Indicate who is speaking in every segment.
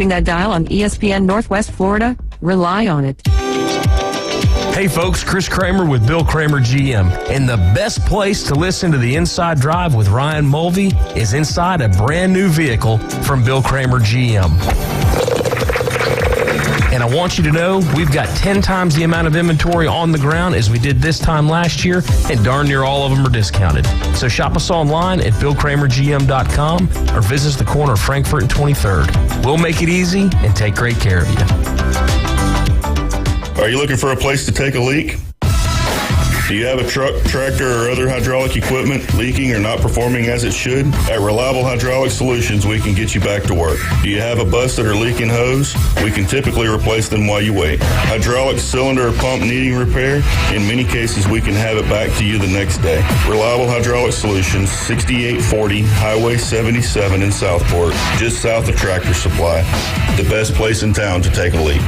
Speaker 1: Keeping that dial on ESPN Northwest Florida, rely on it.
Speaker 2: Hey folks, Chris Kramer with Bill Kramer GM. And the best place to listen to the Inside Drive with Ryan Mulvey is inside a brand new vehicle from Bill Kramer GM. And I want you to know we've got 10 times the amount of inventory on the ground as we did this time last year, and darn near all of them are discounted. So shop us online at BillKramerGM.com or visit us the corner of Frankfurt and 23rd. We'll make it easy and take great care of you.
Speaker 3: Are you looking for a place to take a leak? Do you have a truck, tractor, or other hydraulic equipment leaking or not performing as it should? At Reliable Hydraulic Solutions, we can get you back to work. Do you have a busted or leaking hose? We can typically replace them while you wait. Hydraulic cylinder or pump needing repair? In many cases, we can have it back to you the next day. Reliable Hydraulic Solutions, 6840 Highway 77 in Southport, just south of Tractor Supply. The best place in town to take a leak.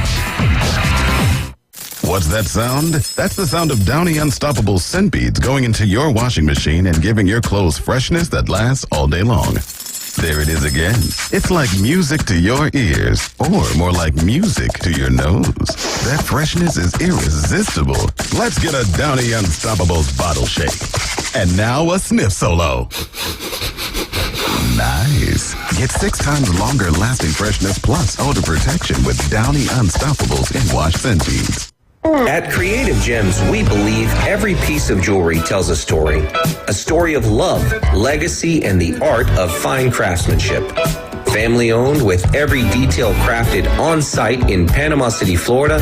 Speaker 4: What's that sound? That's the sound of Downy Unstoppable scent beads going into your washing machine and giving your clothes freshness that lasts all day long. There it is again. It's like music to your ears, or more like music to your nose. That freshness is irresistible. Let's get a Downy Unstoppables bottle shake. And now a sniff solo. Nice. Get 6 times longer lasting freshness plus odor protection with Downy Unstoppables in wash scent beads.
Speaker 5: At Creative Gems, we believe every piece of jewelry tells a story of love, legacy, and the art of fine craftsmanship. Family owned with every detail crafted on site in Panama City, Florida,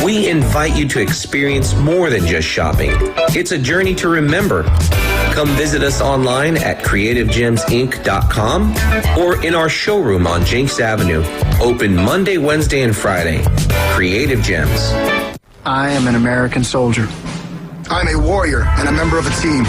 Speaker 5: we invite you to experience more than just shopping. It's a journey to remember. Come visit us online at CreativeGemsInc.com or in our showroom on Jenks Avenue, open Monday, Wednesday, and Friday. Creative Gems.
Speaker 6: I am an American soldier.
Speaker 7: I'm a warrior and a member of a team.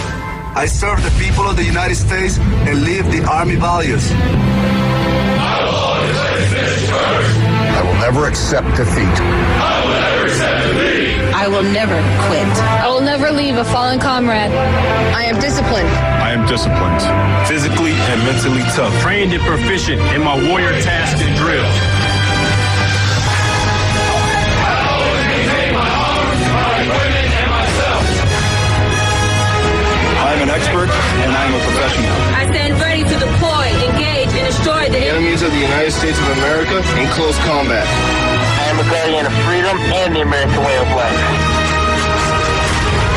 Speaker 8: I serve the people of the United States and live the Army values.
Speaker 9: I will always place this first.
Speaker 7: I will never accept defeat.
Speaker 9: I will never accept defeat.
Speaker 10: I will never quit.
Speaker 11: I will never leave a fallen comrade.
Speaker 12: I am disciplined.
Speaker 13: I am disciplined.
Speaker 14: Physically and mentally tough.
Speaker 15: Trained and proficient in my warrior tasks and drills.
Speaker 14: I'm an expert, and I'm a professional.
Speaker 11: I stand ready to deploy, engage, and destroy the
Speaker 8: enemies of the United States of America in close combat.
Speaker 16: I am a guardian of freedom and the American way of life.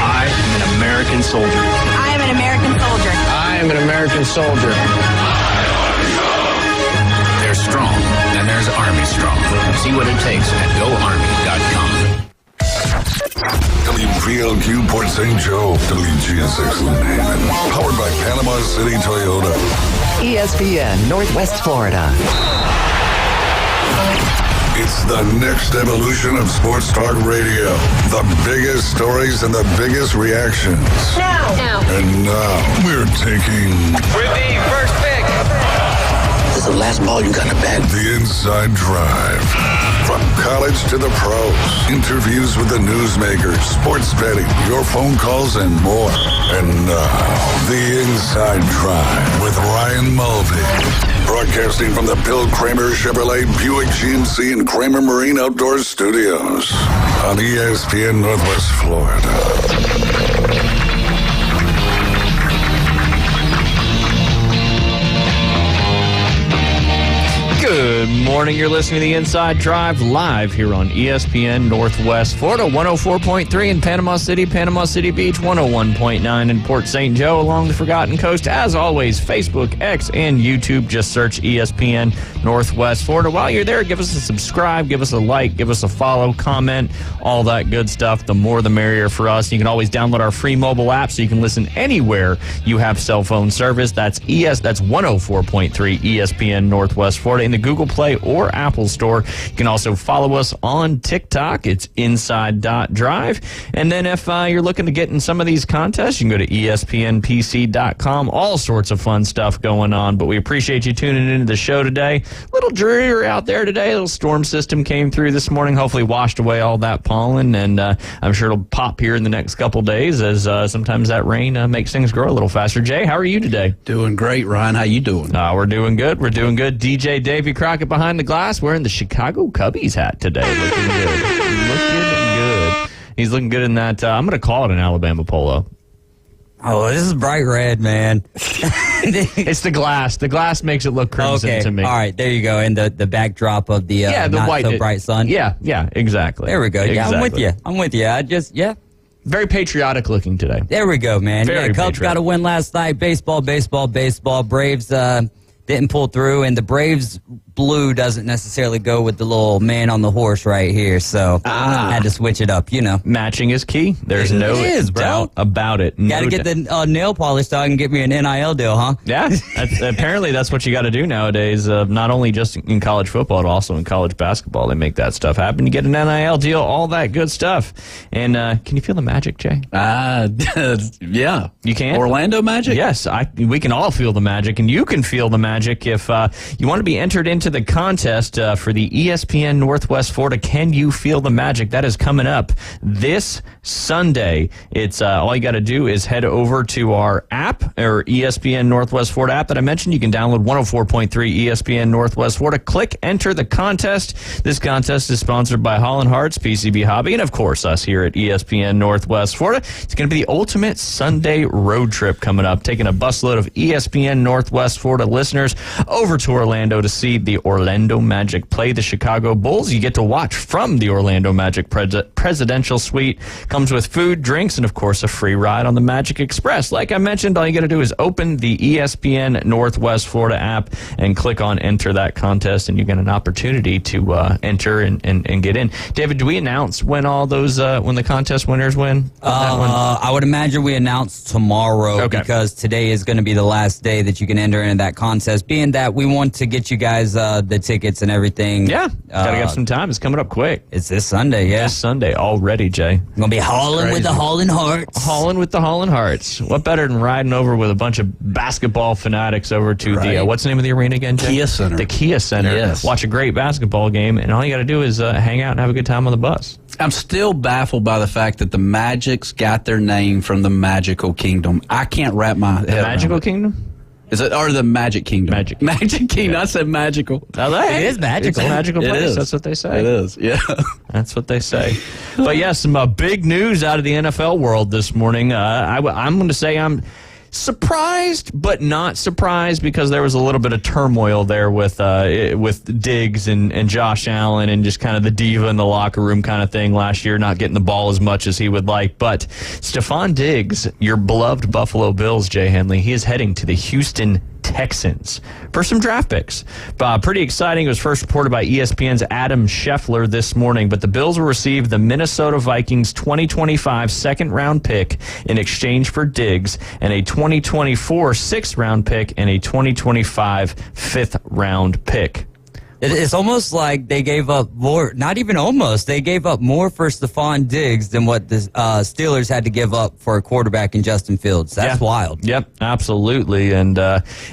Speaker 15: I am an American soldier.
Speaker 12: I am an American soldier.
Speaker 6: I am an American soldier.
Speaker 17: There's strong, and there's Army strong. See what it takes at GoArmy.com.
Speaker 18: WPLQ Port St. Joe, WGSX Lynn, powered by Panama City Toyota.
Speaker 19: ESPN Northwest Florida.
Speaker 18: It's the next evolution of sports talk radio. The biggest stories and the biggest reactions.
Speaker 11: Now.
Speaker 18: And now we're taking...
Speaker 20: With the first pick.
Speaker 19: This is the last ball you got to bat.
Speaker 18: The Inside Drive. From college to the pros, interviews with the newsmakers, sports betting, your phone calls, and more. And now, The Inside Drive with Ryan Mulvey. Broadcasting from the Bill Kramer Chevrolet Buick GMC and Kramer Marine Outdoor Studios on ESPN Northwest Florida.
Speaker 16: Good morning. You're listening to The Inside Drive live here on ESPN Northwest Florida, 104.3 in Panama City Beach, 101.9 in Port St. Joe along the Forgotten Coast. As always, Facebook, X, and YouTube. Just search ESPN Northwest Florida. While you're there, give us a subscribe, give us a like, give us a follow, comment, all that good stuff. The more the merrier for us. You can always download our free mobile app so you can listen anywhere you have cell phone service. That's 104.3 ESPN Northwest Florida in the Google Play or Apple Store. You can also follow us on TikTok. It's inside.drive. And then if you're looking to get in some of these contests, you can go to ESPNPC.com. All sorts of fun stuff going on. But we appreciate you tuning into the show today. A little dreary out there today. A little storm system came through this morning. Hopefully washed away all that pollen. And I'm sure it'll pop here in the next couple days as sometimes that rain makes things grow a little faster. Jay, how are you today?
Speaker 9: Doing great, Ryan. How you doing?
Speaker 16: We're doing good. We're doing good. DJ Davey Crockett pocket behind the glass, wearing the Chicago Cubbies hat today. Looking good. He's looking good in that. I'm going to call it an Alabama polo.
Speaker 10: Oh, this is bright red, man.
Speaker 16: It's the glass. The glass makes it look crimson to me.
Speaker 10: All right, there you go. And the backdrop of the,
Speaker 16: the
Speaker 10: not
Speaker 16: white,
Speaker 10: so bright sun.
Speaker 16: Yeah, exactly.
Speaker 10: There we go. Yeah,
Speaker 16: exactly.
Speaker 10: I'm with you.
Speaker 16: Very patriotic looking today.
Speaker 10: There we go, man.
Speaker 16: Very
Speaker 10: Cubs got a win last night. Baseball. Braves didn't pull through, and the Braves blue doesn't necessarily go with the little man on the horse right here, so I had to switch it up,
Speaker 16: Matching is key. There's no doubt about it.
Speaker 10: Got to get the nail polish so I can get me an NIL deal, huh?
Speaker 16: Yeah, apparently that's what you got to do nowadays, not only just in college football, but also in college basketball. They make that stuff happen. You get an NIL deal, all that good stuff. And can you feel the magic, Jay?
Speaker 13: Yeah.
Speaker 16: You can?
Speaker 13: Orlando Magic?
Speaker 16: Yes, we can all feel the magic, and you can feel the magic if you want to be entered into the contest for the ESPN Northwest Florida Can You Feel the Magic? That is coming up this Sunday. It's all you got to do is head over to our app, or ESPN Northwest Florida app that I mentioned. You can download 104.3 ESPN Northwest Florida. Click enter the contest. This contest is sponsored by Holland Hearts, PCB Hobby, and of course us here at ESPN Northwest Florida. It's going to be the ultimate Sunday road trip coming up, taking a busload of ESPN Northwest Florida listeners over to Orlando to see the Orlando Magic play the Chicago Bulls. You get to watch from the Orlando Magic presidential suite. Comes with food, drinks, and of course a free ride on the Magic Express. Like I mentioned, all you got to do is open the ESPN Northwest Florida app and click on enter that contest, and you get an opportunity to enter and get in. David, do we announce when all those when the contest winners win?
Speaker 10: I would imagine we announce tomorrow, because today is going to be the last day that you can enter into that contest, being that we want to get you guys the tickets and everything.
Speaker 16: Yeah, gotta get some time. It's coming up quick.
Speaker 10: It's this Sunday,
Speaker 16: This Sunday already, Jay.
Speaker 10: I'm gonna be hauling with the Holland Hearts.
Speaker 16: Hauling with the Holland Hearts. What better than riding over with a bunch of basketball fanatics over to the what's the name of the arena again, Jay?
Speaker 13: Kia Center.
Speaker 16: The Kia Center.
Speaker 13: Yes.
Speaker 16: Watch a great basketball game, and all you got to do is hang out and have a good time on the bus.
Speaker 13: I'm still baffled by the fact that the Magic's got their name from the Magical Kingdom. I can't wrap my head around
Speaker 16: Magical
Speaker 13: it.
Speaker 16: Kingdom?
Speaker 13: Is it, or the Magic Kingdom?
Speaker 16: Magic
Speaker 13: Kingdom. I said magical.
Speaker 10: It is magical.
Speaker 16: It's a magical place.
Speaker 13: It is.
Speaker 16: That's what they say.
Speaker 13: It is, yeah.
Speaker 16: That's what they say. But yeah, some big news out of the NFL world this morning. I'm going to say I'm surprised, but not surprised, because there was a little bit of turmoil there with Diggs and Josh Allen, and just kind of the diva in the locker room kind of thing last year, not getting the ball as much as he would like. But Stephon Diggs, your beloved Buffalo Bills, Jay Henley, he is heading to the Houston Texans for some draft picks. Pretty exciting. It was first reported by ESPN's Adam Scheffler this morning, but the Bills will receive the Minnesota Vikings 2025 second-round pick in exchange for Diggs, and a 2024 sixth-round pick and a 2025 fifth-round pick.
Speaker 10: It's almost like they gave up more, not even almost, they gave up more for Stephon Diggs than what the Steelers had to give up for a quarterback in Justin Fields. That's wild.
Speaker 16: Yep, absolutely. And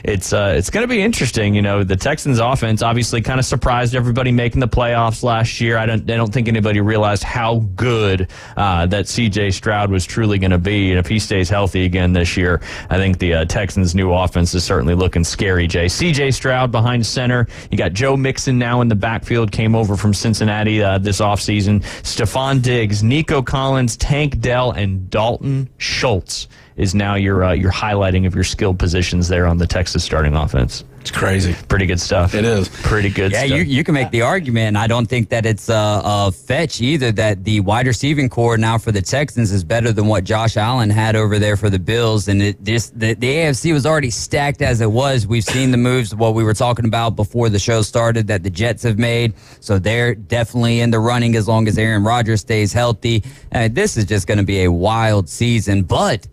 Speaker 16: it's going to be interesting. The Texans offense obviously kind of surprised everybody making the playoffs last year. I don't think anybody realized how good that C.J. Stroud was truly going to be. And if he stays healthy again this year, I think the Texans' new offense is certainly looking scary, Jay. C.J. Stroud behind center. You got Joe Mixon now in the backfield, came over from Cincinnati this offseason. Stephon Diggs, Nico Collins, Tank Dell, and Dalton Schultz is now your highlighting of your skilled positions there on the Texas starting offense.
Speaker 13: It's crazy.
Speaker 16: Pretty good stuff.
Speaker 13: It is.
Speaker 16: Pretty good stuff.
Speaker 10: Yeah, you can make the argument, and I don't think that it's a fetch either, that the wide receiving core now for the Texans is better than what Josh Allen had over there for the Bills. And the AFC was already stacked as it was. We've seen the moves, what we were talking about before the show started, that the Jets have made. So they're definitely in the running as long as Aaron Rodgers stays healthy. This is just going to be a wild season, but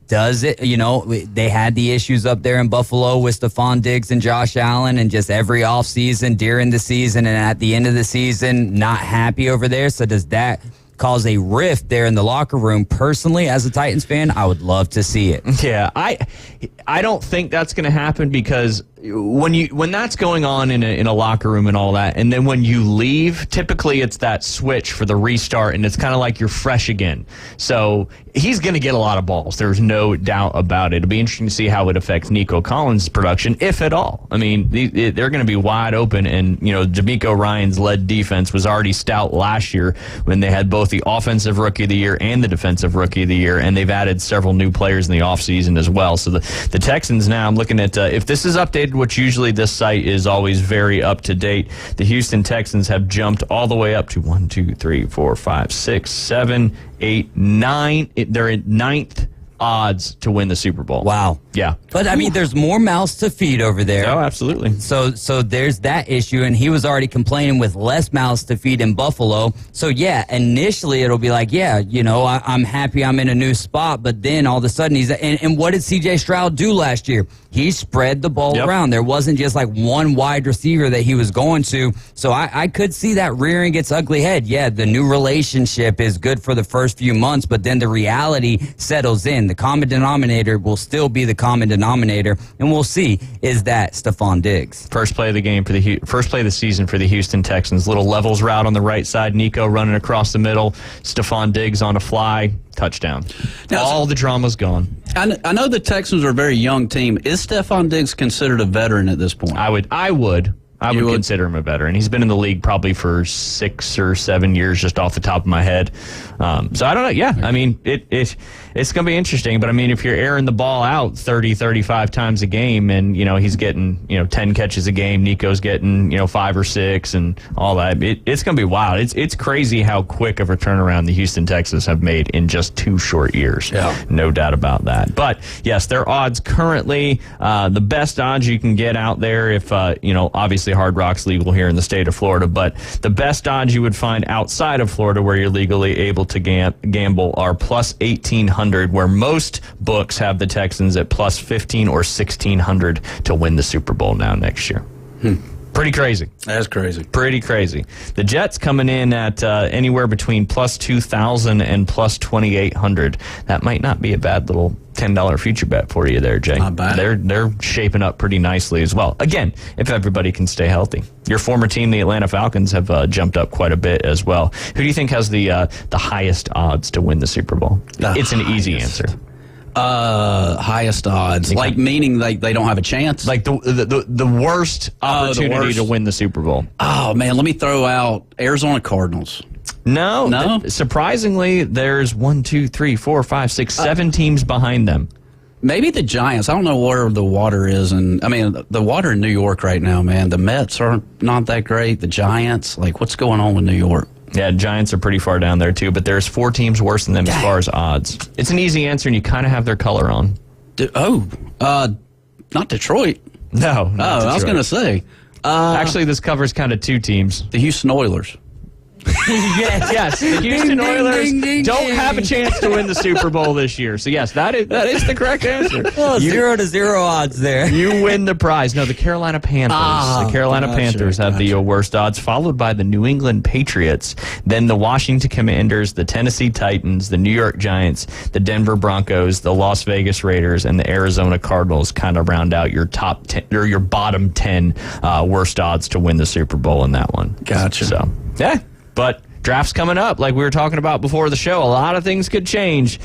Speaker 10: does it, they had the issues up there in Buffalo with Stephon Diggs and Josh Allen, and just every offseason, during the season, and at the end of the season, not happy over there. So does that cause a rift there in the locker room? Personally, as a Titans fan, I would love to see it.
Speaker 16: Yeah, I don't think that's going to happen, because when that's going on in a locker room and all that, and then when you leave, typically it's that switch for the restart, and it's kind of like you're fresh again. So he's going to get a lot of balls. There's no doubt about it. It'll be interesting to see how it affects Nico Collins' production, if at all. I mean, they're going to be wide open, and D'Amico Ryan's led defense was already stout last year when they had both the offensive rookie of the year and the defensive rookie of the year, and they've added several new players in the offseason as well. So the Texans now, I'm looking at if this is updated, which usually this site is always very up to date, the Houston Texans have jumped all the way up to 1, 2, 3, 4, 5, 6, 7, 8, 9. They're at 9th odds to win the Super Bowl.
Speaker 10: Wow.
Speaker 16: Yeah.
Speaker 10: But, I mean, there's more mouths to feed over there.
Speaker 16: Oh, absolutely.
Speaker 10: So there's that issue, and he was already complaining with less mouths to feed in Buffalo. So, yeah, initially it'll be like, yeah, I'm happy I'm in a new spot, but then all of a sudden and what did C.J. Stroud do last year? He spread the ball around. There wasn't just like one wide receiver that he was going to. So I could see that rearing its ugly head. Yeah, the new relationship is good for the first few months, but then the reality settles in. The common denominator will still be the common denominator, and we'll see, is that Stephon Diggs.
Speaker 16: First play of the season for the Houston Texans. Little levels route on the right side. Nico running across the middle. Stephon Diggs on a fly. Touchdown. Now, all the drama's gone.
Speaker 13: I know the Texans are a very young team. Is Stephon Diggs considered a veteran at this point?
Speaker 16: I would consider him a veteran. He's been in the league probably for 6 or 7 years, just off the top of my head. So I don't know. Yeah, I mean, it's going to be interesting. But, I mean, if you're airing the ball out 30, 35 times a game and, he's getting, 10 catches a game, Nico's getting, 5 or 6 and all that, it's going to be wild. It's crazy how quick of a turnaround the Houston Texans have made in just 2 short years. Yeah. No doubt about that. But, yes, their odds currently, the best odds you can get out there if, obviously Hard Rock's legal here in the state of Florida, but the best odds you would find outside of Florida where you're legally able to gamble are plus 1,800, where most books have the Texans at plus 15 or 1,600 to win the Super Bowl now next year. Pretty crazy.
Speaker 13: That's crazy.
Speaker 16: Pretty crazy. The Jets coming in at anywhere between plus 2,000 and plus 2,800. That might not be a bad little $10 future bet for you there, Jay.
Speaker 13: Not bad.
Speaker 16: They're shaping up pretty nicely as well. Again, if everybody can stay healthy. Your former team, the Atlanta Falcons, have jumped up quite a bit as well. Who do you think has the highest odds to win the Super Bowl? It's an easy answer.
Speaker 13: Highest odds, like meaning they don't have a chance,
Speaker 16: like the worst opportunity to win the Super Bowl.
Speaker 13: Oh man, let me throw out Arizona Cardinals.
Speaker 16: No. Surprisingly, there's 1, 2, 3, 4, 5, 6, 7 teams behind them.
Speaker 13: Maybe the Giants. I don't know where the water is, and I mean the water in New York right now, man. The Mets are not that great. The Giants, like what's going on with New York?
Speaker 16: Yeah, Giants are pretty far down there, too, but there's 4 teams worse than them as far as odds. It's an easy answer, and you kind of have their color on.
Speaker 13: Not Detroit.
Speaker 16: No, not Detroit.
Speaker 13: I was going to say.
Speaker 16: Actually, this covers kind of 2 teams.
Speaker 13: The Houston Oilers.
Speaker 16: Yes. The Houston Oilers don't have a chance to win the Super Bowl this year. So, yes, that is the correct answer.
Speaker 10: 0-0 odds there.
Speaker 16: You win the prize. No, the Carolina Panthers. The Carolina Panthers have the worst odds, followed by the New England Patriots, then the Washington Commanders, the Tennessee Titans, the New York Giants, the Denver Broncos, the Las Vegas Raiders, and the Arizona Cardinals kind of round out your top 10 or your bottom 10 worst odds to win the Super Bowl in that one.
Speaker 13: Gotcha.
Speaker 16: So, yeah. But draft's coming up, like we were talking about before the show. A lot of things could change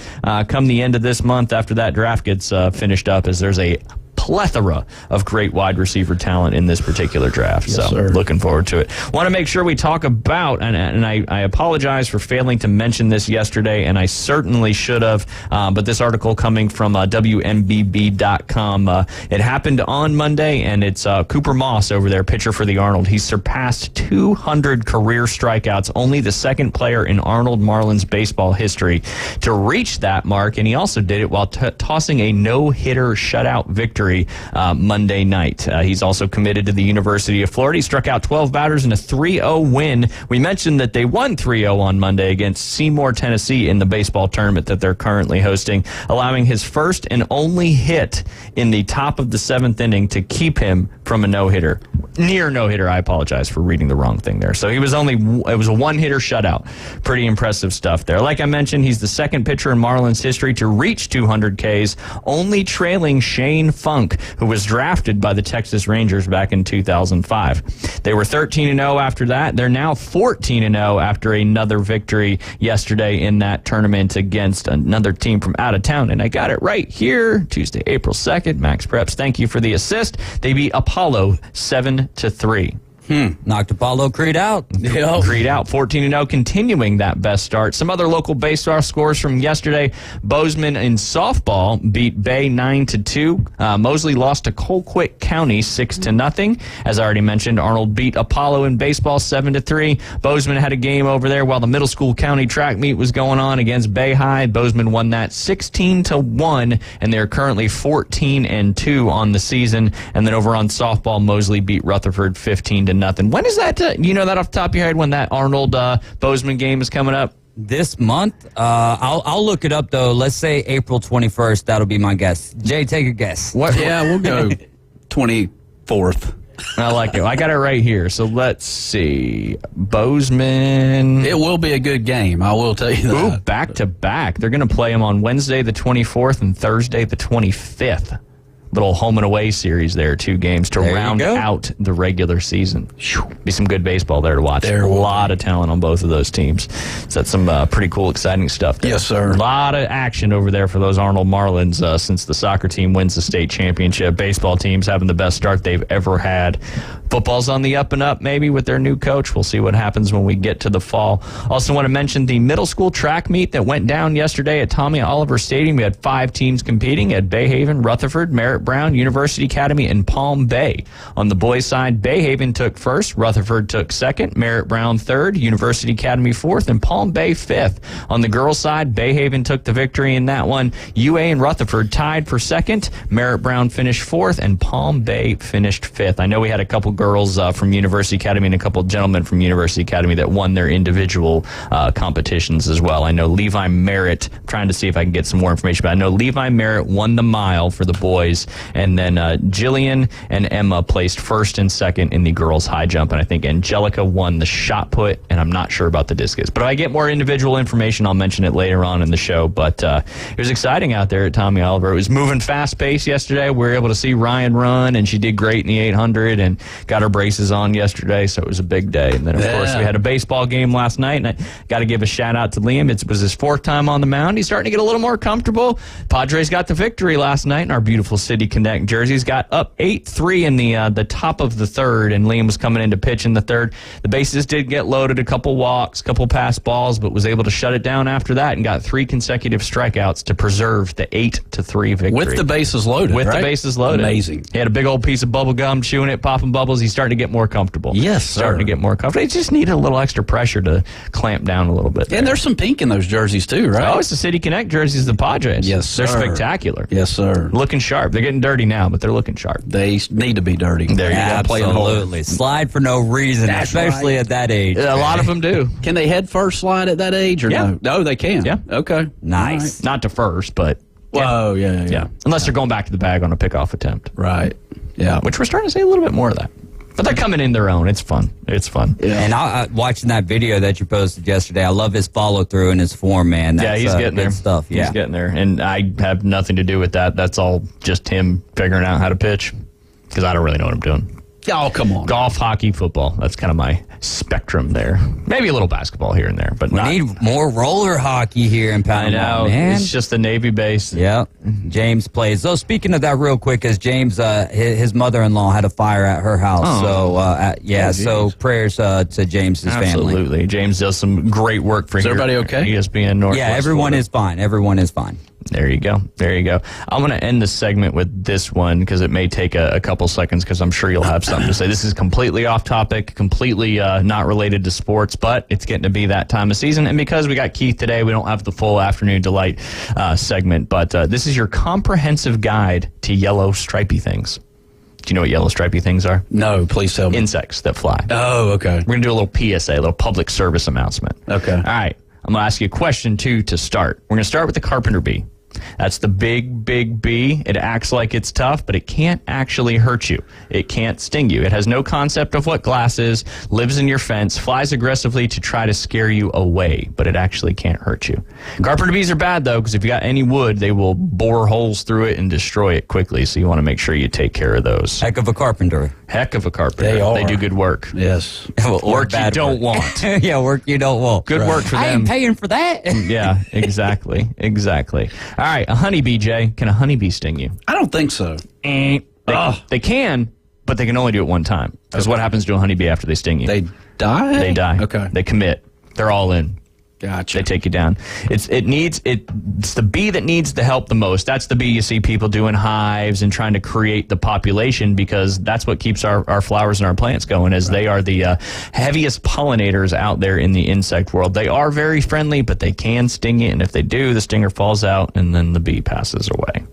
Speaker 16: come the end of this month after that draft gets finished up, as there's a plethora of great wide receiver talent in this particular draft.
Speaker 13: Yes, sir.
Speaker 16: Looking forward to it. Want to make sure we talk about, and I apologize for failing to mention this yesterday, and I certainly should have, but this article coming from WMBB.com, it happened on Monday, and it's Cooper Moss over there, pitcher for the Arnold. He surpassed 200 career strikeouts, only the second player in Arnold Marlins baseball history to reach that mark, and he also did it while tossing a no-hitter shutout victory Monday night. He's also committed to the University of Florida. He struck out 12 batters in a 3-0 win. We mentioned that they won 3-0 on Monday against Seymour, Tennessee in the baseball tournament that they're currently hosting, allowing his first and only hit in the top of the 7th inning to keep him from a no-hitter. Near no-hitter. I apologize for reading the wrong thing there. So it was a one-hitter shutout. Pretty impressive stuff there. Like I mentioned, he's the second pitcher in Marlins history to reach 200 Ks, only trailing Shane Funk Funk, who was drafted by the Texas Rangers back in 2005. They were 13-0 after that. They're now 14-0 after another victory yesterday in that tournament against another team from out of town. And I got it right here, Tuesday, April 2nd. Max Preps, thank you for the assist. They beat Apollo 7-3.
Speaker 10: Knocked Apollo Creed out.
Speaker 16: Yep. Creed out, 14-0, continuing that best start. Some other local baseball scores from yesterday. Bozeman in softball beat Bay 9-2. Mosley lost to Colquitt County 6-0. As I already mentioned, Arnold beat Apollo in baseball 7-3. Bozeman had a game over there while the middle school county track meet was going on against Bay High. Bozeman won that 16-1, and they're currently 14-2 on the season. And then over on softball, Mosley beat Rutherford 15-0. When is that? You know that off the top of your head when that Arnold Bozeman game is coming up?
Speaker 10: This month? I'll look it up, though. Let's say April 21st. That'll be my guess. Jay, take a guess.
Speaker 13: What? Yeah, we'll go 24th.
Speaker 16: I like it. I got it right here. So let's see. Bozeman.
Speaker 13: It will be a good game. I will tell you that.
Speaker 16: Ooh, back to back. They're going to play them on Wednesday the 24th and Thursday the 25th. Little home and away series there, 2 games to round out the regular season. Be some good baseball there to watch. A lot of talent on both of those teams. So that's some pretty cool, exciting stuff there.
Speaker 13: Yes, sir.
Speaker 16: A lot of action over there for those Arnold Marlins since the soccer team wins the state championship. Baseball team's having the best start they've ever had. Football's on the up and up, maybe, with their new coach. We'll see what happens when we get to the fall. Also want to mention the middle school track meet that went down yesterday at Tommy Oliver Stadium. We had 5 teams competing at Bayhaven, Rutherford, Merritt Brown, University Academy, and Palm Bay. On the boys' side, Bayhaven took first, Rutherford took second, Merritt Brown third, University Academy fourth, and Palm Bay fifth. On the girls' side, Bayhaven took the victory in that one. UA and Rutherford tied for second, Merritt Brown finished fourth, and Palm Bay finished fifth. I know we had a couple girls from University Academy and a couple gentlemen from University Academy that won their individual competitions as well. I know Levi Merritt, I'm trying to see if I can get some more information, but I know Levi Merritt won the mile for the boys, and then Jillian and Emma placed first and second in the girls' high jump, and I think Angelica won the shot put, and I'm not sure about the discus. But if I get more individual information, I'll mention it later on in the show. But it was exciting out there at Tommy Oliver. It was moving fast-paced yesterday. We were able to see Ryan run, and she did great in the 800 and got her braces on yesterday, so it was a big day. And then, of course, we had a baseball game last night, and I got to give a shout-out to Liam. It was his 4th time on the mound. He's starting to get a little more comfortable. Padres got the victory last night, and our beautiful City Connect jerseys got up 8-3 in the top of the 3rd, and Liam was coming in to pitch in the 3rd. The bases did get loaded, a couple walks, couple pass balls, but was able to shut it down after that and got 3 consecutive strikeouts to preserve the 8-3 victory.
Speaker 13: With the bases loaded,
Speaker 16: With
Speaker 13: right?
Speaker 16: the bases loaded.
Speaker 13: Amazing.
Speaker 16: He had a big old piece of bubble gum, chewing it, popping bubbles. He's starting to get more comfortable.
Speaker 13: Yes,
Speaker 16: starting to get more comfortable. He just needed a little extra pressure to clamp down a little bit.
Speaker 13: And there's some pink in those jerseys too, right?
Speaker 16: Oh, it's the City Connect jerseys, the Padres.
Speaker 13: Yes, sir.
Speaker 16: They're spectacular.
Speaker 13: Yes, sir.
Speaker 16: Looking sharp. They're getting dirty now, but they're looking sharp.
Speaker 13: They need to be dirty.
Speaker 16: There you go.
Speaker 10: Absolutely. Slide for no reason,
Speaker 13: That's
Speaker 10: especially
Speaker 13: right.
Speaker 10: at that age.
Speaker 16: A lot of them do.
Speaker 13: Can they head first slide at that age or no? No, they can.
Speaker 16: Yeah.
Speaker 13: Okay.
Speaker 10: Nice.
Speaker 16: Not to first, but
Speaker 13: Whoa, yeah.
Speaker 16: Unless they're going back to the bag on a pickoff attempt.
Speaker 13: Right. Yeah.
Speaker 16: Which we're starting to see a little bit more of that. But they're coming in their own. It's fun. It's fun.
Speaker 10: Yeah. And watching that video that you posted yesterday, I love his follow through and his form, man. That's,
Speaker 16: he's getting there.
Speaker 10: Stuff. Yeah,
Speaker 16: he's getting there, and I have nothing to do with that. That's all just him figuring out how to pitch, because I don't really know what I'm doing.
Speaker 13: Oh, come on.
Speaker 16: Golf, hockey, football. That's kind of my spectrum there. Maybe a little basketball here and there, but
Speaker 10: we need more roller hockey here in Panama.
Speaker 16: I know.
Speaker 10: Man.
Speaker 16: It's just the Navy base.
Speaker 10: Yeah. James plays. So speaking of that real quick, as James, his mother-in-law had a fire at her house.
Speaker 16: Oh.
Speaker 10: So prayers to James's family.
Speaker 16: Absolutely. James does some great work for
Speaker 13: Is everybody okay?
Speaker 16: ESPN Northwest.
Speaker 10: Yeah, everyone
Speaker 16: Florida.
Speaker 10: is fine. Everyone is fine.
Speaker 16: There you go. There you go. I'm going to end the segment with this one because it may take a couple seconds because I'm sure you'll have something to say. This is completely off topic, completely not related to sports, but it's getting to be that time of season. And because we got Keith today, we don't have the full Afternoon Delight segment, but this is your comprehensive guide to yellow stripy things. Do you know what yellow stripy things are?
Speaker 13: No, please tell me.
Speaker 16: Insects that fly.
Speaker 13: Oh, okay.
Speaker 16: We're going to do a little PSA, a little public service announcement.
Speaker 13: Okay.
Speaker 16: All right. I'm going to ask you a question, too, to start. We're going to start with the carpenter bee. That's the big, big B. It acts like it's tough, but it can't actually hurt you. It can't sting you. It has no concept of what glass is, lives in your fence, flies aggressively to try to scare you away, but it actually can't hurt you. Carpenter bees are bad, though, because if you got any wood, they will bore holes through it and destroy it quickly, so you want to make sure you take care of those.
Speaker 10: Heck of a carpenter.
Speaker 16: Heck of a carpenter.
Speaker 13: They are.
Speaker 16: They do good work.
Speaker 13: Yes.
Speaker 16: Work you don't want.
Speaker 10: Yeah, work you don't want.
Speaker 16: Good work for them.
Speaker 10: I ain't paying for that.
Speaker 16: Yeah, exactly. Exactly. All right, a honeybee, Jay. Can a honeybee sting you?
Speaker 13: I don't think so.
Speaker 16: They can, but they can only do it one time. Because what happens to a honeybee after they sting you?
Speaker 13: They die?
Speaker 16: They die.
Speaker 13: Okay.
Speaker 16: They commit. They're all in.
Speaker 13: Gotcha.
Speaker 16: They take you down. It's the bee that needs the help the most. That's the bee you see people doing hives and trying to create the population, because that's what keeps our flowers and our plants going, as they are the heaviest pollinators out there in the insect world. They are very friendly, but they can sting you, and if they do, the stinger falls out and then the bee passes away.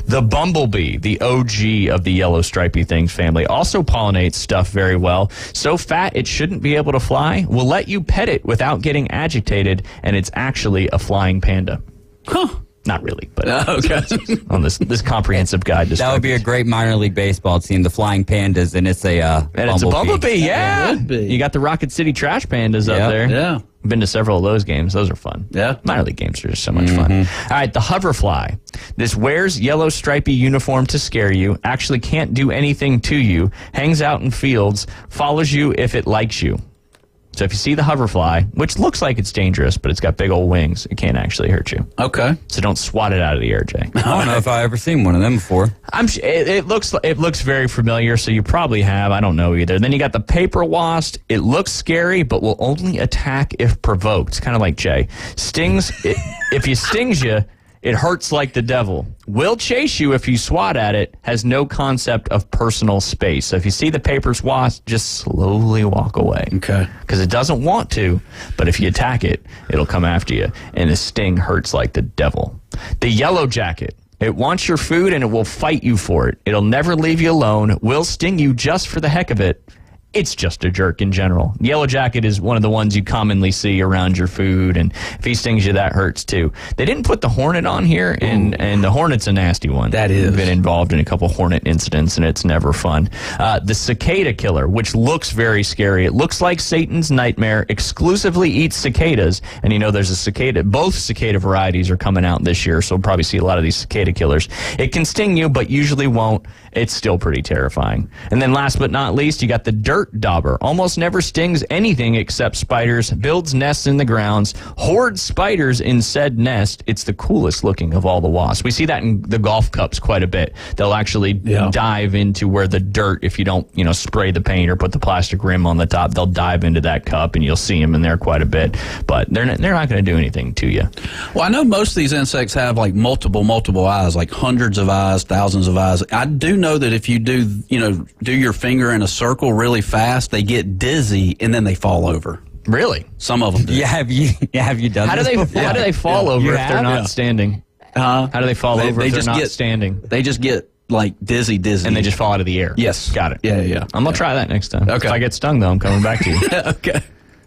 Speaker 16: The bumblebee, the OG of the yellow stripy things family, also pollinates stuff very well. So fat it shouldn't be able to fly, will let you pet it without getting agitated, and it's actually a flying panda.
Speaker 13: Huh.
Speaker 16: Not really, but
Speaker 13: okay.
Speaker 16: On this comprehensive guide.
Speaker 10: That would be a great minor league baseball team, the Flying Pandas, and it's a bumblebee.
Speaker 16: It's a bumblebee, yeah.
Speaker 13: It would be.
Speaker 16: You got the Rocket City Trash Pandas up there.
Speaker 13: Yeah.
Speaker 16: Been to several of those games. Those are fun.
Speaker 13: Yeah.
Speaker 16: Minor league games are just so much fun. All right, the hoverfly. This wears yellow stripy uniform to scare you, actually can't do anything to you, hangs out in fields, follows you if it likes you. So if you see the hoverfly, which looks like it's dangerous, but it's got big old wings, it can't actually hurt you.
Speaker 13: Okay.
Speaker 16: So don't swat it out of the air, Jay.
Speaker 10: I don't know if I've ever seen one of them before.
Speaker 16: It looks very familiar, so you probably have. I don't know either. Then you got the paper wasp. It looks scary, but will only attack if provoked. It's kind of like Jay. If he stings you, it hurts like the devil. Will chase you if you swat at it. Has no concept of personal space. So if you see the paper wasp, just slowly walk away.
Speaker 13: Okay.
Speaker 16: Because it doesn't want to, but if you attack it, it'll come after you. And the sting hurts like the devil. The yellow jacket. It wants your food and it will fight you for it. It'll never leave you alone. Will sting you just for the heck of it. It's just a jerk in general. Yellow jacket is one of the ones you commonly see around your food, and if he stings you, that hurts too. They didn't put the hornet on here, and the hornet's a nasty one.
Speaker 13: That is.
Speaker 16: Been involved in a couple hornet incidents, and it's never fun. The cicada killer, which looks very scary. It looks like Satan's nightmare, exclusively eats cicadas, and you know there's a cicada. Both cicada varieties are coming out this year, so we'll probably see a lot of these cicada killers. It can sting you, but usually won't. It's still pretty terrifying. And then last but not least, you got the dirt dauber. Almost never stings anything except spiders, builds nests in the grounds, hoards spiders in said nest. It's the coolest looking of all the wasps. We see that in the golf cups quite a bit. They'll actually dive into where the dirt, if you don't, spray the paint or put the plastic rim on the top, they'll dive into that cup and you'll see them in there quite a bit. But they're not going to do anything to you.
Speaker 13: Well, I know most of these insects have like multiple eyes, like hundreds of eyes, thousands of eyes. I do know that if you do your finger in a circle really fast, they get dizzy and then they fall over.
Speaker 16: Really?
Speaker 13: Some of them do.
Speaker 10: Yeah, have you done this before?
Speaker 16: How do they fall over if they're not standing? How do they fall over if they're not standing?
Speaker 13: They just get like dizzy.
Speaker 16: And they just fall out of the air?
Speaker 13: Yes.
Speaker 16: Got it.
Speaker 13: Yeah.
Speaker 16: I'm going to try that next time.
Speaker 13: Okay.
Speaker 16: If I get stung, though, I'm coming back to you.
Speaker 13: Okay.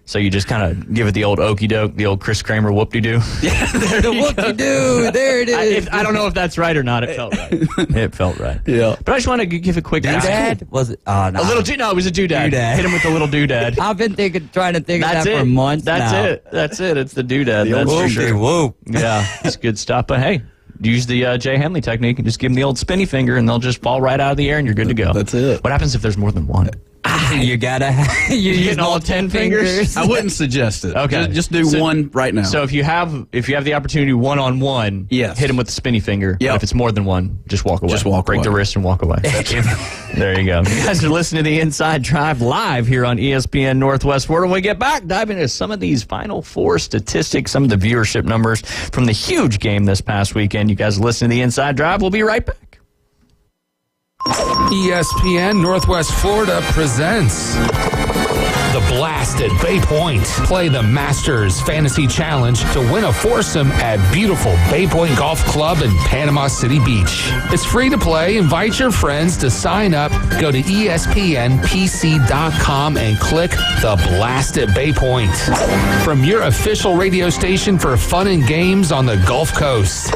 Speaker 16: So you just kind of give it the old okey doke, the old Chris Kramer whoop-de-doo.
Speaker 13: Yeah,
Speaker 10: the whoop-de-doo. There it is.
Speaker 16: I don't know if that's right or not. It felt right. It felt right.
Speaker 13: Yeah.
Speaker 16: But I just want to give a quick
Speaker 10: doodad. Was it? No.
Speaker 16: A little no, it was a doodad. Hit him with the little doodad.
Speaker 10: I've been trying to think of that for months.
Speaker 16: That's it. It's the doodad. That's for sure.
Speaker 10: Whoop.
Speaker 16: Yeah, it's good stuff. But hey, use the Jay Henley technique and just give them the old spinny finger, and they'll just fall right out of the air, and you're good to go.
Speaker 13: That's it.
Speaker 16: What happens if there's more than one?
Speaker 10: You gotta use
Speaker 16: all 10 fingers.
Speaker 13: I wouldn't suggest it.
Speaker 16: Okay,
Speaker 13: just do one right now.
Speaker 16: So if you have the opportunity one-on-one,
Speaker 13: yes,
Speaker 16: hit him with the spinny finger.
Speaker 13: Yep.
Speaker 16: If it's more than one, just walk away. Break the wrist and walk away. There you go. You guys are listening to the Inside Drive live here on ESPN Northwest Florida. When we get back, dive into some of these Final Four statistics, some of the viewership numbers from the huge game this past weekend. You guys are listening to the Inside Drive. We'll be right back.
Speaker 21: ESPN Northwest Florida presents The Blast at Bay Point. Play the Masters Fantasy Challenge to win a foursome at beautiful Bay Point Golf Club in Panama City Beach. It's free to play. Invite your friends to sign up. Go to ESPNPC.com and click The Blast at Bay Point. From your official radio station for fun and games on the Gulf Coast.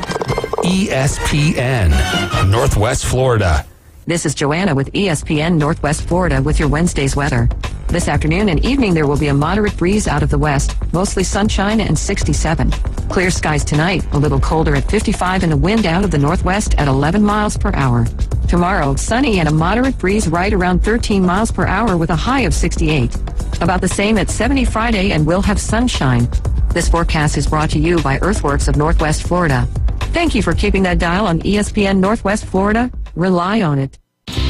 Speaker 21: ESPN, Northwest Florida.
Speaker 1: This is Joanna with ESPN Northwest Florida with your Wednesday's weather. This afternoon and evening there will be a moderate breeze out of the west, mostly sunshine and 67. Clear skies tonight, a little colder at 55 and a wind out of the northwest at 11 miles per hour. Tomorrow, sunny and a moderate breeze right around 13 miles per hour with a high of 68. About the same at 70 Friday and we'll have sunshine. This forecast is brought to you by Earthworks of Northwest Florida. Thank you for keeping that dial on ESPN Northwest Florida. Rely on it.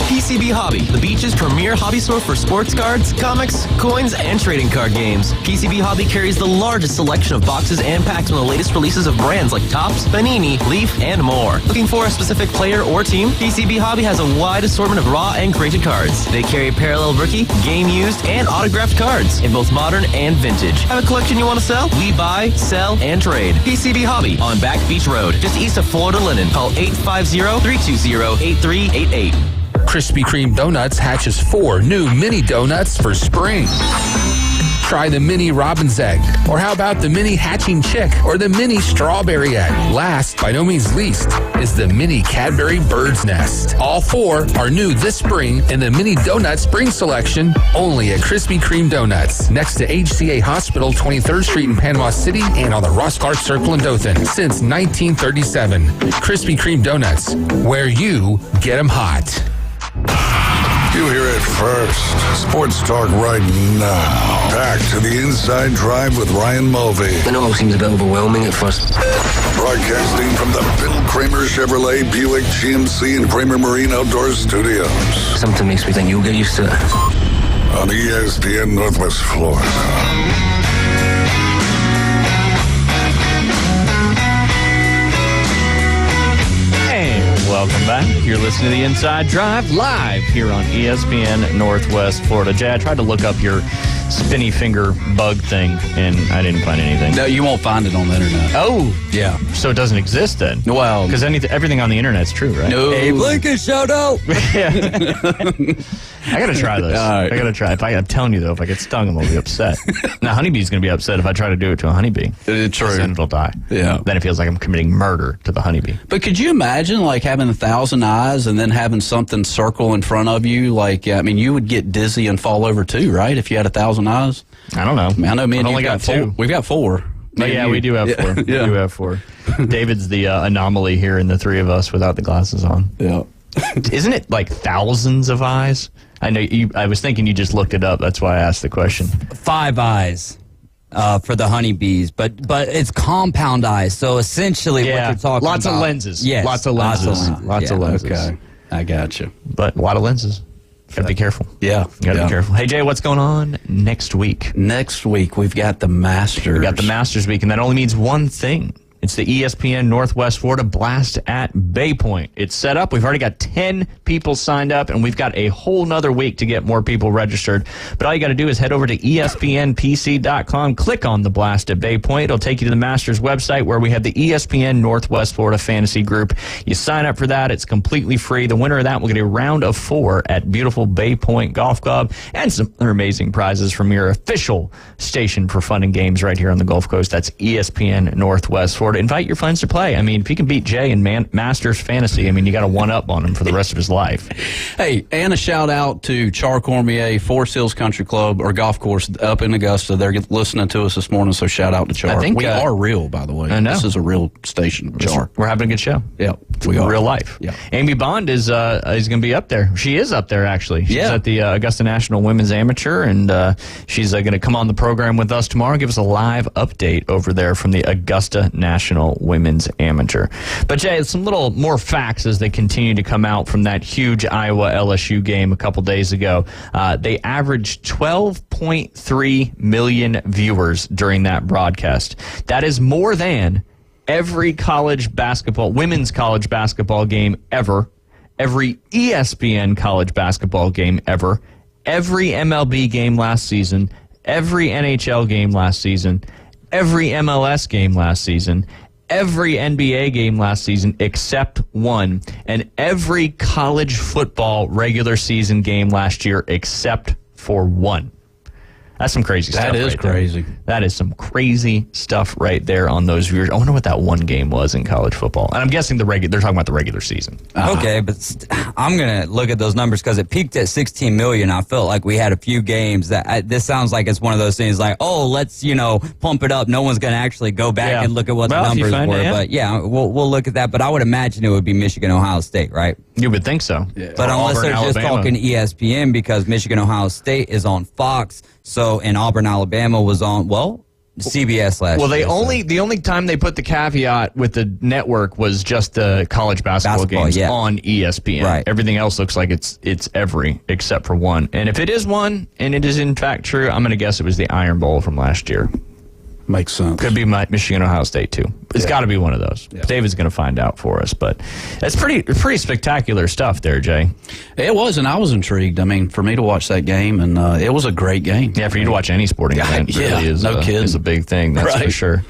Speaker 22: PCB Hobby, the beach's premier hobby store for sports cards, comics, coins, and trading card games. PCB Hobby carries the largest selection of boxes and packs from the latest releases of brands like Topps, Panini, Leaf, and more. Looking for a specific player or team? PCB Hobby has a wide assortment of raw and graded cards. They carry parallel rookie, game used, and autographed cards in both modern and vintage. Have a collection you want to sell? We buy, sell, and trade. PCB Hobby on Back Beach Road, just east of Florida Linen. Call 850-320-8388.
Speaker 21: Krispy Kreme Donuts hatches 4 new mini donuts for spring. Try the mini robin's egg, or how about the mini hatching chick, or the mini strawberry egg. Last, by no means least, is the mini Cadbury bird's nest. All 4 are new this spring in the mini donut spring selection, only at Krispy Kreme Donuts, next to HCA Hospital, 23rd Street in Panama City, and on the Ross Clark Circle in Dothan since 1937. Krispy Kreme Donuts, where you get them hot.
Speaker 18: You hear it first. Sports talk right now. Back to the Inside Drive with Ryan Mulvey.
Speaker 19: I know it seems a bit overwhelming at first.
Speaker 18: Broadcasting from the Bill Kramer Chevrolet, Buick, GMC, and Kramer Marine Outdoor Studios.
Speaker 19: Something makes me think you'll get used to it.
Speaker 18: On ESPN Northwest Florida.
Speaker 16: Welcome back. You're listening to the Inside Drive live here on ESPN Northwest Florida. Jay, I tried to look up your spinny finger bug thing, and I didn't find anything.
Speaker 13: No, you won't find it on the internet.
Speaker 16: Oh,
Speaker 13: yeah.
Speaker 16: So it doesn't exist then?
Speaker 13: Well,
Speaker 16: because everything on the internet's true, right?
Speaker 13: No.
Speaker 10: Abe Lincoln, shout out.
Speaker 16: I gotta try this.
Speaker 13: Right.
Speaker 16: I gotta try. I'm telling you though, if I get stung, I'm gonna be upset. Now, honeybee's gonna be upset if I try to do it to a honeybee.
Speaker 13: True.
Speaker 16: Then it'll die.
Speaker 13: Yeah.
Speaker 16: Then it feels like I'm committing murder to the honeybee.
Speaker 13: But could you imagine like having 1,000 eyes and then having something circle in front of you? Like, I mean, you would get dizzy and fall over too, right? If you had 1,000 eyes.
Speaker 16: I don't know.
Speaker 13: I mean, I know me and you
Speaker 16: only got 2.
Speaker 13: We've got 4.
Speaker 16: Oh, yeah, we do have 4.
Speaker 13: Yeah.
Speaker 16: We do have 4. David's the anomaly here in the 3 of us without the glasses on.
Speaker 13: Yeah.
Speaker 16: Isn't it like thousands of eyes? I know. I was thinking you just looked it up. That's why I asked the question.
Speaker 10: 5 eyes for the honeybees, but it's compound eyes. So essentially, what you're talking
Speaker 16: lots
Speaker 10: about,
Speaker 16: of lenses.
Speaker 10: Yes,
Speaker 16: lots of lenses. Lots of lenses.
Speaker 13: Okay, I got you.
Speaker 16: But a lot of lenses. Gotta be careful.
Speaker 13: Yeah.
Speaker 16: Gotta be careful. Hey, Jay, what's going on next week?
Speaker 13: Next week, we've got the Masters.
Speaker 16: We got the Masters week, and that only means one thing. It's the ESPN Northwest Florida Blast at Bay Point. It's set up. We've already got 10 people signed up, and we've got a whole nother week to get more people registered. But all you got to do is head over to ESPNPC.com, click on the Blast at Bay Point. It'll take you to the Masters website where we have the ESPN Northwest Florida Fantasy Group. You sign up for that. It's completely free. The winner of that will get a round of 4 at beautiful Bay Point Golf Club and some other amazing prizes from your official station for fun and games right here on the Gulf Coast. That's ESPN Northwest Florida. Invite your friends to play. I mean, if you can beat Jay in Masters Fantasy, I mean, you got to one-up on him for the rest of his life.
Speaker 13: Hey, and a shout-out to Char Cormier, Forest Hills Country Club, or golf course up in Augusta. They're listening to us this morning, so shout-out to Char. We are real, by the way.
Speaker 16: I know.
Speaker 13: This is a real station, Char.
Speaker 16: We're having a good show.
Speaker 13: Yeah, we are.
Speaker 16: Real life.
Speaker 13: Yeah.
Speaker 16: Amy Bond is going to be up there. She is up there, actually. She's at the Augusta National Women's Amateur, and she's going to come on the program with us tomorrow and give us a live update over there from the Augusta National Women's Amateur. But, Jay, some little more facts as they continue to come out from that huge Iowa-LSU game a couple days ago. They averaged 12.3 million viewers during that broadcast. That is more than every women's college basketball game ever, every ESPN college basketball game ever, every MLB game last season, every NHL game last season, every MLS game last season, every NBA game last season except one, and every college football regular season game last year except for one. That's some crazy stuff.
Speaker 13: That is
Speaker 16: right there.
Speaker 13: crazy.
Speaker 16: That is some crazy stuff right there on those viewers. I wonder what that one game was in college football. And I'm guessing they're talking about the regular season.
Speaker 10: Okay, but I'm going to look at those numbers because it peaked at 16 million. I felt like we had a few games that this sounds like it's one of those things like, oh, let's, pump it up. No one's going to actually go back and look at what the numbers were. But we'll look at that. But I would imagine it would be Michigan, Ohio State, right?
Speaker 16: You would think so.
Speaker 10: Yeah. But unless they're just talking ESPN because Michigan, Ohio State is on Fox. So, and Auburn, Alabama was on, CBS last year.
Speaker 16: The only time they put the caveat with the network was just the college basketball games on ESPN.
Speaker 10: Right.
Speaker 16: Everything else looks like it's every except for one. And if it is one, and it is in fact true, I'm going to guess it was the Iron Bowl from last year.
Speaker 13: Makes sense.
Speaker 16: Could be Michigan, Ohio State too. It's got to be one of those. Yeah. David's going to find out for us, but that's pretty spectacular stuff there, Jay.
Speaker 13: It was, and I was intrigued. I mean, for me to watch that game, and it was a great game.
Speaker 16: Yeah, for you to watch any sporting event really is a big thing. That's for sure.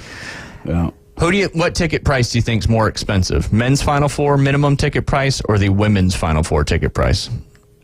Speaker 13: Yeah.
Speaker 16: What ticket price do you think is more expensive? Men's Final Four minimum ticket price or the women's Final Four ticket price?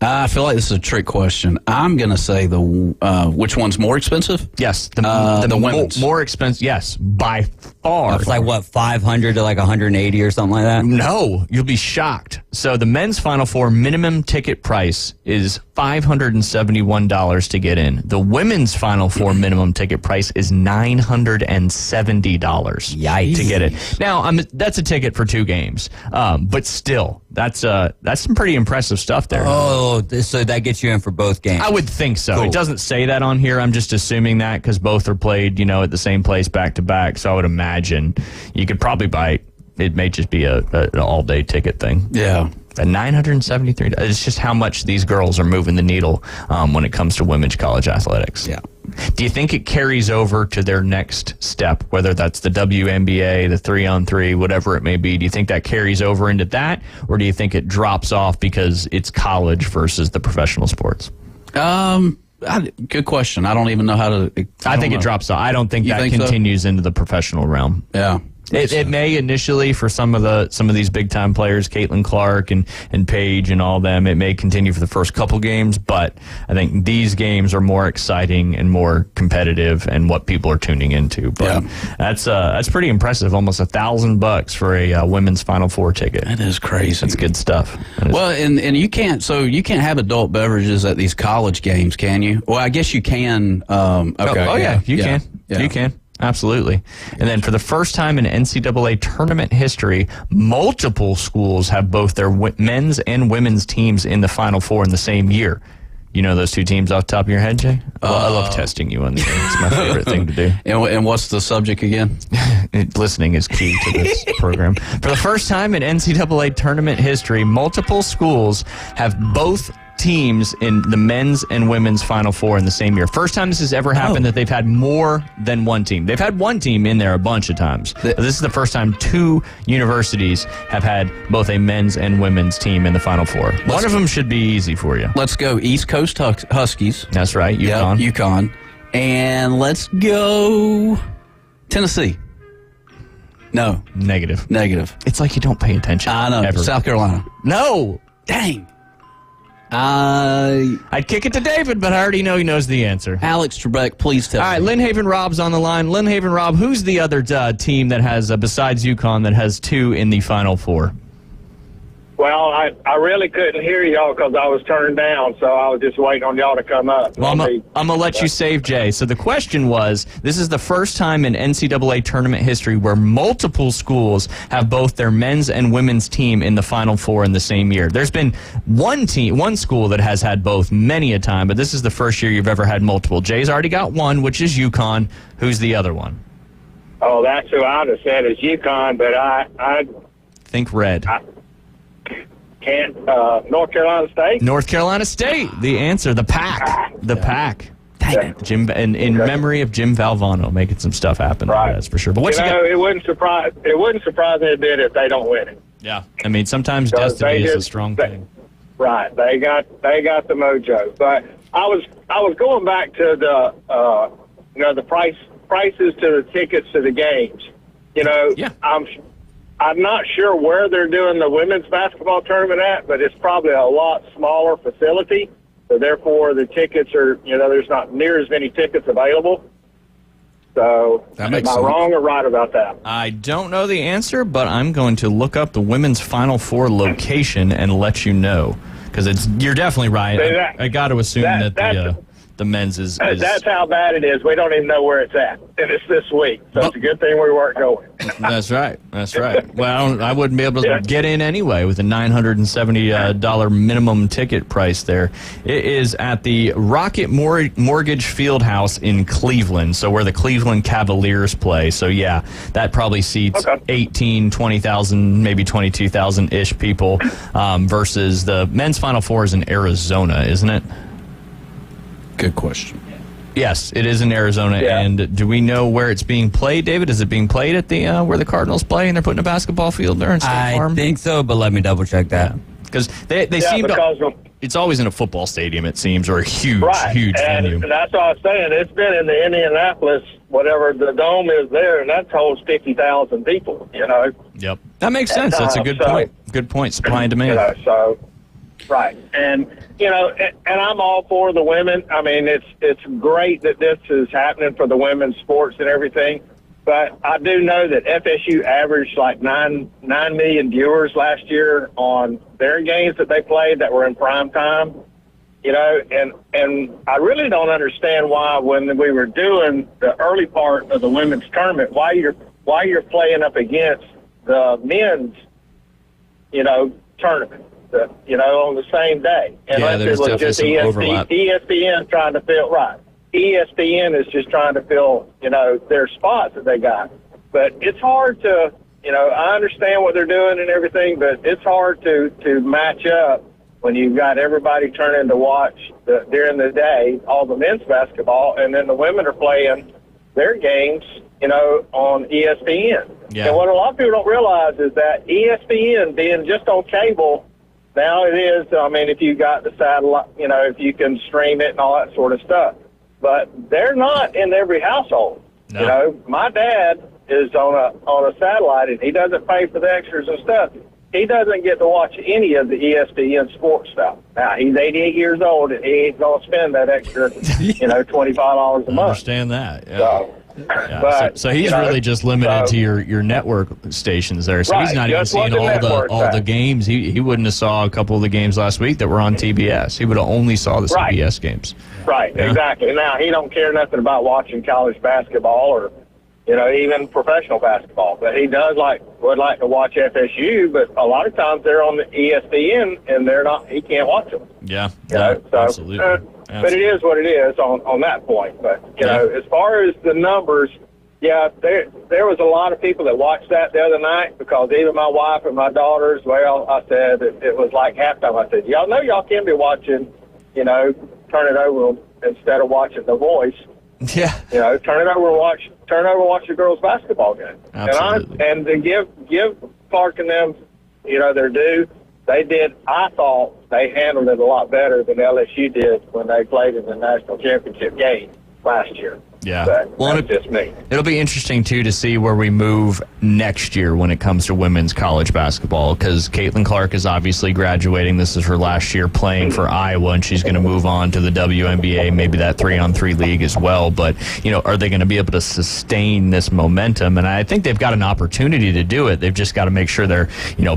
Speaker 13: I feel like this is a trick question. I'm going to say which one's more expensive?
Speaker 16: Yes, the women's. More expensive, yes, by far.
Speaker 10: It's like, what, 500 to like 180 or something like that?
Speaker 16: No, you'll be shocked. So the men's Final Four minimum ticket price is $571 to get in. The women's Final Four minimum ticket price is $970 to get it. Now, that's a ticket for 2 games, but still, that's some pretty impressive stuff there.
Speaker 10: Oh, so that gets you in for both games?
Speaker 16: I would think so.
Speaker 10: Cool.
Speaker 16: It doesn't say that on here. I'm just assuming that because both are played, at the same place back to back. So I would imagine you could probably buy. It may just be an all-day ticket thing.
Speaker 13: Yeah.
Speaker 16: At $973. It's just how much these girls are moving the needle when it comes to women's college athletics.
Speaker 13: Yeah.
Speaker 16: Do you think it carries over to their next step, whether that's the WNBA, the 3-on-3, whatever it may be? Do you think that carries over into that, or do you think it drops off because it's college versus the professional sports?
Speaker 13: Good question. I don't even know how to.
Speaker 16: I think it drops off. I don't think that continues into the professional realm.
Speaker 13: Yeah.
Speaker 16: It may initially for some of these big time players, Caitlin Clark and Paige and all them. It may continue for the first couple games, but I think these games are more exciting and more competitive and what people are tuning into. But that's pretty impressive. Almost $1,000 for a women's Final Four ticket.
Speaker 13: That is crazy.
Speaker 16: That's good stuff.
Speaker 13: Well, and you can't have adult beverages at these college games, can you? Well, I guess you can. Okay.
Speaker 16: You can. You can. Absolutely. And then for the first time in NCAA tournament history, multiple schools have both their men's and women's teams in the Final Four in the same year. You know those 2 teams off the top of your head, Jay? I love testing you on these. It's my favorite thing to do.
Speaker 13: And what's the subject again?
Speaker 16: Listening is key to this program. For the first time in NCAA tournament history, multiple schools have both teams in the men's and women's Final Four in the same year. First time this has ever happened that they've had more than one team. They've had one team in there a bunch of times. But this is the first time 2 universities have had both a men's and women's team in the Final Four. One of them should be easy for you.
Speaker 13: Let's go East Coast Huskies.
Speaker 16: That's right, UConn.
Speaker 13: Yep, UConn. And let's go Tennessee. No.
Speaker 16: Negative.
Speaker 13: It's
Speaker 16: like you don't pay attention.
Speaker 13: I know.
Speaker 16: Ever.
Speaker 13: South Carolina.
Speaker 16: No.
Speaker 13: Dang.
Speaker 16: I'd kick it to David, but I already know he knows the answer.
Speaker 13: Alex Trebek, please tell me.
Speaker 16: All right, Lynn Haven Rob's on the line. Lynn Haven Rob, who's the other team that has, besides UConn, that has 2 in the Final Four?
Speaker 2: Well, I really couldn't hear y'all because I was turned down, so I was just waiting on y'all to come up.
Speaker 16: Well, I'm going to let you save Jay. So the question was, this is the first time in NCAA tournament history where multiple schools have both their men's and women's team in the Final Four in the same year. There's been one school that has had both many a time, but this is the first year you've ever had multiple. Jay's already got one, which is UConn. Who's the other one?
Speaker 2: Oh, that's who I'd have said is UConn, but I
Speaker 16: think red.
Speaker 2: North Carolina State?
Speaker 16: North Carolina State. The answer, the Pack. The Pack. Dang it. Jim, in memory of Jim Valvano making some stuff happen. Right. That's for sure. But
Speaker 2: it wouldn't surprise me a bit if they don't win it.
Speaker 16: Yeah. I mean, sometimes destiny is a strong thing.
Speaker 2: Right. They got the mojo. But I was going back to the prices to the tickets to the games. I'm not sure where they're doing the women's basketball tournament at, but it's probably a lot smaller facility. So therefore, the tickets are, there's not near as many tickets available. So am I wrong or right about that?
Speaker 16: I don't know the answer, but I'm going to look up the women's Final Four location and let you know, because you're definitely right. I got to assume that the men's is.
Speaker 2: That's how bad it is. We don't even know where it's at, and it's this week. So it's a good thing we weren't going.
Speaker 16: That's right. Well, I wouldn't be able to get in anyway with a $970 minimum ticket price there. It is at the Rocket Mortgage Fieldhouse in Cleveland, so where the Cleveland Cavaliers play. So, yeah, that probably seats 18, 20,000, maybe 22,000-ish people versus the men's Final Four is in Arizona, isn't it?
Speaker 13: Good question.
Speaker 16: Yes, it is in Arizona. Yeah. And do we know where it's being played, David? Is it being played at the where the Cardinals play and they're putting a basketball field there in State Farm?
Speaker 10: I think so, but let me double check that.
Speaker 16: Because they seem to. It's always in a football stadium, it seems, or a huge venue.
Speaker 2: And that's what I was saying. It's been in the Indianapolis, whatever the dome is there, and that holds 50,000 people,
Speaker 16: Yep. That makes sense. That's a good point. Good point. Supply and demand.
Speaker 2: Right. And, and I'm all for the women. I mean, it's great that this is happening for the women's sports and everything. But I do know that FSU averaged like 9 million viewers last year on their games that they played that were in prime time. And I really don't understand why when we were doing the early part of the women's tournament, why you're playing up against the men's, tournament. On the same day. Unless it was just ESPN trying to fill, ESPN is just trying to fill, their spots that they got. But it's hard to, I understand what they're doing and everything, but it's hard to match up when you've got everybody turning to watch during the day, all the men's basketball, and then the women are playing their games, on ESPN.
Speaker 16: Yeah.
Speaker 2: And what a lot of people don't realize is that ESPN being just on cable, now it is, if you got the satellite, if you can stream it and all that sort of stuff. But they're not in every household.
Speaker 16: No.
Speaker 2: My dad is on a satellite, and he doesn't pay for the extras and stuff. He doesn't get to watch any of the ESPN sports stuff. Now, he's 88 years old, and he ain't going to spend that extra, $25 a month.
Speaker 16: I understand that, yeah. So he's really just limited to your network stations there. So he's not even seeing all the games. He wouldn't have saw a couple of the games last week that were on TBS. He would have only saw the CBS games.
Speaker 2: Right, exactly. Now, he don't care nothing about watching college basketball or, even professional basketball. But he would like to watch FSU, but a lot of times they're on the ESPN, and he can't watch them.
Speaker 16: Yeah,
Speaker 2: absolutely. But it is what it is on that point. But, as far as the numbers, there was a lot of people that watched that the other night because even my wife and my daughters, I said it was like halftime. I said, y'all know y'all can be watching, turn it over instead of watching The Voice.
Speaker 16: Yeah.
Speaker 2: Turn it over and watch the girls' basketball game.
Speaker 16: Absolutely.
Speaker 2: And to give Clark and them, their due, they did. I thought they handled it a lot better than LSU did when they played in the national championship game last year.
Speaker 16: Yeah.
Speaker 2: But that's just me.
Speaker 16: It'll be interesting, too, to see where we move next year when it comes to women's college basketball, because Caitlin Clark is obviously graduating. This is her last year playing for Iowa, and she's going to move on to the WNBA, maybe that 3-on-3 league as well. But, are they going to be able to sustain this momentum? And I think they've got an opportunity to do it. They've just got to make sure they're,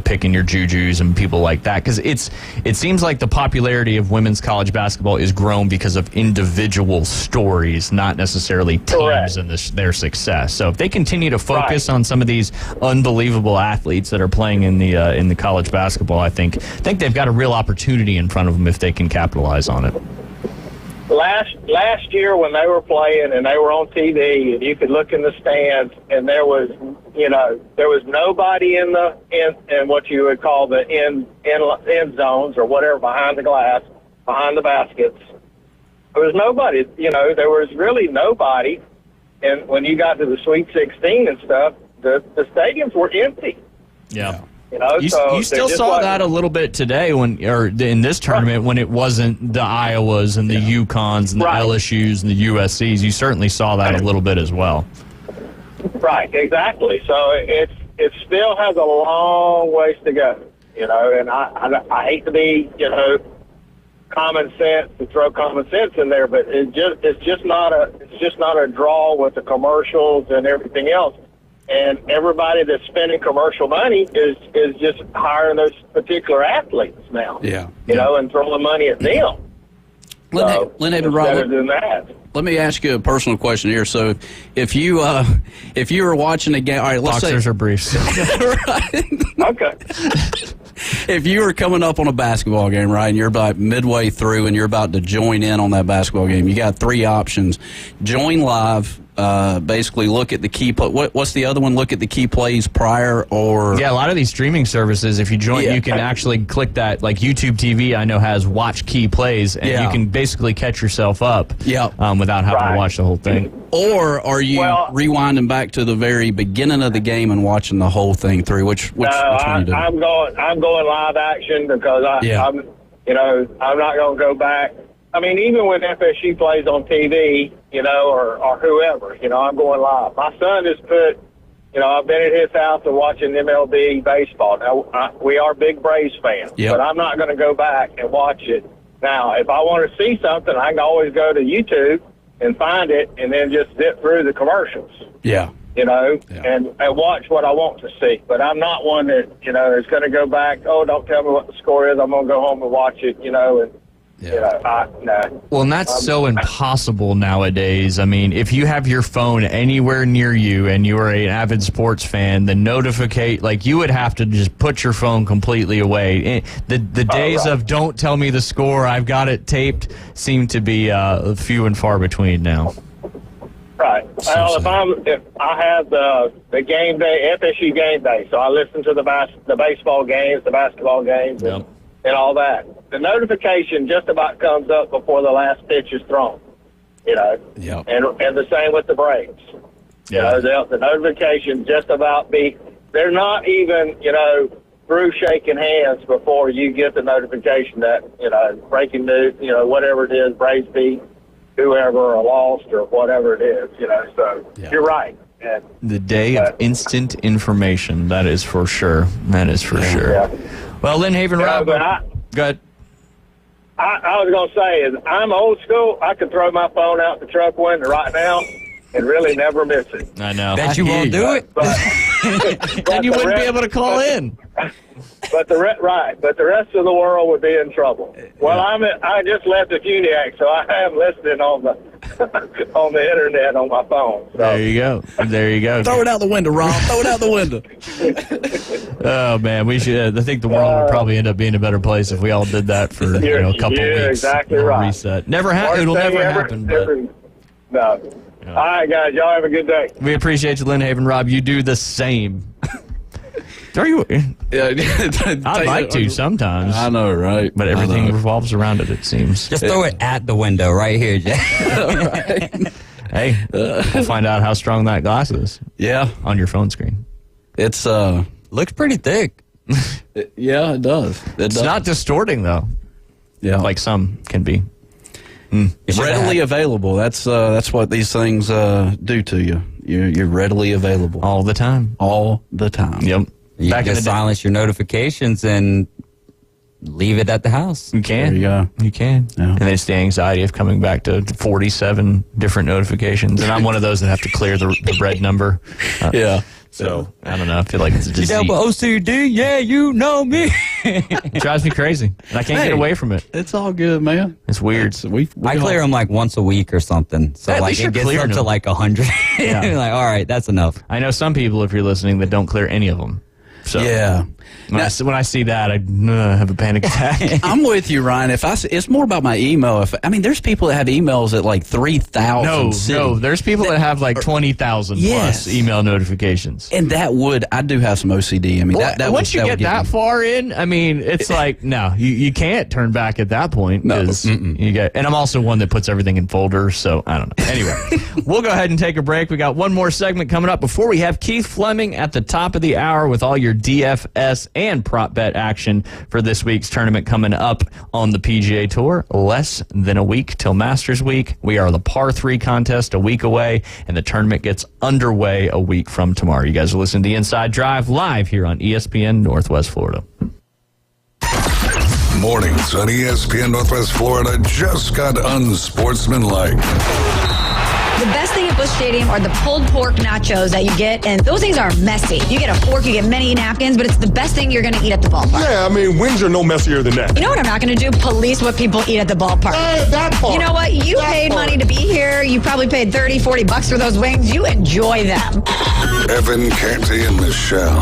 Speaker 16: picking your Jujus and people like that, because it seems like the popularity of women's college basketball is grown because of individual stories, not necessarily teams and their success. So if they continue to focus on some of these unbelievable athletes that are playing in the college basketball, I think they've got a real opportunity in front of them if they can capitalize on it.
Speaker 2: Last year when they were playing and they were on TV and you could look in the stands and there was nobody in what you would call the end zones or whatever, behind the glass, behind the baskets. There was nobody, there was really nobody. And when you got to the Sweet 16 and stuff, the stadiums were empty.
Speaker 16: Yeah.
Speaker 2: You
Speaker 16: still saw that a little bit today in this tournament when it wasn't the Iowas and the UConns and the LSUs and the USCs. You certainly saw that a little bit as well.
Speaker 2: Right, exactly. So it still has a long ways to go, and I hate to be, common sense to throw common sense in there, but it's just not a draw with the commercials and everything else. And everybody that's spending commercial money is just hiring those particular athletes now.
Speaker 13: Yeah.
Speaker 2: You know, and throwing money at them.
Speaker 13: Lynn,
Speaker 2: Robert, than that.
Speaker 13: Let me ask you a personal question here. So, if you were watching a game, all right, let's
Speaker 16: boxers
Speaker 13: say,
Speaker 16: or briefs.
Speaker 13: Right.
Speaker 2: Okay.
Speaker 13: If you were coming up on a basketball game, right, and you're about midway through and you're about to join in on that basketball game, you got three options: join live. Basically look at the key play. What's the other one? Look at the key plays prior, or
Speaker 16: a lot of these streaming services, if you join, you can actually click that. Like YouTube TV, I know has watch key plays, and you can basically catch yourself up. Without having to watch the whole thing.
Speaker 13: Or are you rewinding back to the very beginning of the game and watching the whole thing through? Which one are you doing?
Speaker 2: I'm going live action because I'm not going to go back. I mean, even when FSU plays on TV, or whoever, I'm going live. My son has put, I've been at his house and watching MLB baseball. Now, we are big Braves fans, but I'm not going to go back and watch it. Now, if I want to see something, I can always go to YouTube and find it and then just zip through the commercials. And watch what I want to see. But I'm not one that, is going to go back, don't tell me what the score is. I'm going to go home and watch it, no.
Speaker 16: Well, and that's so impossible nowadays. I mean, if you have your phone anywhere near you and you are an avid sports fan, the you would have to just put your phone completely away. The days of don't tell me the score, I've got it taped, seem to be few and far between now.
Speaker 2: Right. Well, if I have the game day, FSU game day, so I listen to the baseball games, the basketball games, and all that. The notification just about comes up before the last pitch is thrown, and the same with the Braves. The notification just about they're not even, through shaking hands before you get the notification that, breaking news, whatever it is, Braves beat whoever or lost or whatever it is, so you're right. And,
Speaker 16: the day of instant information, that is for sure. That is for sure. Yeah. Well, Lynn Haven, Rob, go ahead.
Speaker 2: I was going to say, is I'm old school. I could throw my phone out the truck window right now and really never miss it.
Speaker 16: I know.
Speaker 10: Bet you won't do it.
Speaker 16: Then you wouldn't be able to call in.
Speaker 2: But the rest of the world would be in trouble. Well, I just left the Funiac, so I am listening on the internet on my phone. So.
Speaker 16: There you go.
Speaker 13: Throw it out the window, Rob. Throw it out the window.
Speaker 16: Oh man, we should. I think the world would probably end up being a better place if we all did that for a couple weeks.
Speaker 2: Exactly right.
Speaker 16: Reset. It'll never happen.
Speaker 2: No. All right, guys. Y'all have a good day.
Speaker 16: We appreciate you, Lynn Haven. Rob, you do the same. Are you? I'd like to sometimes.
Speaker 13: I know, right?
Speaker 16: But everything revolves around it, it seems.
Speaker 10: Just throw it at the window right here, Jay.
Speaker 16: Hey, we'll find out how strong that glass is.
Speaker 13: Yeah.
Speaker 16: On your phone screen.
Speaker 13: It's
Speaker 10: looks pretty thick.
Speaker 13: It does.
Speaker 16: It's not distorting, though.
Speaker 13: Yeah.
Speaker 16: Like some can be.
Speaker 13: It's readily available. That's what these things do to you. You're readily available.
Speaker 16: All the time.
Speaker 13: All the time.
Speaker 16: Yep.
Speaker 10: You can silence your notifications and leave it at the house.
Speaker 16: You can.
Speaker 13: There you go.
Speaker 16: You can. Yeah. And it's the anxiety of coming back to 47 different notifications. And I'm one of those that have to clear the red number. So, I don't know. I feel like it's a disease.
Speaker 10: You know, OCD? Yeah, you know me.
Speaker 16: It drives me crazy. And I can't get away from it.
Speaker 13: It's all good, man.
Speaker 16: It's weird.
Speaker 10: I clear them like once a week or something. So like it gets up to like 100. Yeah. Like, all right, that's enough.
Speaker 16: I know some people, if you're listening, that don't clear any of them. So
Speaker 13: yeah.
Speaker 16: When I see that, I have a panic attack.
Speaker 13: I'm with you, Ryan. It's more about my email. There's people that have emails at like 3,000.
Speaker 16: No, there's people that have like 20,000 plus email notifications.
Speaker 13: And I do have some OCD.
Speaker 16: Once you get that far in, it's like, no, you can't turn back at that point.
Speaker 13: No.
Speaker 16: And I'm also one that puts everything in folders, so I don't know. Anyway, we'll go ahead and take a break. We got one more segment coming up before we have Keith Fleming at the top of the hour with all your DFS and prop bet action for this week's tournament coming up on the PGA Tour. Less than a week till Masters Week. We are the par 3 contest a week away, and the tournament gets underway a week from tomorrow. You guys are listening to The Inside Drive live here on ESPN Northwest Florida.
Speaker 18: mornings on ESPN Northwest Florida just got unsportsmanlike.
Speaker 12: The best thing at Busch Stadium are the pulled pork nachos that you get, and those things are messy. You get a fork, you get many napkins, but it's the best thing you're going to eat at the ballpark.
Speaker 3: Yeah, I mean, wings are no messier than that.
Speaker 12: You know what I'm not going to do? Police what people eat at the ballpark.
Speaker 3: That part.
Speaker 12: You know what? You paid money to be here. You probably paid $30, $40 for those wings. You enjoy them.
Speaker 18: Evan, Canty, and Michelle.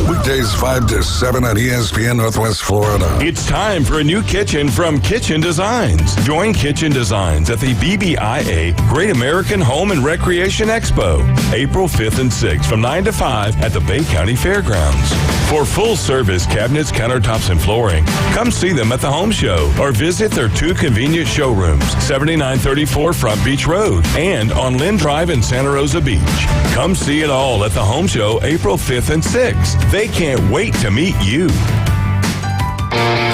Speaker 18: Weekdays 5 to 7 on ESPN Northwest Florida.
Speaker 3: It's time for a new kitchen from Kitchen Designs. Join Kitchen Designs at the BBIA Great American Home and Recreation Expo, April 5th and 6th from 9 to 5 at the Bay County Fairgrounds. For full-service cabinets, countertops, and flooring, come see them at the Home Show or visit their 2 convenient showrooms, 7934 Front Beach Road and on Lynn Drive in Santa Rosa Beach. Come see it all at the Home Show, April 5th and 6th. They can't wait to meet you.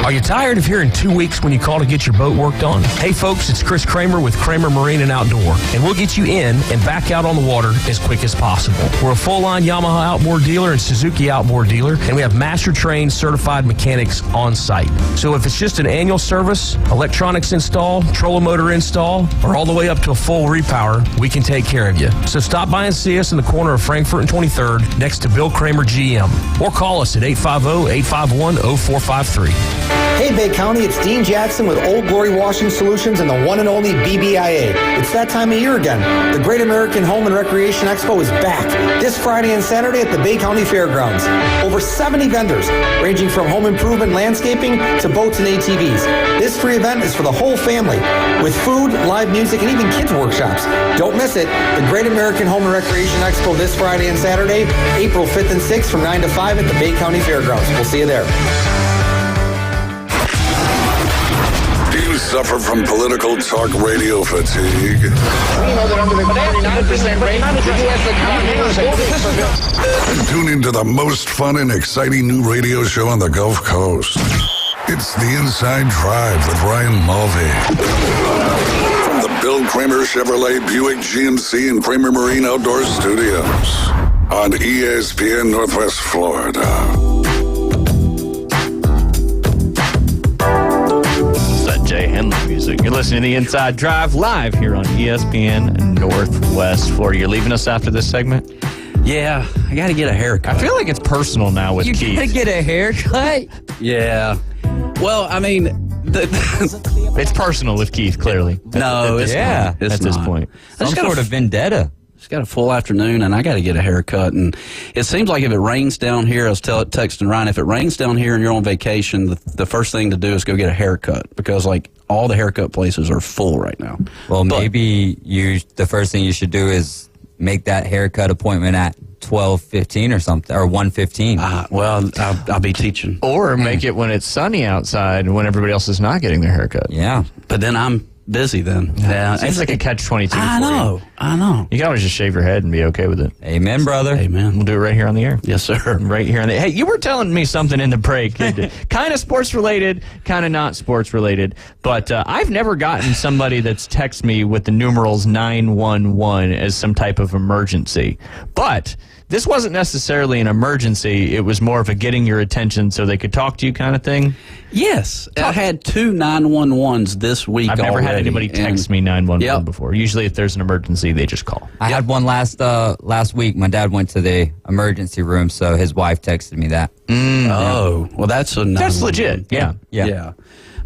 Speaker 4: Are you tired of hearing 2 weeks when you call to get your boat worked on? Hey folks, it's Chris Kramer with Kramer Marine and Outdoor, and we'll get you in and back out on the water as quick as possible. We're a full-line Yamaha outboard dealer and Suzuki outboard dealer, and we have master-trained certified mechanics on site. So if it's just an annual service, electronics install, trolling motor install, or all the way up to a full repower, we can take care of you. So stop by and see us in the corner of Frankfurt and 23rd next to Bill Kramer GM, or call us at 850-851-0453.
Speaker 23: Hey Bay County, it's Dean Jackson with Old Glory Washing Solutions and the one and only BBIA. It's that time of year again. The Great American Home and Recreation Expo is back this Friday and Saturday at the Bay County Fairgrounds. Over 70 vendors, ranging from home improvement, landscaping to boats and ATVs. This free event is for the whole family, with food, live music, and even kids workshops. Don't miss it. The Great American Home and Recreation Expo this Friday and Saturday, April 5th and 6th from 9 to 5 at the Bay County Fairgrounds. We'll see you there.
Speaker 18: Suffer from political talk radio fatigue?
Speaker 9: We know that under the 49% rate, the U.S.
Speaker 18: Tune into the most fun and exciting new radio show on the Gulf Coast. It's The Inside Drive with Ryan Mulvey. From the Bill Kramer Chevrolet Buick GMC and Kramer Marine Outdoor Studios on ESPN Northwest Florida.
Speaker 16: Jay Henley music. You're listening to The Inside Drive live here on ESPN Northwest Florida. You're leaving us after this segment?
Speaker 13: Yeah, I got to get a haircut.
Speaker 16: I feel like it's personal now with Keith.
Speaker 10: You got to get a haircut?
Speaker 13: Yeah. Well, I mean,
Speaker 16: it's personal with Keith, clearly.
Speaker 13: No, it's not. It's
Speaker 16: at this
Speaker 13: not.
Speaker 16: point.
Speaker 10: Some sort of vendetta.
Speaker 13: It's got a full afternoon, and I got to get a haircut. And it seems like if it rains down here, I was texting Ryan, if it rains down here and you're on vacation, the first thing to do is go get a haircut because, like, all the haircut places are full right now.
Speaker 10: Well, maybe the first thing you should do is make that haircut appointment at 12:15 or something, or 1:15.
Speaker 13: Well, I'll be teaching.
Speaker 16: Or make it when it's sunny outside when everybody else is not getting their haircut.
Speaker 10: Yeah.
Speaker 13: But then I'm busy then. Yeah,
Speaker 16: it's like a catch-22.
Speaker 13: I know.
Speaker 16: You can always just shave your head and be okay with it.
Speaker 10: Amen, brother.
Speaker 13: Amen.
Speaker 16: We'll do it right here on the air.
Speaker 13: Yes, sir.
Speaker 16: Right here on the. Hey, you were telling me something in the break, kind of sports related, kind of not sports related. But I've never gotten somebody that's texted me with the numerals 911 as some type of emergency. But this wasn't necessarily an emergency. It was more of a getting your attention so they could talk to you kind of thing.
Speaker 13: Yes. I had 2 911s this week
Speaker 16: I've never
Speaker 13: already,
Speaker 16: had anybody text me 911 before. Usually if there's an emergency, they just call.
Speaker 10: I had one last week. My dad went to the emergency room, so his wife texted me that.
Speaker 13: Well, that's a 911.
Speaker 16: That's legit.
Speaker 13: Yeah.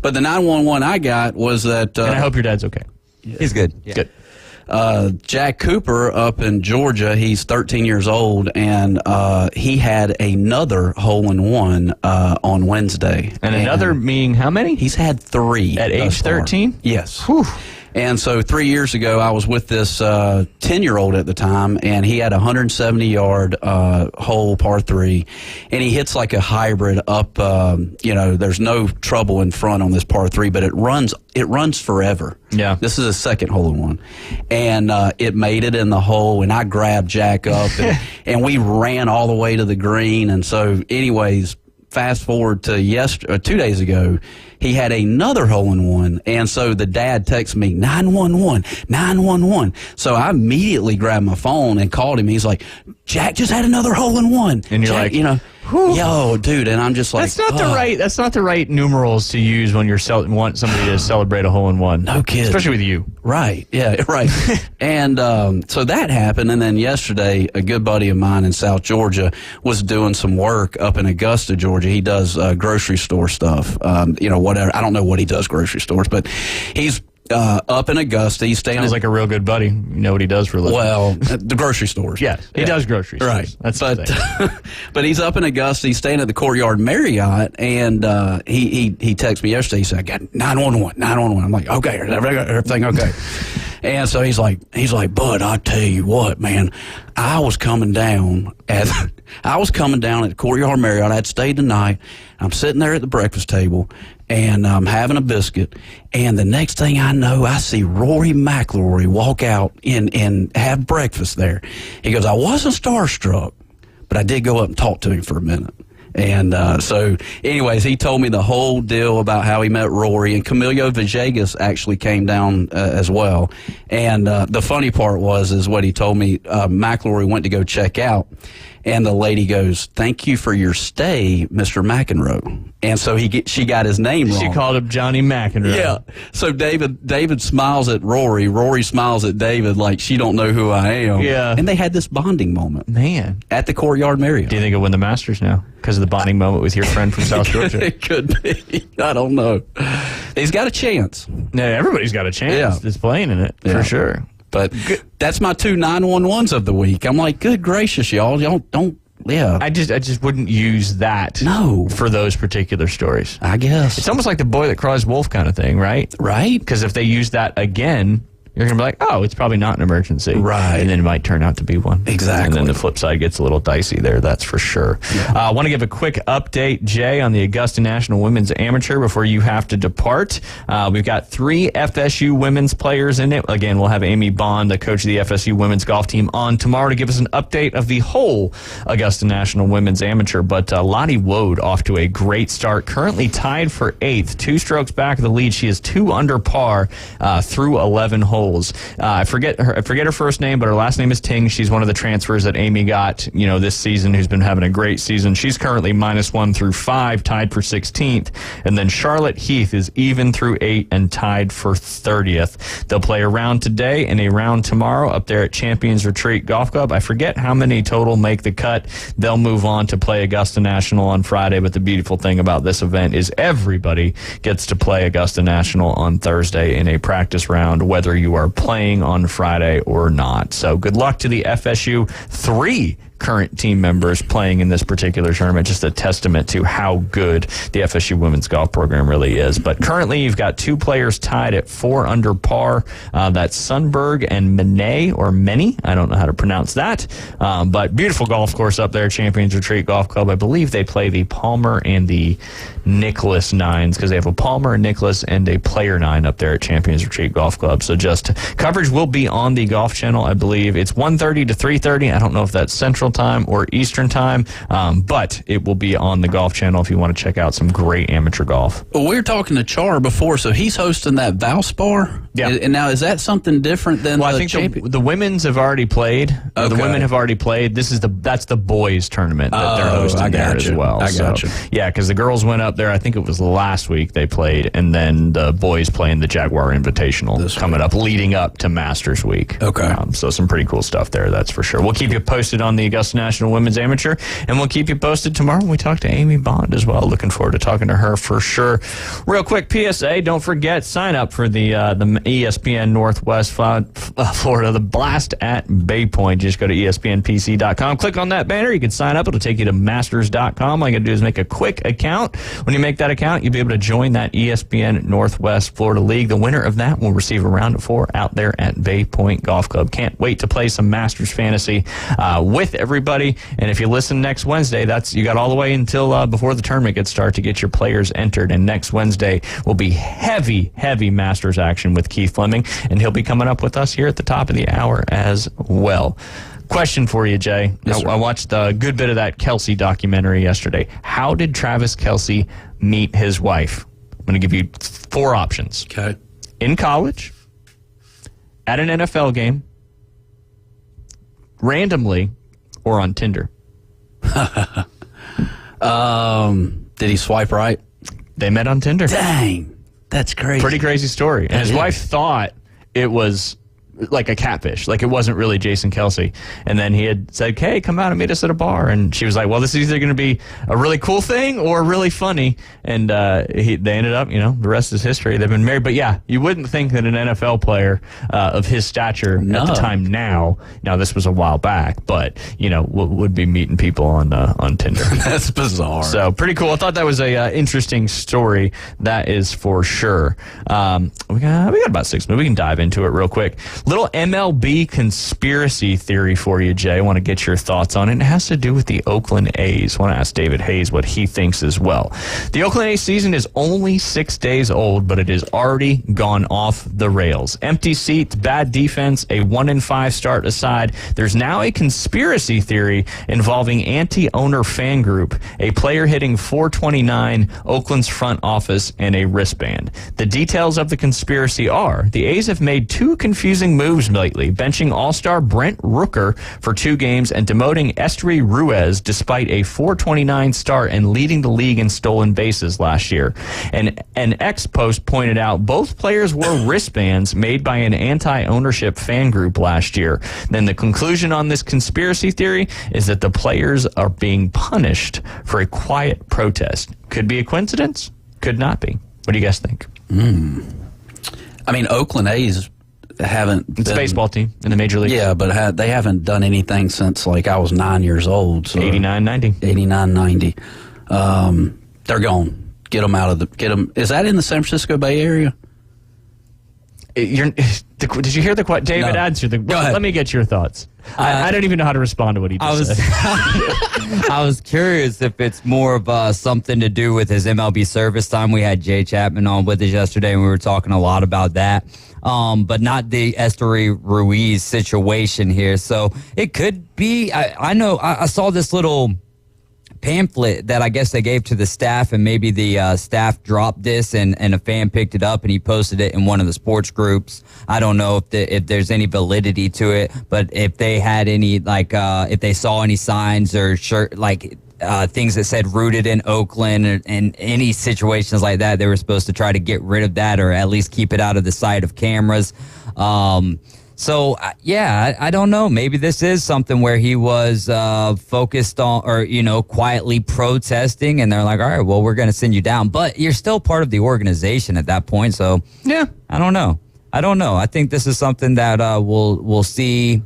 Speaker 13: But the 911 I got was that...
Speaker 16: and I hope your dad's okay.
Speaker 10: He's good. Yeah.
Speaker 16: Good.
Speaker 13: Jack Cooper up in Georgia, he's 13 years old, and he had another hole-in-one on Wednesday.
Speaker 16: And another meaning how many?
Speaker 13: He's had 3.
Speaker 16: At age 13?
Speaker 13: Yes.
Speaker 16: Whew.
Speaker 13: And so 3 years ago, I was with this 10-year-old at the time, and he had a 170-yard hole, par 3, and he hits like a hybrid up. There's no trouble in front on this par 3, but it runs forever.
Speaker 16: Yeah.
Speaker 13: This is a second hole-in-one, and it made it in the hole, and I grabbed Jack up, and we ran all the way to the green. And so, anyways, fast forward to 2 days ago, he had another hole-in-one, and so the dad texts me, 911. So I immediately grabbed my phone and called him. He's like, Jack just had another hole-in-one.
Speaker 16: And you're
Speaker 13: Jack,
Speaker 16: like,
Speaker 13: Yo, dude, and I'm just like,
Speaker 16: That's not the right numerals to use when you're want somebody to celebrate a hole in one.
Speaker 13: No kidding.
Speaker 16: Especially with you.
Speaker 13: Right. Yeah. Right. And so that happened, and then yesterday, a good buddy of mine in South Georgia was doing some work up in Augusta, Georgia. He does grocery store stuff. Whatever. I don't know what he does grocery stores, but he's up in Augusta. He's staying.
Speaker 16: Sounds like a real good buddy. You know what he does for a living.
Speaker 13: Well, the grocery stores.
Speaker 16: Yes, he does grocery stores.
Speaker 13: Right.
Speaker 16: That's
Speaker 13: but he's up in Augusta. He's staying at the Courtyard Marriott, and he texted me yesterday. He said, "I got 911, 911." I'm like, "Okay, everything okay?" And so he's like, "Bud, I tell you what, man, I was coming down at the Courtyard Marriott. I'd stayed the night. I'm sitting there at the breakfast table, and I'm having a biscuit. And the next thing I know, I see Rory McIlroy walk out and have breakfast there." He goes, "I wasn't starstruck, but I did go up and talk to him for a minute." And so, anyways, he told me the whole deal about how he met Rory, and Camilo Villegas actually came down as well. And the funny part is what he told me. McIlroy went to go check out, and the lady goes, "Thank you for your stay, Mr. McEnroe." And so she got his name wrong.
Speaker 16: She called him Johnny McEnroe.
Speaker 13: Yeah. So David smiles at Rory. Rory smiles at David like she don't know who I am.
Speaker 16: Yeah.
Speaker 13: And they had this bonding moment.
Speaker 16: Man.
Speaker 13: At the Courtyard Marriott.
Speaker 16: Do you think he'll win the Masters now because of the bonding moment with your friend from South Georgia?
Speaker 13: It could be. I don't know. He's got a chance.
Speaker 16: No, everybody's got a chance that's playing in it, for sure.
Speaker 13: But that's my 2 911s of the week. I'm like, good gracious, y'all don't. Yeah.
Speaker 16: I just wouldn't use that for those particular stories.
Speaker 13: I guess.
Speaker 16: It's almost like the boy that cries wolf kind of thing, right?
Speaker 13: Right.
Speaker 16: Because if they use that again, you're going to be like, oh, it's probably not an emergency.
Speaker 13: Right.
Speaker 16: And then it might turn out to be one.
Speaker 13: Exactly.
Speaker 16: And then the flip side gets a little dicey there, that's for sure. I want to give a quick update, Jay, on the Augusta National Women's Amateur before you have to depart. We've got 3 FSU women's players in it. Again, we'll have Amy Bond, the coach of the FSU women's golf team, on tomorrow to give us an update of the whole Augusta National Women's Amateur. But Lottie Wode off to a great start, currently tied for 8th, 2 strokes back of the lead. She is 2 under par through 11 holes. I forget her first name, but her last name is Ting. She's one of the transfers that Amy got, this season, who's been having a great season. She's currently -1 through 5, tied for 16th. And then Charlotte Heath is even through 8 and tied for 30th. They'll play a round today and a round tomorrow up there at Champions Retreat Golf Club. I forget how many total make the cut. They'll move on to play Augusta National on Friday, but the beautiful thing about this event is everybody gets to play Augusta National on Thursday in a practice round, whether you are playing on Friday or not. So good luck to the FSU 3 current team members playing in this particular tournament. Just a testament to how good the FSU women's golf program really is. But currently you've got 2 players tied at 4 under par. That's Sundberg and Mene. I don't know how to pronounce that. But beautiful golf course up there, Champions Retreat Golf Club. I believe they play the Palmer and the Nicholas 9s because they have a Palmer, a Nicholas, and a Player 9 up there at Champions Retreat Golf Club. So just coverage will be on the Golf Channel. I believe it's 1:30 to 3:30. I don't know if that's Central Time or Eastern Time, but it will be on the Golf Channel if you want to check out some great amateur golf.
Speaker 13: Well, we were talking to Char before, so he's hosting that Valspar.
Speaker 16: Yeah.
Speaker 13: And now, is that something different than
Speaker 16: I think the women's have already played.
Speaker 13: Okay.
Speaker 16: The women have already played. That's the boys tournament that they're hosting there as well.
Speaker 13: I got you.
Speaker 16: Yeah, because the girls went up there. I think it was last week they played, and then the boys playing the Jaguar Invitational coming up, leading up to Masters Week.
Speaker 13: Okay.
Speaker 16: So some pretty cool stuff there, that's for sure. We'll keep you posted on the Augusta National Women's Amateur, and we'll keep you posted tomorrow when we talk to Amy Bond as well. Looking forward to talking to her for sure. Real quick PSA, don't forget, sign up for the ESPN Northwest Florida, the Blast at Bay Point. Just go to ESPNPC.com, click on that banner, you can sign up, it'll take you to Masters.com. All you gotta do is make a quick account. When you make that account, you'll be able to join that ESPN Northwest Florida League. The winner of that will receive a round of 4 out there at Bay Point Golf Club. Can't wait to play some Masters Fantasy with everybody. And if you listen next Wednesday, you got all the way until before the tournament gets started to get your players entered. And next Wednesday will be heavy Masters action with Keith Fleming, and he'll be coming up with us here at the top of the hour as well. Question for you, Jay.
Speaker 13: Yes,
Speaker 16: I watched a good bit of that Kelsey documentary yesterday. How did Travis Kelsey meet his wife? I'm going to give you 4 options.
Speaker 13: Okay.
Speaker 16: In college, at an NFL game, randomly, or on Tinder.
Speaker 13: Did he swipe right?
Speaker 16: They met on Tinder.
Speaker 13: Dang, that's crazy.
Speaker 16: Pretty crazy story. And his wife thought it was like a catfish, like it wasn't really Jason Kelsey. And then he had said, "Hey, come out and meet us at a bar." And she was like, "Well, this is either going to be a really cool thing or really funny." And they ended up, the rest is history. They've been married. But yeah, you wouldn't think that an NFL player of his stature at the time now this was a while back, but would be meeting people on Tinder.
Speaker 13: That's bizarre.
Speaker 16: So pretty cool. I thought that was a interesting story. That is for sure. We got about 6 minutes. We can dive into it real quick. Little MLB conspiracy theory for you, Jay. I want to get your thoughts on it. It has to do with the Oakland A's. I want to ask David Hayes what he thinks as well. The Oakland A's season is only 6 days old, but it has already gone off the rails. Empty seats, bad defense, a 1-5 start aside, there's now a conspiracy theory involving anti-owner fan group, a player hitting .429, Oakland's front office, and a wristband. The details of the conspiracy are the A's have made 2 confusing moves lately, benching all-star Brent Rooker for 2 games and demoting Esteury Ruiz despite a .429 start and leading the league in stolen bases last year. And an ex-post pointed out both players wore wristbands made by an anti-ownership fan group last year. Then the conclusion on this conspiracy theory is that the players are being punished for a quiet protest. Could be a coincidence, could not be. What do you guys think?
Speaker 13: I mean, Oakland A's
Speaker 16: it's a baseball team in the major league.
Speaker 13: Yeah, but they haven't done anything since I was 9 years old. So
Speaker 16: 89-90.
Speaker 13: 89-90. They're gone. Get them. Is that in the San Francisco Bay Area?
Speaker 16: Did you hear the question? David,
Speaker 13: No.
Speaker 16: answer the.
Speaker 13: Go ahead.
Speaker 16: Let me get your thoughts. I don't even know how to respond to what he just said.
Speaker 10: I was curious if it's more of something to do with his MLB service time. We had Jay Chapman on with us yesterday, and we were talking a lot about that. But not the Esteury Ruiz situation here. So it could be. I know. I saw this little pamphlet that I guess they gave to the staff, and maybe the staff dropped this and a fan picked it up and he posted it in one of the sports groups. I don't know if there's any validity to it, but if they had any if they saw any signs or things that said rooted in Oakland and any situations like that, they were supposed to try to get rid of that or at least keep it out of the sight of cameras. So, I don't know. Maybe this is something where he was focused on or, quietly protesting, and they're like, all right, well, we're going to send you down. But you're still part of the organization at that point. So,
Speaker 16: yeah,
Speaker 10: I don't know. I think this is something that we'll see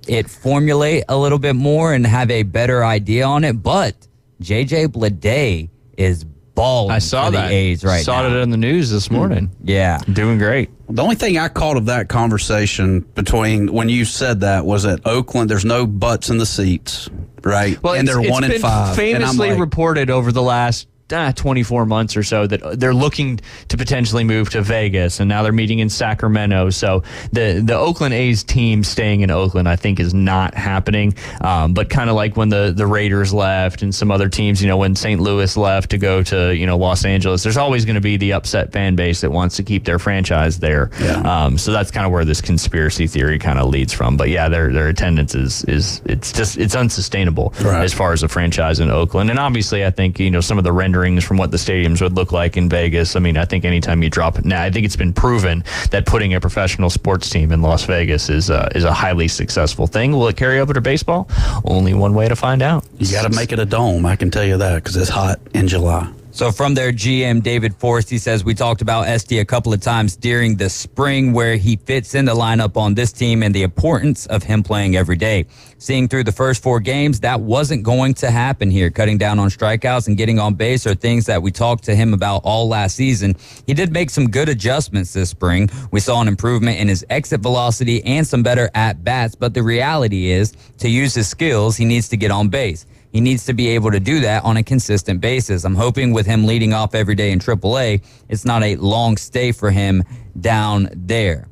Speaker 10: it formulate a little bit more and have a better idea on it. But J.J. Bleday is balling.
Speaker 16: I saw
Speaker 10: for
Speaker 16: that.
Speaker 10: The A's right
Speaker 16: saw
Speaker 10: now.
Speaker 16: it in the news this morning.
Speaker 10: Yeah.
Speaker 16: Doing great.
Speaker 13: The only thing I caught of that conversation between when you said that was that Oakland, there's no butts in the seats, right?
Speaker 16: Well,
Speaker 13: and they're 1-5.
Speaker 16: Famously reported over the last 24 months or so that they're looking to potentially move to Vegas, and now they're meeting in Sacramento. So the Oakland A's team staying in Oakland, I think, is not happening. But kind of like when the Raiders left and some other teams, when St. Louis left to go to Los Angeles, there's always going to be the upset fan base that wants to keep their franchise there.
Speaker 13: Yeah.
Speaker 16: So that's kind of where this conspiracy theory kind of leads from. But yeah, their attendance is it's unsustainable as far as a franchise in Oakland. And obviously, I think some of the renderings from what the stadiums would look like in Vegas. I mean, I think anytime you drop it now, I think it's been proven that putting a professional sports team in Las Vegas is a highly successful thing. Will it carry over to baseball? Only one way to find out.
Speaker 13: You got to make it a dome. I can tell you that because it's hot in July.
Speaker 10: So from their GM, David Forst, he says, we talked about Esty a couple of times during the spring where he fits in the lineup on this team and the importance of him playing every day. Seeing through the first 4 games, that wasn't going to happen here. Cutting down on strikeouts and getting on base are things that we talked to him about all last season. He did make some good adjustments this spring. We saw an improvement in his exit velocity and some better at-bats, but the reality is, to use his skills, he needs to get on base. He needs to be able to do that on a consistent basis. I'm hoping with him leading off every day in AAA, it's not a long stay for him down there.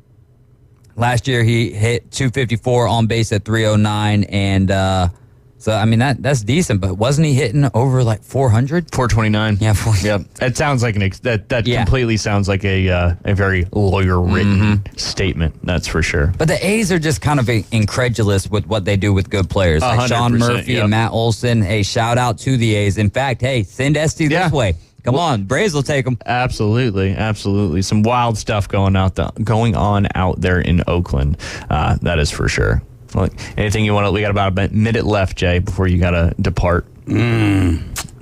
Speaker 10: Last year, he hit .254 on base at .309 and So, I mean, that's decent, but wasn't he hitting over like 400?
Speaker 16: 429.
Speaker 10: Yeah,
Speaker 16: Yep. It sounds like that completely sounds like a very lawyer-written statement, that's for sure.
Speaker 10: But the A's are just kind of incredulous with what they do with good players. Like Sean Murphy and Matt Olson. Hey, shout out to the A's. In fact, hey, send Esty this way. Come on, Braves will take them.
Speaker 16: Absolutely. Some wild stuff going on out there in Oakland. That is for sure. Look, anything you want to? We got about a minute left, Jay, before you got to depart.
Speaker 10: You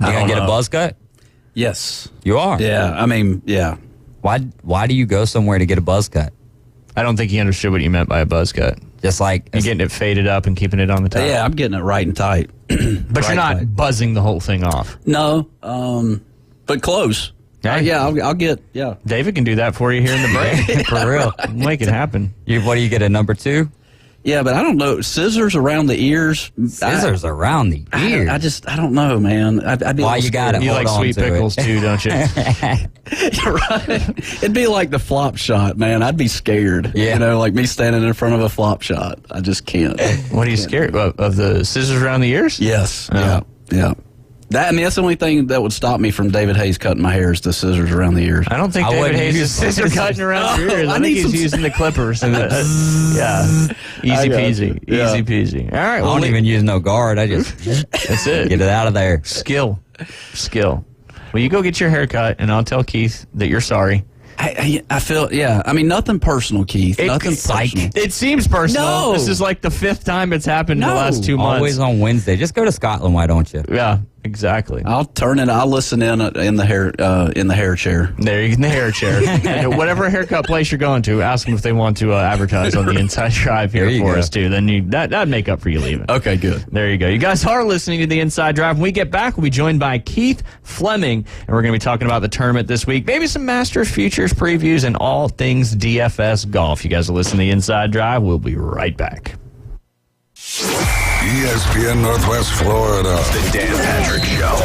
Speaker 10: gonna get a buzz cut?
Speaker 13: Yes.
Speaker 10: You are?
Speaker 13: Yeah. I mean, yeah.
Speaker 10: Why do you go somewhere to get a buzz cut?
Speaker 16: I don't think he understood what you meant by a buzz cut.
Speaker 10: Just like
Speaker 16: you're getting it faded up and keeping it on the top.
Speaker 13: Yeah, I'm getting it right and tight.
Speaker 16: But you're not buzzing the whole thing off.
Speaker 13: No, but close. Yeah, I'll get. Yeah,
Speaker 16: David can do that for you here in the break. For real, make it happen.
Speaker 10: What do you get, a number 2?
Speaker 13: Yeah, but I don't know. Scissors around the ears.
Speaker 10: Scissors around the ears.
Speaker 13: I don't know, man. I'd be.
Speaker 10: Why you got it?
Speaker 16: You like sweet pickles too, don't you?
Speaker 13: You're right. It'd be like the flop shot, man. I'd be scared.
Speaker 10: Yeah.
Speaker 13: You know, like me standing in front of a flop shot. I just can't.
Speaker 16: What are you scared of? The scissors around the ears?
Speaker 13: Yes. Yeah. That's the only thing that would stop me from David Hayes cutting my hair is the scissors around the ears.
Speaker 16: I don't think David Hayes is scissor cutting around your ears. I think he's using the clippers. Yeah. Easy peasy.
Speaker 13: Yeah.
Speaker 16: Easy peasy. All right.
Speaker 10: I don't even use no guard. I just
Speaker 16: that's it.
Speaker 10: Get it out of there.
Speaker 16: Skill. Well, you go get your hair cut, and I'll tell Keith that you're sorry.
Speaker 13: I feel, I mean, nothing personal, Keith. Nothing personal.
Speaker 16: It seems personal.
Speaker 13: No.
Speaker 16: This is like the 5th time it's happened in the last 2 months.
Speaker 10: Always on Wednesday. Just go to Scotland, why don't you?
Speaker 16: Yeah, exactly.
Speaker 13: I'll listen in the hair chair.
Speaker 16: There, in the hair chair. And whatever haircut place you're going to, ask them if they want to advertise on the Inside Drive here for us too. Then that'd make up for you leaving.
Speaker 13: Okay, good.
Speaker 16: There you go. You guys are listening to the Inside Drive. When we get back, we'll be joined by Keith Fleming, and we're going to be talking about the tournament this week, maybe some Masters futures previews, and all things DFS golf. You guys are listening to the Inside Drive. We'll be right back.
Speaker 18: ESPN Northwest Florida.
Speaker 17: The Dan Patrick Show.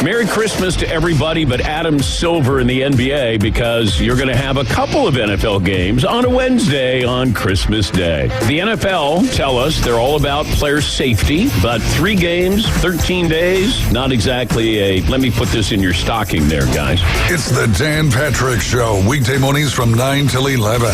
Speaker 15: Merry Christmas to everybody but Adam Silver in the NBA, because you're going to have a couple of NFL games on a Wednesday on Christmas Day. The NFL tell us they're all about player safety, but 3 games, 13 days, not exactly let me put this in your stocking there, guys.
Speaker 18: It's the Dan Patrick Show, weekday mornings from 9 till 11.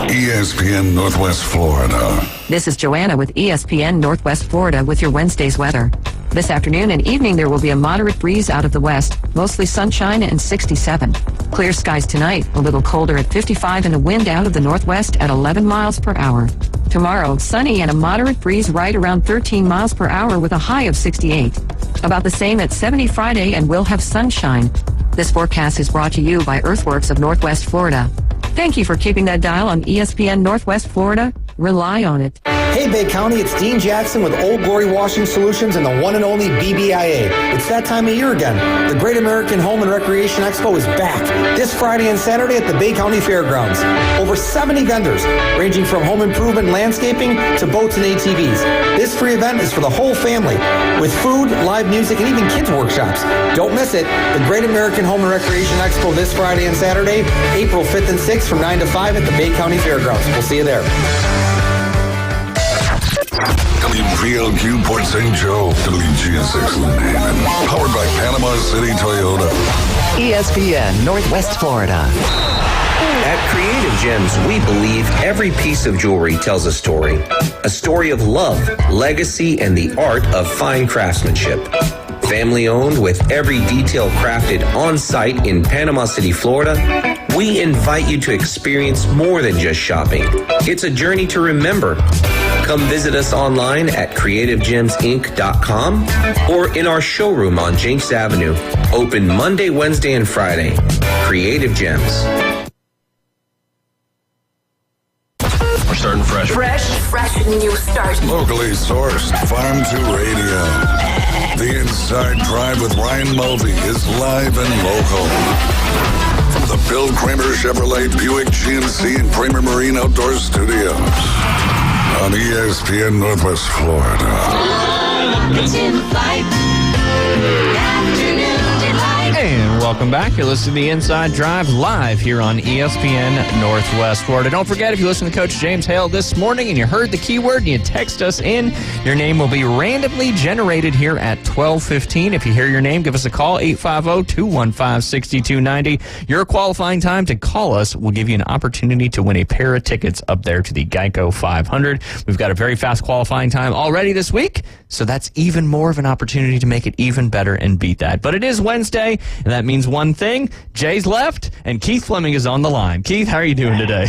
Speaker 18: ESPN Northwest Florida.
Speaker 1: This is Joanna with ESPN Northwest Florida with your Wednesday's weather. This afternoon and evening there will be a moderate breeze out of the west, mostly sunshine and 67. Clear skies tonight, a little colder at 55 and a wind out of the northwest at 11 miles per hour. Tomorrow, sunny and a moderate breeze right around 13 miles per hour with a high of 68. About the same at 70 Friday, and we'll have sunshine. This forecast is brought to you by Earthworks of Northwest Florida. Thank you for keeping that dial on ESPN Northwest Florida. Rely on it.
Speaker 23: Hey, Bay County, it's Dean Jackson with Old Glory Washing Solutions and the one and only BBIA. It's that time of year again. The Great American Home and Recreation Expo is back this Friday and Saturday at the Bay County Fairgrounds. Over 70 vendors, ranging from home improvement and landscaping to boats and ATVs. This free event is for the whole family, with food, live music, and even kids workshops. Don't miss it. The Great American Home and Recreation Expo this Friday and Saturday, April 5th and 6th from 9 to 5 at the Bay County Fairgrounds. We'll see you there.
Speaker 18: WPLQ Port St. Joe, WGSX Lynn Haven, powered by Panama City Toyota.
Speaker 5: ESPN Northwest Florida. At Creative Gems, we believe every piece of jewelry tells a story of love, legacy, and the art of fine craftsmanship. Family owned with every detail crafted on site in Panama City, Florida, we invite you to experience more than just shopping. It's a journey to remember. Come visit us online at creativegemsinc.com or in our showroom on Jenks Avenue. Open Monday, Wednesday, and Friday. Creative Gems.
Speaker 17: We're starting fresh.
Speaker 7: Fresh new start.
Speaker 18: Locally sourced, Farm to Radio. The Inside Drive with Ryan Mulvey is live and local. From the Bill Kramer Chevrolet Buick GMC and Kramer Marine Outdoor Studios. On ESPN Northwest Florida.
Speaker 16: And Welcome back. You're listening to the Inside Drive live here on ESPN Northwest Florida. Don't forget, if you listen to Coach James Hale this morning and you heard the keyword and you text us in, your name will be randomly generated here at 12:15. If you hear your name, give us a call, 850-215-6290. Your qualifying time to call us will give you an opportunity to win a pair of tickets up there to the Geico 500. We've got a very fast qualifying time already this week, so that's even more of an opportunity to make it even better and beat that. But it is Wednesday, and that means one thing. Jay's left, and Keith Fleming is on the line. Keith, how are you doing today?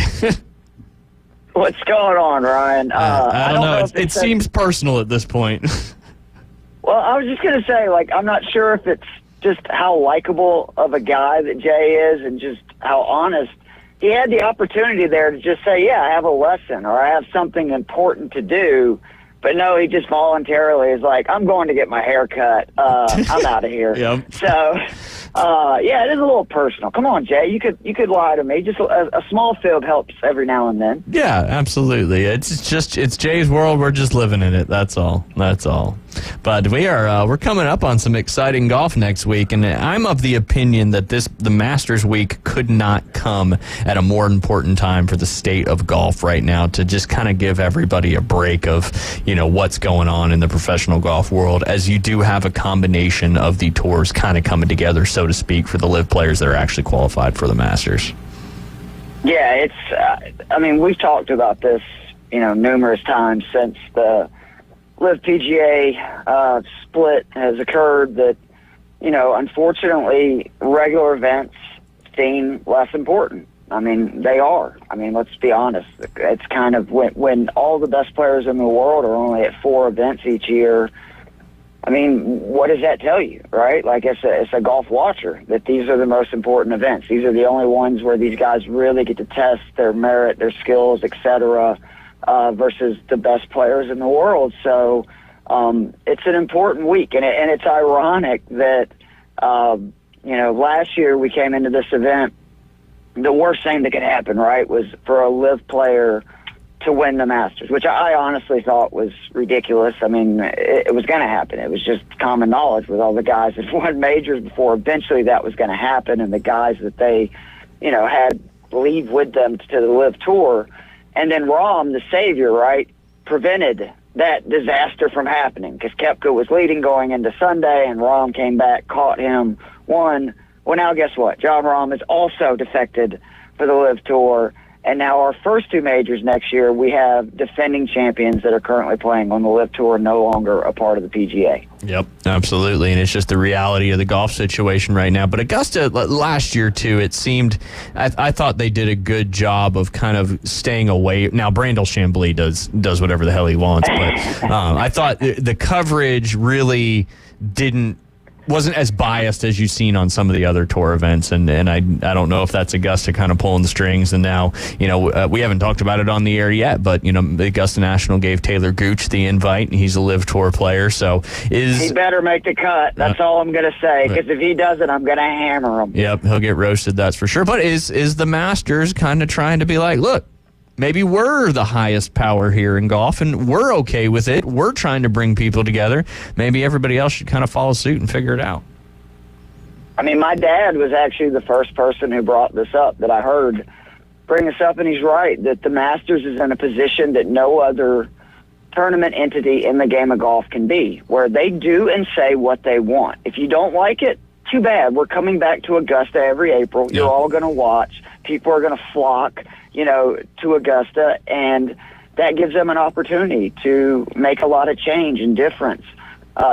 Speaker 6: What's going on, Ryan?
Speaker 16: I don't know. It seems personal at this point.
Speaker 6: Well, I was just going to say, I'm not sure if it's just how likable of a guy that Jay is and just how honest. He had the opportunity there to just say, yeah, I have a lesson or I have something important to do. But no, he just voluntarily is like, I'm going to get my hair cut. I'm out of here.
Speaker 16: Yep.
Speaker 6: So, yeah, it is a little personal. Come on, Jay. You could lie to me. Just a small field helps every now and then.
Speaker 16: Yeah, absolutely. It's Jay's world. We're just living in it. That's all. But we're coming up on some exciting golf next week, and I'm of the opinion that the Masters week could not come at a more important time for the state of golf right now, to just kind of give everybody a break of what's going on in the professional golf world, as you do have a combination of the tours kind of coming together, so to speak, for the LIV players that are actually qualified for the Masters.
Speaker 6: Yeah, it's. We've talked about this, numerous times since the LIV PGA split has occurred. That, unfortunately, regular events seem less important. They are. Let's be honest. It's kind of when all the best players in the world are only at 4 events each year. What does that tell you, right? It's a golf watcher that these are the most important events. These are the only ones where these guys really get to test their merit, their skills, etc., versus the best players in the world. So it's an important week, and it's ironic that last year we came into this event. The worst thing that could happen, right, was for a LIV player to win the Masters, which I honestly thought was ridiculous. It was going to happen. It was just common knowledge with all the guys that won majors before. Eventually that was going to happen, and the guys that they, had leave with them to the LIV Tour. And then Rahm, the savior, right, prevented that disaster from happening, because Koepka was leading going into Sunday, and Rahm came back, caught him, won. Well, now guess what? Jon Rahm is also defected for the LIV Tour. And now our first 2 majors next year, we have defending champions that are currently playing on the LIV Tour, no longer a part of the PGA.
Speaker 16: Yep, absolutely. And it's just the reality of the golf situation right now. But Augusta, last year, too, it seemed, I thought they did a good job of kind of staying away. Now, Brandel Chambly does whatever the hell he wants. But I thought the coverage really wasn't as biased as you've seen on some of the other tour events, and I don't know if that's Augusta kind of pulling the strings. And now, we haven't talked about it on the air yet, but the Augusta National gave Taylor Gooch the invite, and he's a LIV Tour player, so he
Speaker 6: better make the cut. That's all I'm going to say, because if he doesn't, I'm going to hammer him.
Speaker 16: Yep, he'll get roasted, that's for sure. But is the Masters kind of trying to be like, look, maybe we're the highest power here in golf, and we're okay with it. We're trying to bring people together. Maybe everybody else should kind of follow suit and figure it out.
Speaker 6: My dad was actually the first person who brought this up that I heard bring this up, and he's right, that the Masters is in a position that no other tournament entity in the game of golf can be, where they do and say what they want. If you don't like it, too bad. We're coming back to Augusta every April. You're all going to watch. People are going to flock, to Augusta, and that gives them an opportunity to make a lot of change and difference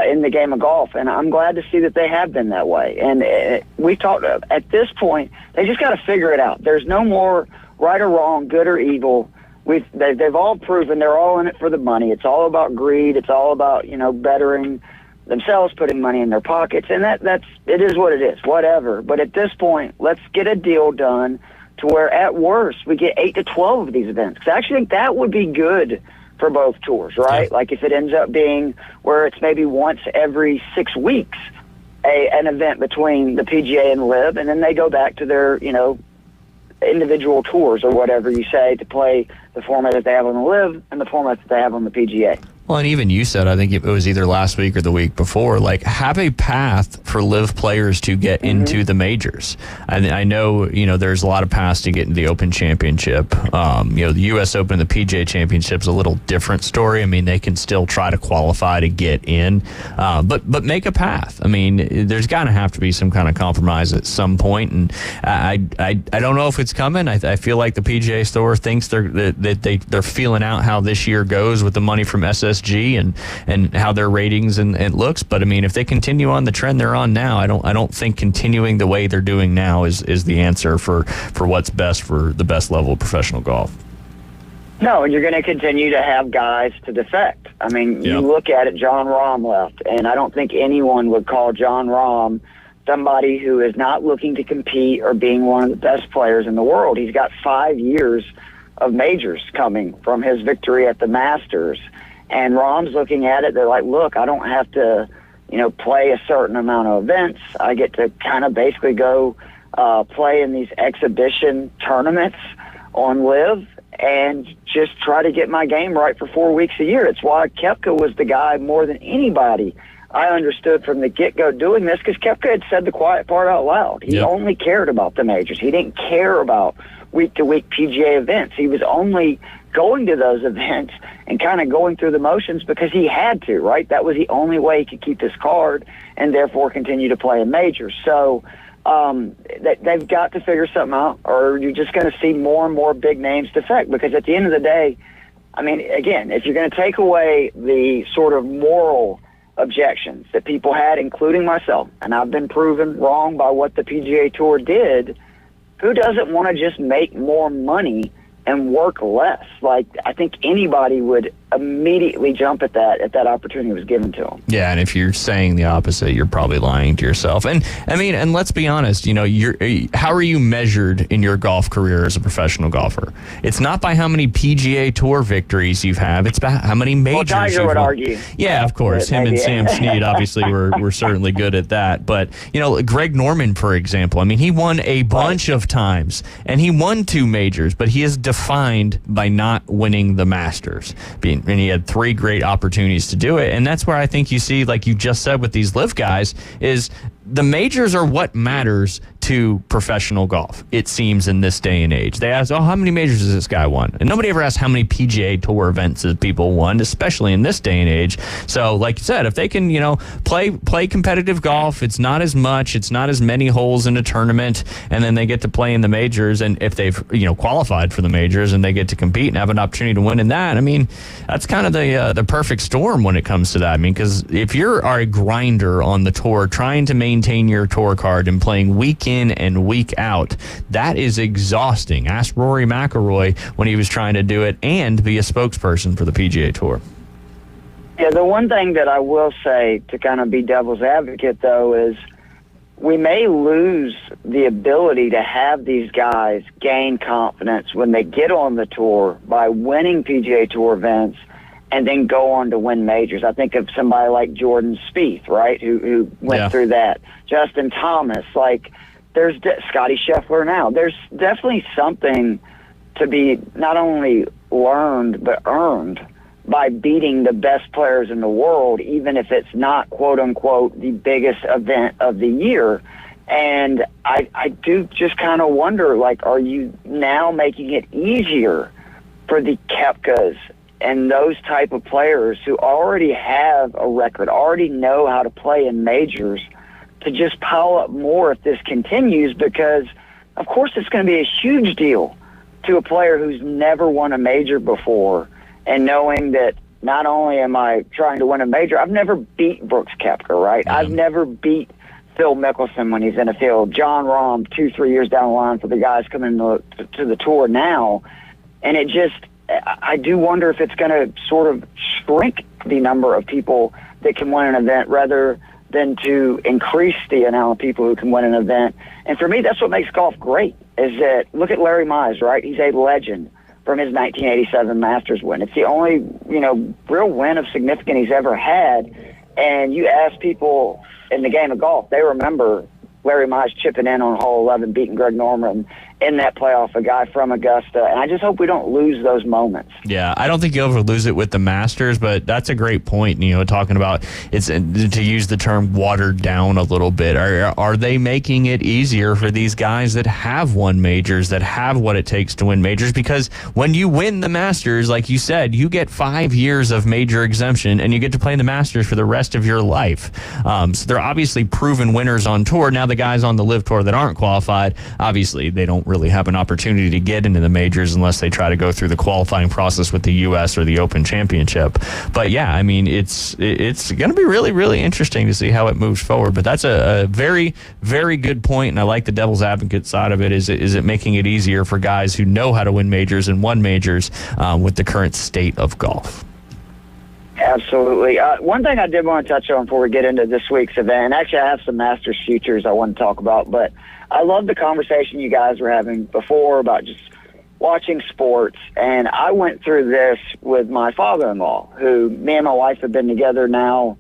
Speaker 6: in the game of golf. And I'm glad to see that they have been that way. And we talked at this point, they just got to figure it out. There's no more right or wrong, good or evil. They've all proven they're all in it for the money. It's all about greed. It's all about, bettering themselves, putting money in their pockets. And it is what it is, whatever. But at this point, let's get a deal done to where, at worst, we get 8 to 12 of these events. Because I actually think that would be good for both tours, right? Like if it ends up being where it's maybe once every 6 weeks, an event between the PGA and LIV, and then they go back to their, individual tours or whatever you say to play the format that they have on the LIV and the format that they have on the PGA.
Speaker 16: Well, and even you said, I think it was either last week or the week before, like, have a path for LIV players to get into the majors. I know, there's a lot of paths to get into the Open Championship. The U.S. Open and the PGA Championship's a little different story. I mean, they can still try to qualify to get in, but make a path. I mean, there's got to have to be some kind of compromise at some point, and I don't know if it's coming. I feel like the PGA Tour thinks they're feeling out how this year goes with the money from SSG and how their ratings and looks. But I mean, if they continue on the trend they're on now, I don't think continuing the way they're doing now is the answer for what's best for the best level of professional golf.
Speaker 6: No, and you're going to continue to have guys to defect. I mean, you look at it, Jon Rahm left, and I don't think anyone would call Jon Rahm somebody who is not looking to compete or being one of the best players in the world. He's got 5 years of majors coming from his victory at the Masters. And Rahm's looking at it, they're like, look, I don't have to, play a certain amount of events. I get to kind of basically go play in these exhibition tournaments on LIV and just try to get my game right for 4 weeks a year. It's why Koepka was the guy more than anybody I understood from the get-go doing this, because Koepka had said the quiet part out loud. He only cared about the majors. He didn't care about week-to-week PGA events. He was only going to those events and kind of going through the motions because he had to, right? That was the only way he could keep his card and therefore continue to play in majors. So they've got to figure something out, or you're just going to see more and more big names defect, because at the end of the day, I mean, again, if you're going to take away the sort of moral objections that people had, including myself, and I've been proven wrong by what the PGA Tour did, who doesn't want to just make more money and work less? Like, I think anybody would immediately jump at that if that opportunity was given to them.
Speaker 16: Yeah, and if you're saying the opposite, you're probably lying to yourself. And I mean, and let's be honest, how are you measured in your golf career as a professional golfer? It's not by how many PGA Tour victories you have. It's by how many majors
Speaker 6: Tiger would argue.
Speaker 16: Yeah, of course. Him and Sam Snead obviously were certainly good at that. But, Greg Norman, for example, I mean, he won a bunch of times, and he won 2 majors, but he is defined by not winning the Masters. And he had 3 great opportunities to do it. And that's where I think you see, like you just said with these LIV guys, is the majors are what matters to professional golf, it seems, in this day and age. They ask, how many majors has this guy won? And nobody ever asks how many PGA Tour events has people won, especially in this day and age. So, like you said, if they can, play competitive golf, it's not as much, it's not as many holes in a tournament, and then they get to play in the majors, and if they've, qualified for the majors and they get to compete and have an opportunity to win in that, I mean, that's kind of the perfect storm when it comes to that. I mean, because if you're a grinder on the tour, trying to maintain your tour card and playing week in and week out, that is exhausting. Ask Rory McIlroy when he was trying to do it and be a spokesperson for the PGA Tour.
Speaker 6: Yeah, the one thing that I will say to kind of be devil's advocate, though, is we may lose the ability to have these guys gain confidence when they get on the tour by winning PGA Tour events and then go on to win majors. I think of somebody like Jordan Spieth, right, who went through that. Justin Thomas, there's Scotty Scheffler now. There's definitely something to be not only learned but earned by beating the best players in the world, even if it's not, quote-unquote, the biggest event of the year. And I do just kind of wonder, are you now making it easier for the Koepkas and those type of players who already have a record, already know how to play in majors, to just pile up more if this continues? Because, of course, it's going to be a huge deal to a player who's never won a major before, and knowing that not only am I trying to win a major, I've never beat Brooks Koepka, right? Yeah. I've never beat Phil Mickelson when he's in the field, Jon Rahm 2-3 years down the line for the guys coming to the tour now. And it just, I do wonder if it's going to sort of shrink the number of people that can win an event rather than to increase the amount of people who can win an event. And for me, that's what makes golf great, is that, look at Larry Mize, right? He's a legend from his 1987 Masters win. It's the only, real win of significance he's ever had. And you ask people in the game of golf, they remember Larry Mize chipping in on hole 11, beating Greg Norman in that playoff, a guy from Augusta, and I just hope we don't lose those moments.
Speaker 16: Yeah, I don't think you'll ever lose it with the Masters, but that's a great point, talking about it's to use the term watered down a little bit. Are they making it easier for these guys that have won majors, that have what it takes to win majors? Because when you win the Masters, like you said, you get 5 years of major exemption, and you get to play in the Masters for the rest of your life. So they're obviously proven winners on tour. Now the guys on the LIV Tour that aren't qualified, obviously they don't really have an opportunity to get into the majors unless they try to go through the qualifying process with the U.S. or the Open Championship. But yeah, I mean, it's going to be really, really interesting to see how it moves forward. But that's a very, very good point, and I like the devil's advocate side of it. Is it making it easier for guys who know how to win majors and won majors with the current state of golf?
Speaker 6: Absolutely. One thing I did want to touch on before we get into this week's event, and actually I have some Masters futures I want to talk about, but I love the conversation you guys were having before about just watching sports, and I went through this with my father-in-law, who me and my wife have been together now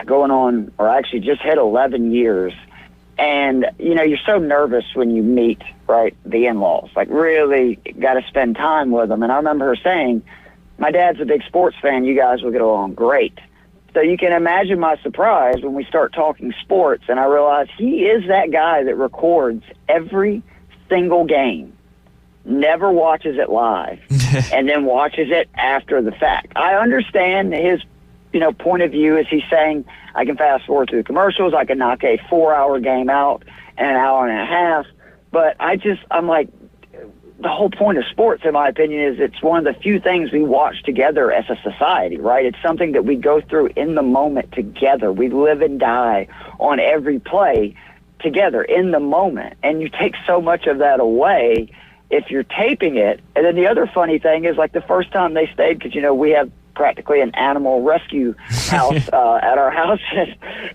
Speaker 6: going on, or actually just hit 11 years. And, you're so nervous when you meet, right, the in-laws. Like, really got to spend time with them. And I remember her saying, my dad's a big sports fan. You guys will get along great. So you can imagine my surprise when we start talking sports, and I realize he is that guy that records every single game, never watches it live, and then watches it after the fact. I understand his point of view is he's saying, I can fast forward through the commercials, I can knock a 4-hour game out in an hour and a half, but I'm like, the whole point of sports, in my opinion, is it's one of the few things we watch together as a society, right? It's something that we go through in the moment together. We live and die on every play together in the moment, and you take so much of that away if you're taping it. And then the other funny thing is, like, the first time they stayed, because, we have practically an animal rescue house at our house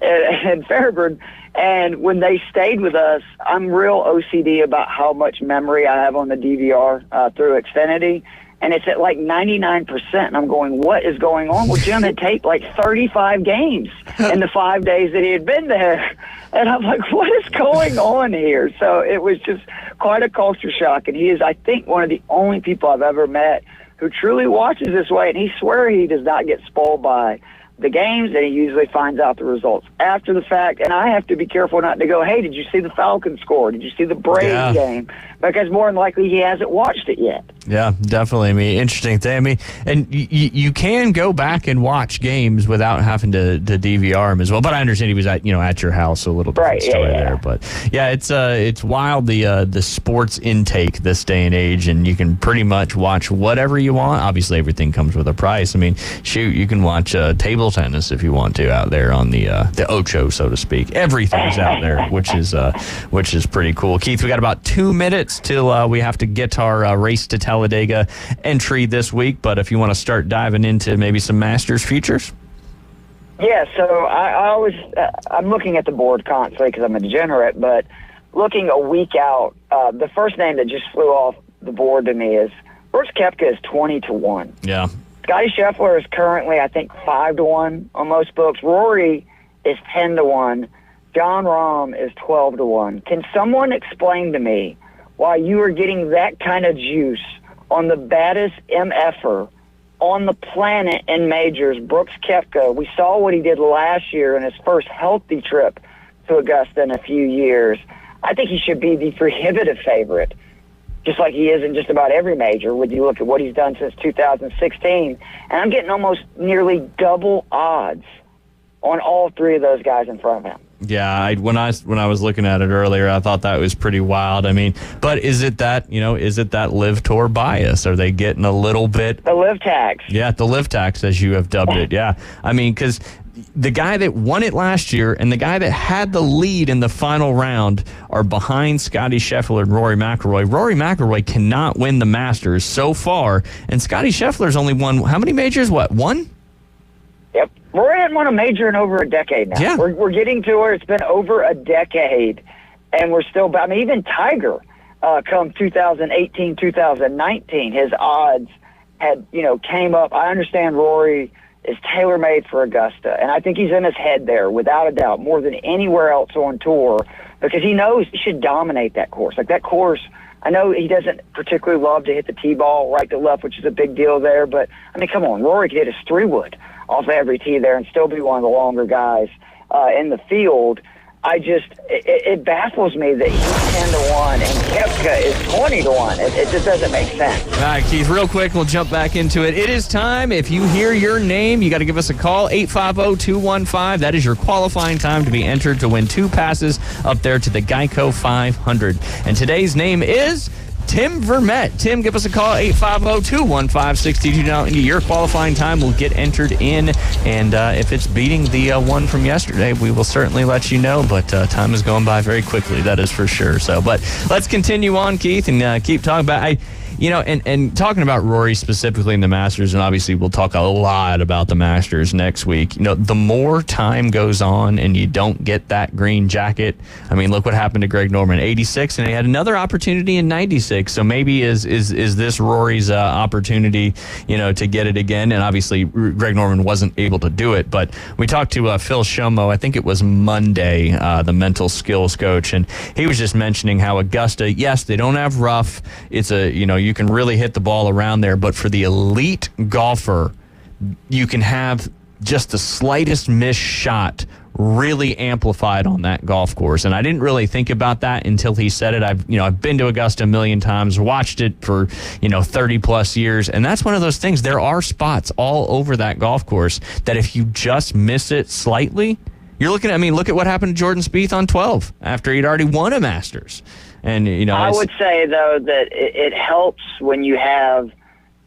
Speaker 6: in Fairburn. And when they stayed with us, I'm real OCD about how much memory I have on the DVR through Xfinity. And it's at like 99%. And I'm going, what is going on? Well, Jim had taped like 35 games in the 5 days that he had been there. And I'm like, what is going on here? So it was just quite a culture shock. And he is, I think, one of the only people I've ever met who truly watches this way. And he swears he does not get spoiled by the games, and he usually finds out the results after the fact. And I have to be careful not to go, hey, did you see the Falcons score? Did you see the Braves game? Because more than likely he hasn't watched it yet.
Speaker 16: Yeah, definitely. I mean, interesting thing. I mean, and you can go back and watch games without having to DVR them as well. But I understand he was at your house, so a little different story there. But yeah, it's wild the sports intake this day and age, and you can pretty much watch whatever you want. Obviously, everything comes with a price. I mean, shoot, you can watch table tennis if you want to out there on the Ocho, so to speak. Everything's out there, which is pretty cool. Keith, we got about 2 minutes till we have to get our Race to Talladega entry this week, but if you want to start diving into maybe some Masters futures.
Speaker 6: Yeah, so I'm looking at the board constantly because I'm a degenerate, but looking a week out, the first name that just flew off the board to me is Brooks Koepka is 20-1.
Speaker 16: Yeah.
Speaker 6: Scotty Scheffler is currently, I think, 5-1 on most books. Rory is 10-1. Jon Rahm is 12-1. Can someone explain to me why you are getting that kind of juice on the baddest MFer on the planet in majors, Brooks Koepka? We saw what he did last year in his first healthy trip to Augusta in a few years. I think he should be the prohibitive favorite, just like he is in just about every major when you look at what he's done since 2016. And I'm getting almost nearly double odds on all three of those guys in front of him.
Speaker 16: Yeah, when I was looking at it earlier, I thought that was pretty wild. I mean, but is it that LIV Tour bias? Are they getting a little bit
Speaker 6: the LIV tax?
Speaker 16: Yeah, the LIV tax, as you have dubbed it. Yeah, I mean, because the guy that won it last year and the guy that had the lead in the final round are behind Scotty Scheffler and Rory McIlroy. Rory McIlroy cannot win the Masters so far, and Scotty Scheffler's only won how many majors? What, one?
Speaker 6: Yep. Rory hadn't won a major in over a decade now.
Speaker 16: Yeah.
Speaker 6: We're getting to where it's been over a decade, and we're still, I mean, even Tiger, come 2018, 2019, his odds had, came up. I understand Rory is tailor-made for Augusta, and I think he's in his head there, without a doubt, more than anywhere else on tour, because he knows he should dominate that course. Like, that course I know he doesn't particularly love to hit the tee ball right to left, which is a big deal there. But, I mean, come on, Rory could hit a 3-wood off of every tee there and still be one of the longer guys in the field. It baffles me that he's 10-1 and Koepka is 20-1. It just doesn't make sense.
Speaker 16: All right, Keith, real quick, we'll jump back into it. It is time. If you hear your name, you got to give us a call, 850-215. That is your qualifying time to be entered to win 2 passes up there to the Geico 500. And today's name is Tim Vermette. Tim, give us a call, 850-215-6290. Your qualifying time will get entered in, and if it's beating the one from yesterday, we will certainly let you know, but time is going by very quickly, that is for sure. So, but let's continue on, Keith, and keep talking about... and talking about Rory specifically in the Masters, and obviously we'll talk a lot about the Masters next week. The more time goes on and you don't get that green jacket, I mean, look what happened to Greg Norman, 86, and he had another opportunity in 96. So maybe is this Rory's opportunity, to get it again? And obviously Greg Norman wasn't able to do it, but we talked to Phil Shomo, I think it was Monday, the mental skills coach, and he was just mentioning how Augusta, yes, they don't have rough. It's you can really hit the ball around there, but for the elite golfer, you can have just the slightest missed shot really amplified on that golf course. And I didn't really think about that until he said it. I've been to Augusta a million times, watched it for 30 plus years, and that's one of those things. There are spots all over that golf course that if you just miss it slightly, you're looking at, look at what happened to Jordan Spieth on 12 after he'd already won a Masters. And
Speaker 6: I would say, though, that it helps when you have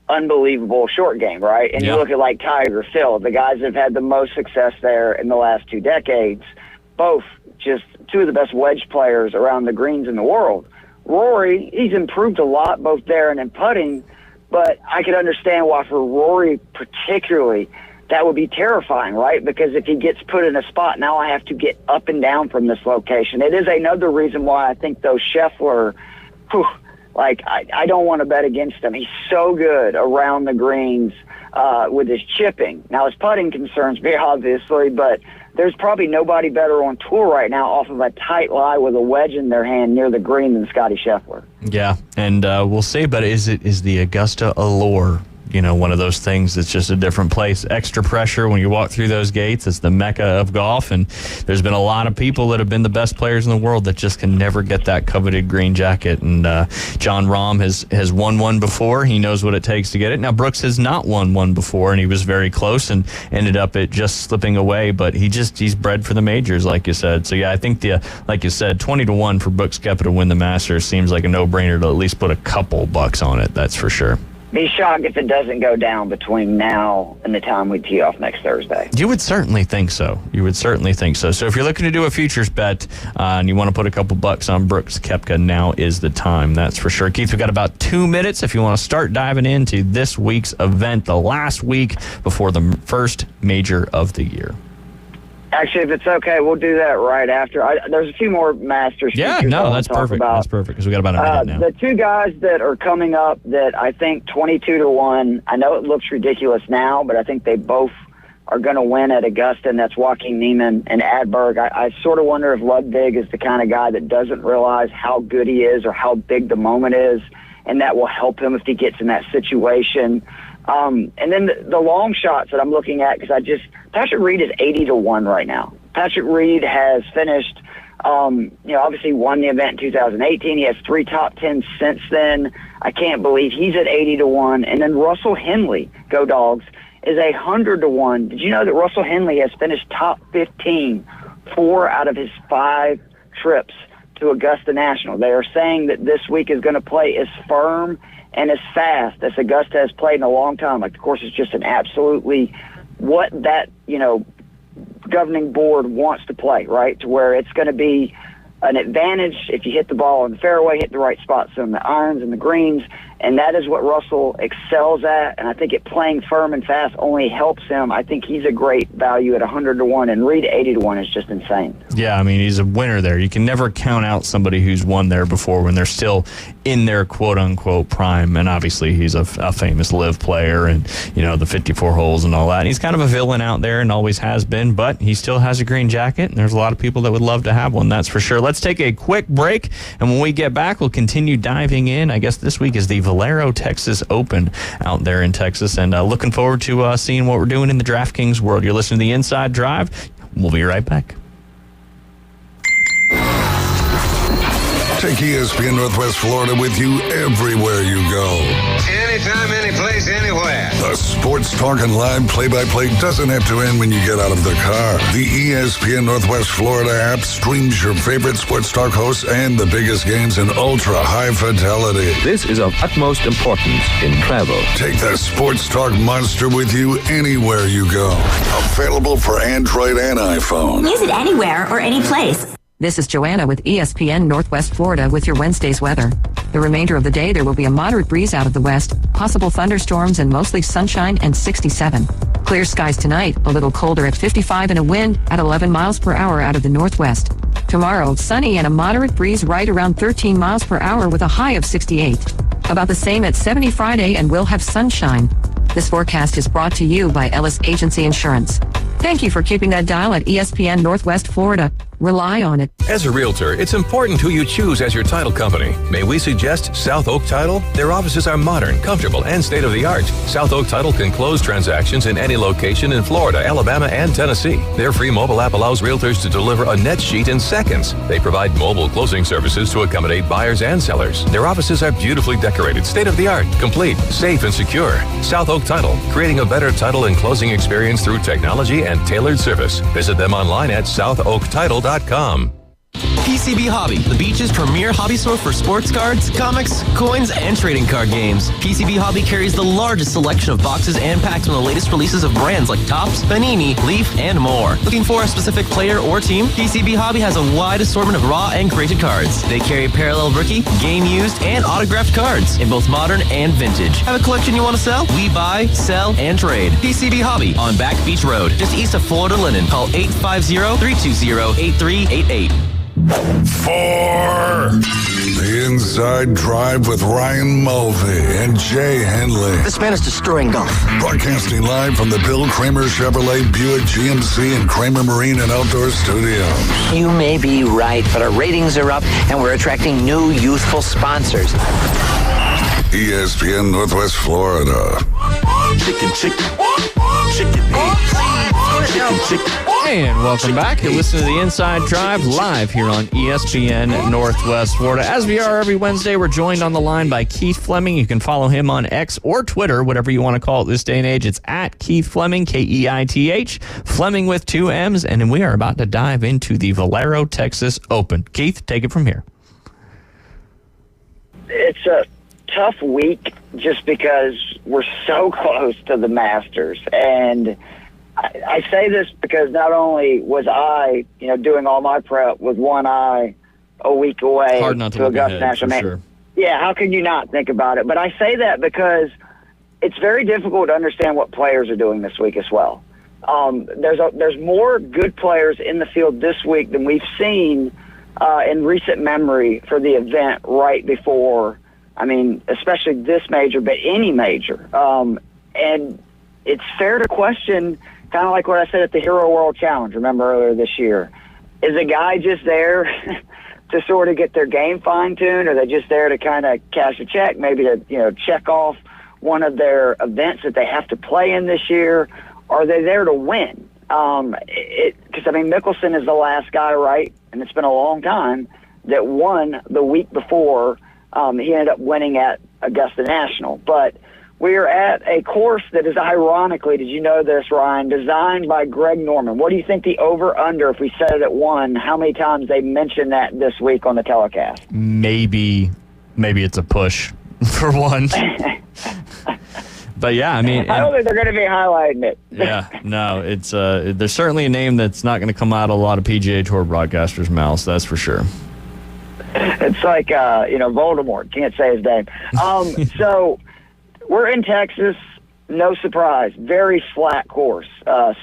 Speaker 6: unbelievable short game, right? And you look at like Tiger, Phil, the guys that have had the most success there in the last 2 decades, both just 2 of the best wedge players around the greens in the world. Rory, he's improved a lot both there and in putting, but I could understand why for Rory particularly that would be terrifying, right? Because if he gets put in a spot, now I have to get up and down from this location. It is another reason why I think though Scheffler, I don't want to bet against him. He's so good around the greens with his chipping. Now his putting concerns me, obviously, but there's probably nobody better on tour right now off of a tight lie with a wedge in their hand near the green than Scotty Scheffler.
Speaker 16: Yeah, and we'll see, but is the Augusta allure one of those things that's just a different place. Extra pressure when you walk through those gates. It's the mecca of golf, and there's been a lot of people that have been the best players in the world that just can never get that coveted green jacket. And Jon Rahm has won one before. He knows what it takes to get it. Now, Brooks has not won one before, and he was very close and ended up it just slipping away, but he's bred for the majors, like you said. So, yeah, I think, like you said, 20-1 for Brooks Koepka to win the Masters seems like a no-brainer to at least put a couple bucks on it, that's for sure.
Speaker 6: Be shocked if it doesn't go down between now and the time we tee off next Thursday.
Speaker 16: You would certainly think so. So if you're looking to do a futures bet and you want to put a couple bucks on Brooks Koepka, now is the time. That's for sure. Keith, we've got about 2 minutes if you want to start diving into this week's event, the last week before the first major of the year.
Speaker 6: Actually, if it's okay, we'll do that right after. There's a few more Masters.
Speaker 16: Yeah, no, that's perfect. That's perfect because we got about a minute now.
Speaker 6: The 2 guys that are coming up that I think 22-1, I know it looks ridiculous now, but I think they both are going to win at Augusta, and that's Joaquin Niemann and Adberg. I sort of wonder if Ludwig is the kind of guy that doesn't realize how good he is or how big the moment is, and that will help him if he gets in that situation. And then the long shots that I'm looking at, because Patrick Reed is 80-1 right now. Patrick Reed has finished, obviously won the event in 2018. He has 3 top 10s since then. I can't believe he's at 80-1. And then Russell Henley, go Dogs, is 100-1. Did you know that Russell Henley has finished top 15 4 out of his 5 trips to Augusta National? They are saying that this week is going to play as firm and as fast as Augusta has played in a long time. Like, the course is just an absolutely what that, governing board wants to play, right? To where it's going to be an advantage if you hit the ball in the fairway, hit the right spots on the irons and the greens, And that is what Russell excels at, and I think it playing firm and fast only helps him. I think he's a great value at 100-1, and Reed 80-1 is just insane.
Speaker 16: Yeah, I mean, he's a winner there. You can never count out somebody who's won there before when they're still in their quote-unquote prime, and obviously he's a famous live player and, the 54 holes and all that. And he's kind of a villain out there and always has been, but he still has a green jacket, and there's a lot of people that would love to have one, that's for sure. Let's take a quick break, and when we get back, we'll continue diving in. I guess this week is the Valero Texas Open out there in Texas, and looking forward to seeing what we're doing in the DraftKings world. You're listening to The Inside Drive. We'll be right back.
Speaker 18: Take ESPN Northwest Florida with you everywhere you go.
Speaker 9: Anytime, any place, anywhere.
Speaker 18: The sports talk and live play-by-play doesn't have to end when you get out of the car. The ESPN Northwest Florida app streams your favorite sports talk hosts and the biggest games in ultra-high fidelity.
Speaker 8: This is of utmost importance in travel.
Speaker 18: Take the sports talk monster with you anywhere you go. Available for Android and iPhone.
Speaker 7: Use it anywhere or any place.
Speaker 1: This is Joanna with ESPN Northwest Florida with your Wednesday's weather. The remainder of the day, there will be a moderate breeze out of the west, possible thunderstorms and mostly sunshine and 67. Clear skies tonight, a little colder at 55 and a wind at 11 miles per hour out of the northwest. Tomorrow, sunny and a moderate breeze right around 13 miles per hour with a high of 68. About the same at 70 Friday, and we'll have sunshine. This forecast is brought to you by Ellis Agency Insurance. Thank you for keeping that dial at ESPN Northwest Florida. Rely on it.
Speaker 11: As a realtor, it's important who you choose as your title company. May we suggest South Oak Title? Their offices are modern, comfortable, and state-of-the-art. South Oak Title can close transactions in any location in Florida, Alabama, and Tennessee. Their free mobile app allows realtors to deliver a net sheet in seconds. They provide mobile closing services to accommodate buyers and sellers. Their offices are beautifully decorated, state-of-the-art, complete, safe, and secure. South Oak Title, creating a better title and closing experience through technology and tailored service. Visit them online at southoaktitle.com.
Speaker 22: PCB Hobby, the beach's premier hobby store for sports cards, comics, coins, and trading card games. PCB Hobby carries the largest selection of boxes and packs from the latest releases of brands like Topps, Panini, Leaf, and more. Looking for a specific player or team? PCB Hobby has a wide assortment of raw and graded cards. They carry parallel rookie, game used, and autographed cards in both modern and vintage. Have a collection you want to sell? We buy, sell, and trade. PCB Hobby on Back Beach Road, just east of Florida Linen. Call 850-320-8388.
Speaker 18: For the Inside Drive with Ryan Mulvey and Jay Henley.
Speaker 14: This man is destroying golf.
Speaker 18: Broadcasting live from the Bill Kramer Chevrolet Buick GMC and Kramer Marine and Outdoor Studios.
Speaker 14: You may be right, but our ratings are up and we're attracting new youthful sponsors.
Speaker 18: ESPN Northwest Florida.
Speaker 14: Chicken.
Speaker 16: And welcome back. You're listening to The Inside Drive live here on ESPN Northwest Florida. As we are every Wednesday, we're joined on the line by Keith Fleming. You can follow him on X or Twitter, whatever you want to call it this day and age. It's at Keith Fleming, Keith, Fleming with 2 M's. And we are about to dive into the Valero Texas Open. Keith, take it from here.
Speaker 6: It's a tough week just because we're so close to the Masters. And I say this because not only was I, doing all my prep with one eye a week away to Augusta National.
Speaker 16: Sure.
Speaker 6: Yeah, how can you not think about it? But I say that because it's very difficult to understand what players are doing this week as well. There's more good players in the field this week than we've seen in recent memory for the event right before. I mean, especially this major, but any major. And it's fair to question, kind of like what I said at the Hero World Challenge, remember earlier this year. Is a guy just there to sort of get their game fine-tuned, or are they just there to kind of cash a check, maybe to, check off one of their events that they have to play in this year? Are they there to win? Because, Mickelson is the last guy, right? And it's been a long time that won the week before. He ended up winning at Augusta National. But we're at a course that is ironically, did you know this, Ryan, designed by Greg Norman. What do you think the over-under, if we set it at 1, how many times they mentioned that this week on the telecast?
Speaker 16: Maybe it's a push for one. But yeah, I
Speaker 6: don't think they're going to be highlighting it.
Speaker 16: Yeah, no, it's there's certainly a name that's not going to come out of a lot of PGA Tour broadcasters' mouths, that's for sure.
Speaker 6: It's like, Voldemort. Can't say his name. So we're in Texas. No surprise. Very flat course.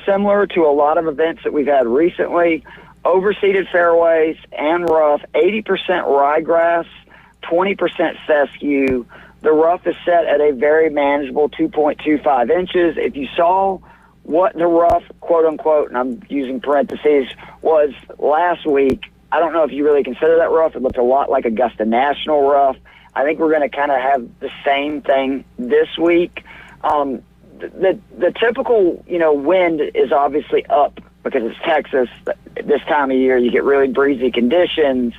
Speaker 6: Similar to a lot of events that we've had recently. Overseeded fairways and rough. 80% ryegrass, 20% fescue. The rough is set at a very manageable 2.25 inches. If you saw what the rough, quote-unquote, and I'm using parentheses, was last week, I don't know if you really consider that rough. It looked a lot like Augusta National rough. I think we're going to kind of have the same thing this week. The typical, wind is obviously up because it's Texas. This time of year, you get really breezy conditions.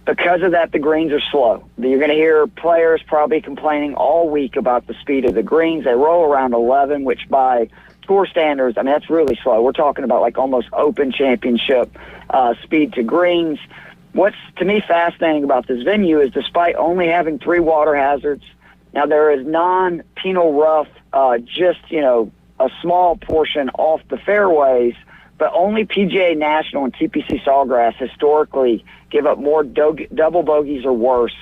Speaker 6: Because of that, the greens are slow. You're going to hear players probably complaining all week about the speed of the greens. They roll around 11, which by tour standards, that's really slow. We're talking about like almost Open Championship speed to greens. What's, to me, fascinating about this venue is despite only having 3 water hazards, now there is non-penal rough, just, a small portion off the fairways, but only PGA National and TPC Sawgrass historically give up more double bogeys or worse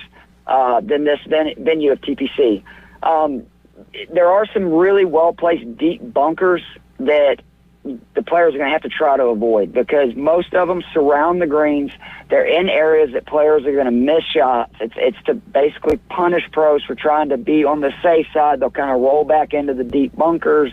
Speaker 6: than this venue of TPC. There are some really well-placed deep bunkers that the players are going to have to try to avoid because most of them surround the greens. They're in areas that players are going to miss shots. It's to basically punish pros for trying to be on the safe side. They'll kind of roll back into the deep bunkers.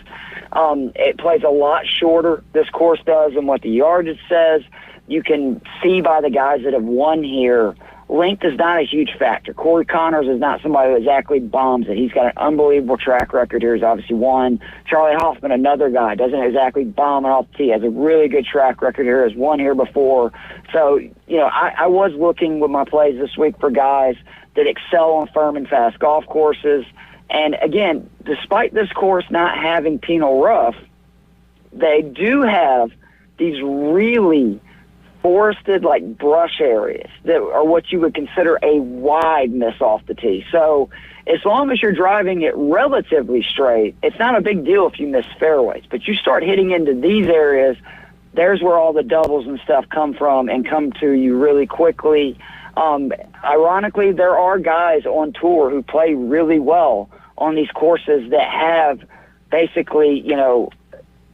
Speaker 6: It plays a lot shorter, this course does, than what the yardage says. You can see by the guys that have won here, length is not a huge factor. Corey Connors is not somebody who exactly bombs it. He's got an unbelievable track record here. He's obviously won. Charlie Hoffman, another guy, doesn't exactly bomb it off the tee. Has a really good track record here. Has won here before. So, I was looking with my plays this week for guys that excel on firm and fast golf courses. And again, despite this course not having penal rough, they do have these really forested like brush areas that are what you would consider a wide miss off the tee. So as long as you're driving it relatively straight, it's not a big deal if you miss fairways. But you start hitting into these areas, there's where all the doubles and stuff come from and come to you really quickly. Ironically, there are guys on tour who play really well on these courses that have basically,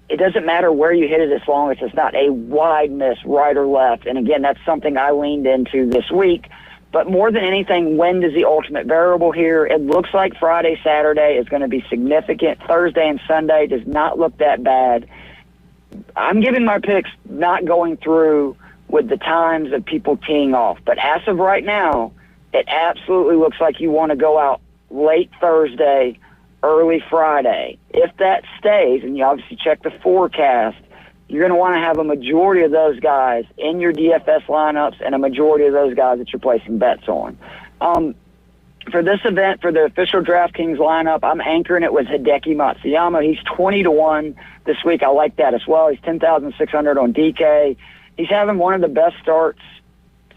Speaker 6: it doesn't matter where you hit it as long as it's not a wide miss right or left. And again, that's something I leaned into this week. But more than anything, wind is the ultimate variable here. It looks like Friday, Saturday is going to be significant. Thursday and Sunday does not look that bad. I'm giving my picks not going through with the times of people teeing off. But as of right now, it absolutely looks like you want to go out late Thursday, early Friday. If that stays, and you obviously check the forecast, you're going to want to have a majority of those guys in your DFS lineups and a majority of those guys that you're placing bets on. For this event, for the official DraftKings lineup, I'm anchoring it with Hideki Matsuyama. He's 20-1 this week. I like that as well. He's 10,600 on DK. He's having one of the best starts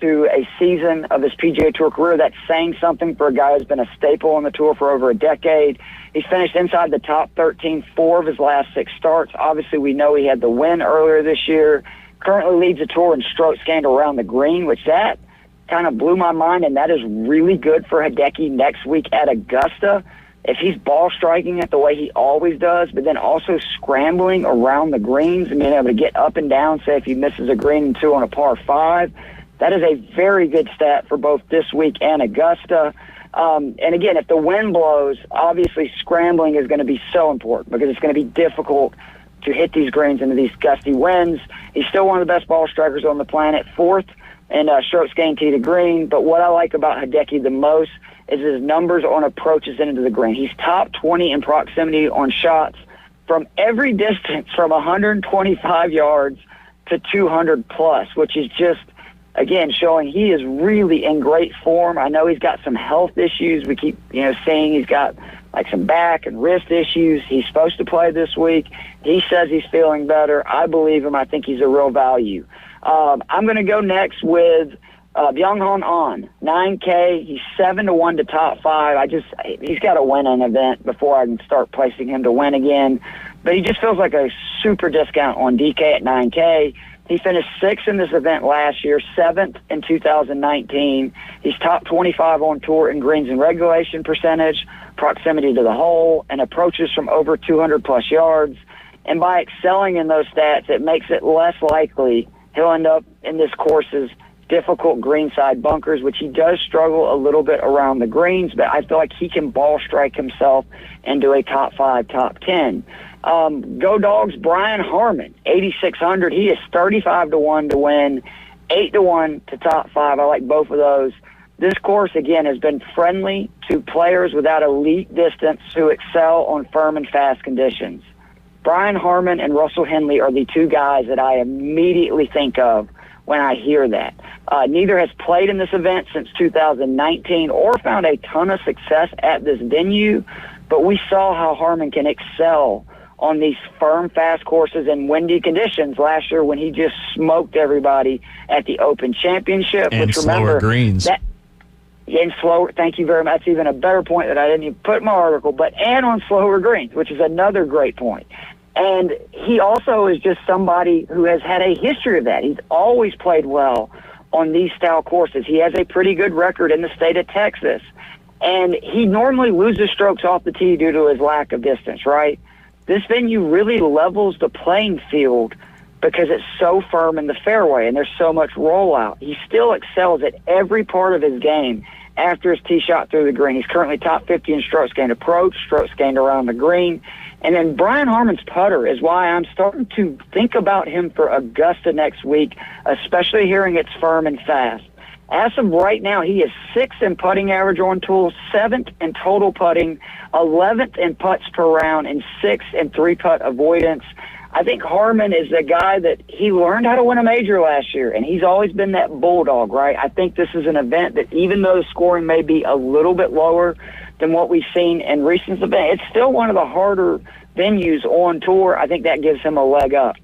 Speaker 6: to a season of his PGA Tour career. That's saying something for a guy who's been a staple on the tour for over a decade. He's finished inside the top 13 4 of his last 6 starts. Obviously, we know he had the win earlier this year. Currently leads the tour in strokes gained around the green, which that kind of blew my mind, and that is really good for Hideki next week at Augusta. If he's ball striking it the way he always does, but then also scrambling around the greens and being able to get up and down, say if he misses a green and 2 on a par 5, that is a very good stat for both this week and Augusta. And again, if the wind blows, obviously scrambling is going to be so important because it's going to be difficult to hit these greens into these gusty winds. He's still one of the best ball strikers on the planet, 4th in strokes gained tee to green. But what I like about Hideki the most is his numbers on approaches into the green. He's top 20 in proximity on shots from every distance from 125 yards to 200 plus, which is just, again, showing he is really in great form. I know he's got some health issues. We keep, saying he's got like some back and wrist issues. He's supposed to play this week. He says he's feeling better. I believe him. I think he's a real value. I'm going to go next with Byung-Hun An, 9K. He's 7-1 to top 5. He's got to win an event before I can start placing him to win again. But he just feels like a super discount on DK at 9K. He finished 6th in this event last year, 7th in 2019. He's top 25 on tour in greens and regulation percentage, proximity to the hole, and approaches from over 200-plus yards. And by excelling in those stats, it makes it less likely he'll end up in this course's difficult greenside bunkers, which he does struggle a little bit around the greens, but I feel like he can ball strike himself into a top 5, top 10. Go Dogs, Brian Harman, 8,600. He is 35-1 to win, 8-1 to top 5. I like both of those. This course, again, has been friendly to players without elite distance who excel on firm and fast conditions. Brian Harman and Russell Henley are the two guys that I immediately think of when I hear that. Neither has played in this event since 2019 or found a ton of success at this venue, but we saw how Harman can excel on these firm, fast courses in windy conditions last year when he just smoked everybody at the Open Championship.
Speaker 16: And
Speaker 6: which,
Speaker 16: slower
Speaker 6: remember,
Speaker 16: greens.
Speaker 6: And slower, thank you very much. That's even a better point that I didn't even put in my article, and on slower greens, which is another great point. And he also is just somebody who has had a history of that. He's always played well on these style courses. He has a pretty good record in the state of Texas. And he normally loses strokes off the tee due to his lack of distance, right? This venue really levels the playing field because it's so firm in the fairway and there's so much rollout. He still excels at every part of his game after his tee shot through the green. He's currently top 50 in strokes gained approach, strokes gained around the green. And then Brian Harman's putter is why I'm starting to think about him for Augusta next week, especially hearing it's firm and fast. As of right now, he is 6th in putting average on tool, 7th in total putting, 11th in putts per round, and 6th in 3-putt avoidance. I think Harman is the guy that he learned how to win a major last year, and he's always been that bulldog, right? I think this is an event that even though the scoring may be a little bit lower than what we've seen in recent events, it's still one of the harder venues on tour. I think that gives him a leg up.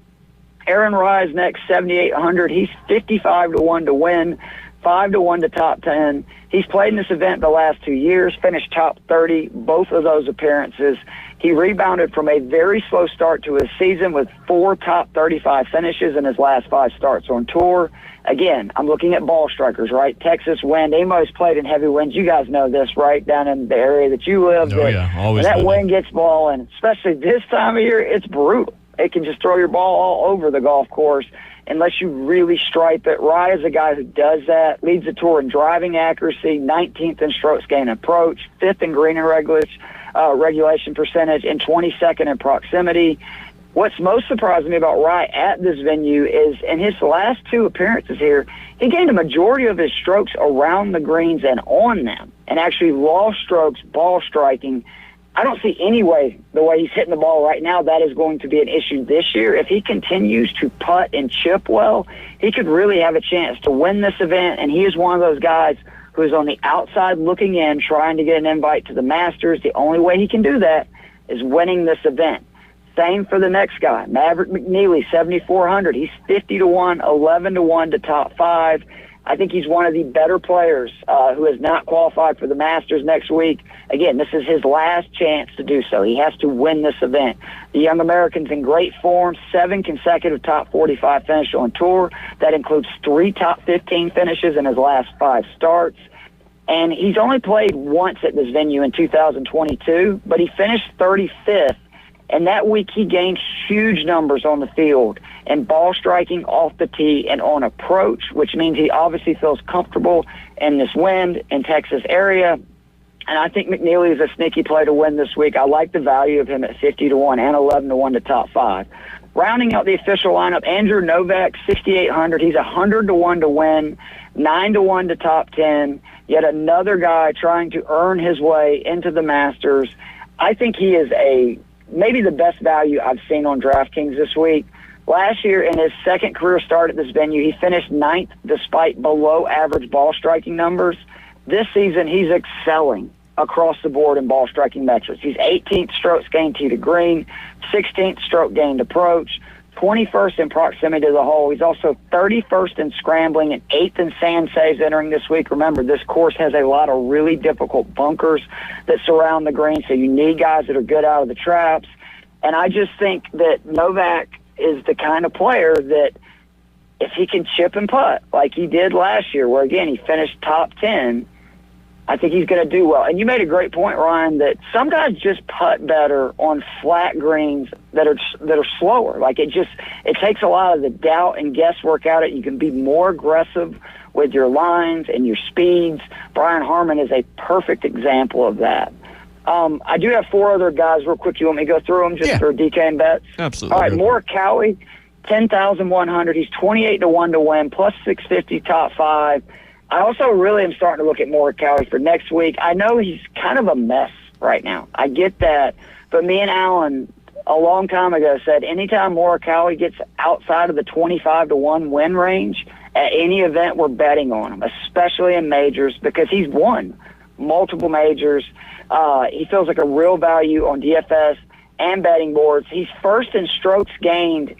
Speaker 6: Aaron Rise next, 7,800. He's 55-1 to win, 5-1 to top 10. He's played in this event the last 2 years, finished top 30, both of those appearances. He rebounded from a very slow start to his season with 4 top 35 finishes in his last 5 starts on tour. Again, I'm looking at ball strikers, right? Texas wind. Amos played in heavy winds. You guys know this, right? Down in the area that you live.
Speaker 16: Oh, yeah. Always.
Speaker 6: When that wind gets blowing, especially this time of year, it's brutal. It can just throw your ball all over the golf course unless you really stripe it. Rye is a guy who does that, leads the tour in driving accuracy, 19th in strokes gained approach, 5th in green and regulation percentage, and 22nd in proximity. What's most surprising me about Rye at this venue is in his last 2 appearances here, he gained a majority of his strokes around the greens and on them, and actually lost strokes ball striking. I don't see any way, the way he's hitting the ball right now, that is going to be an issue this year. If he continues to putt and chip well, he could really have a chance to win this event, and he is one of those guys who is on the outside looking in, trying to get an invite to the Masters. The only way he can do that is winning this event. Same for the next guy, Maverick McNeely, 7,400. He's 50-1, 11-1 to top 5. I think he's one of the better players who has not qualified for the Masters next week. Again, this is his last chance to do so. He has to win this event. The young American's in great form, 7 consecutive top 45 finishes on tour. That includes 3 top 15 finishes in his last 5 starts. And he's only played once at this venue in 2022, but he finished 35th. And that week he gained huge numbers on the field and ball striking off the tee and on approach, which means he obviously feels comfortable in this wind in Texas area. And I think McNeely is a sneaky play to win this week. I like the value of him at 50-1 and 11-1 to top 5. Rounding out the official lineup, Andrew Novak, 6,800. He's 100-1 to win, 9-1 to top 10. Yet another guy trying to earn his way into the Masters. I think he is maybe the best value I've seen on DraftKings this week. Last year, in his second career start at this venue, he finished 9th despite below-average ball striking numbers. This season, he's excelling across the board in ball striking metrics. He's 18th strokes gained tee to green, 16th stroke gained approach, 21st in proximity to the hole. He's also 31st in scrambling and 8th in sand saves entering this week. Remember, this course has a lot of really difficult bunkers that surround the green, so you need guys that are good out of the traps. And I just think that Novak is the kind of player that if he can chip and putt like he did last year, where, again, he finished top 10, I think he's going to do well. And you made a great point, Ryan, that some guys just putt better on flat greens that are slower. Like, it takes a lot of the doubt and guesswork out of it. You can be more aggressive with your lines and your speeds. Brian Harman is a perfect example of that. I do have 4 other guys real quick. You want me to go through them just for DK and bets?
Speaker 16: Absolutely.
Speaker 6: All right, Morikawa, 10,100. He's 28-1 to win, plus 650 top 5. I also really am starting to look at Morikawa for next week. I know he's kind of a mess right now. I get that. But me and Alan a long time ago said anytime Morikawa gets outside of the 25-1 win range at any event, we're betting on him, especially in majors, because he's won multiple majors. He feels like a real value on DFS and betting boards. He's first in strokes gained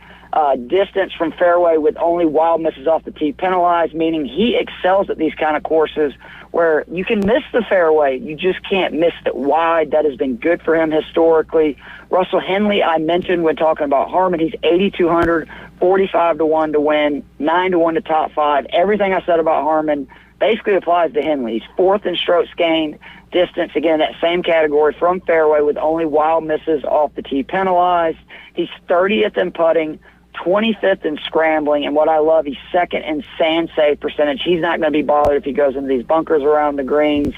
Speaker 6: distance from fairway with only wild misses off the tee penalized, meaning he excels at these kind of courses where you can miss the fairway, you just can't miss it wide. That has been good for him historically. Russell Henley, I mentioned when talking about Harman, he's 8,200, 45-1 to win, 9-1 to top 5. Everything I said about Harman basically applies to Henley. He's 4th in strokes gained distance, again, that same category from fairway with only wild misses off the tee penalized. He's 30th in putting, 25th in scrambling, and what I love, he's 2nd in sand save percentage. He's not going to be bothered if he goes into these bunkers around the greens.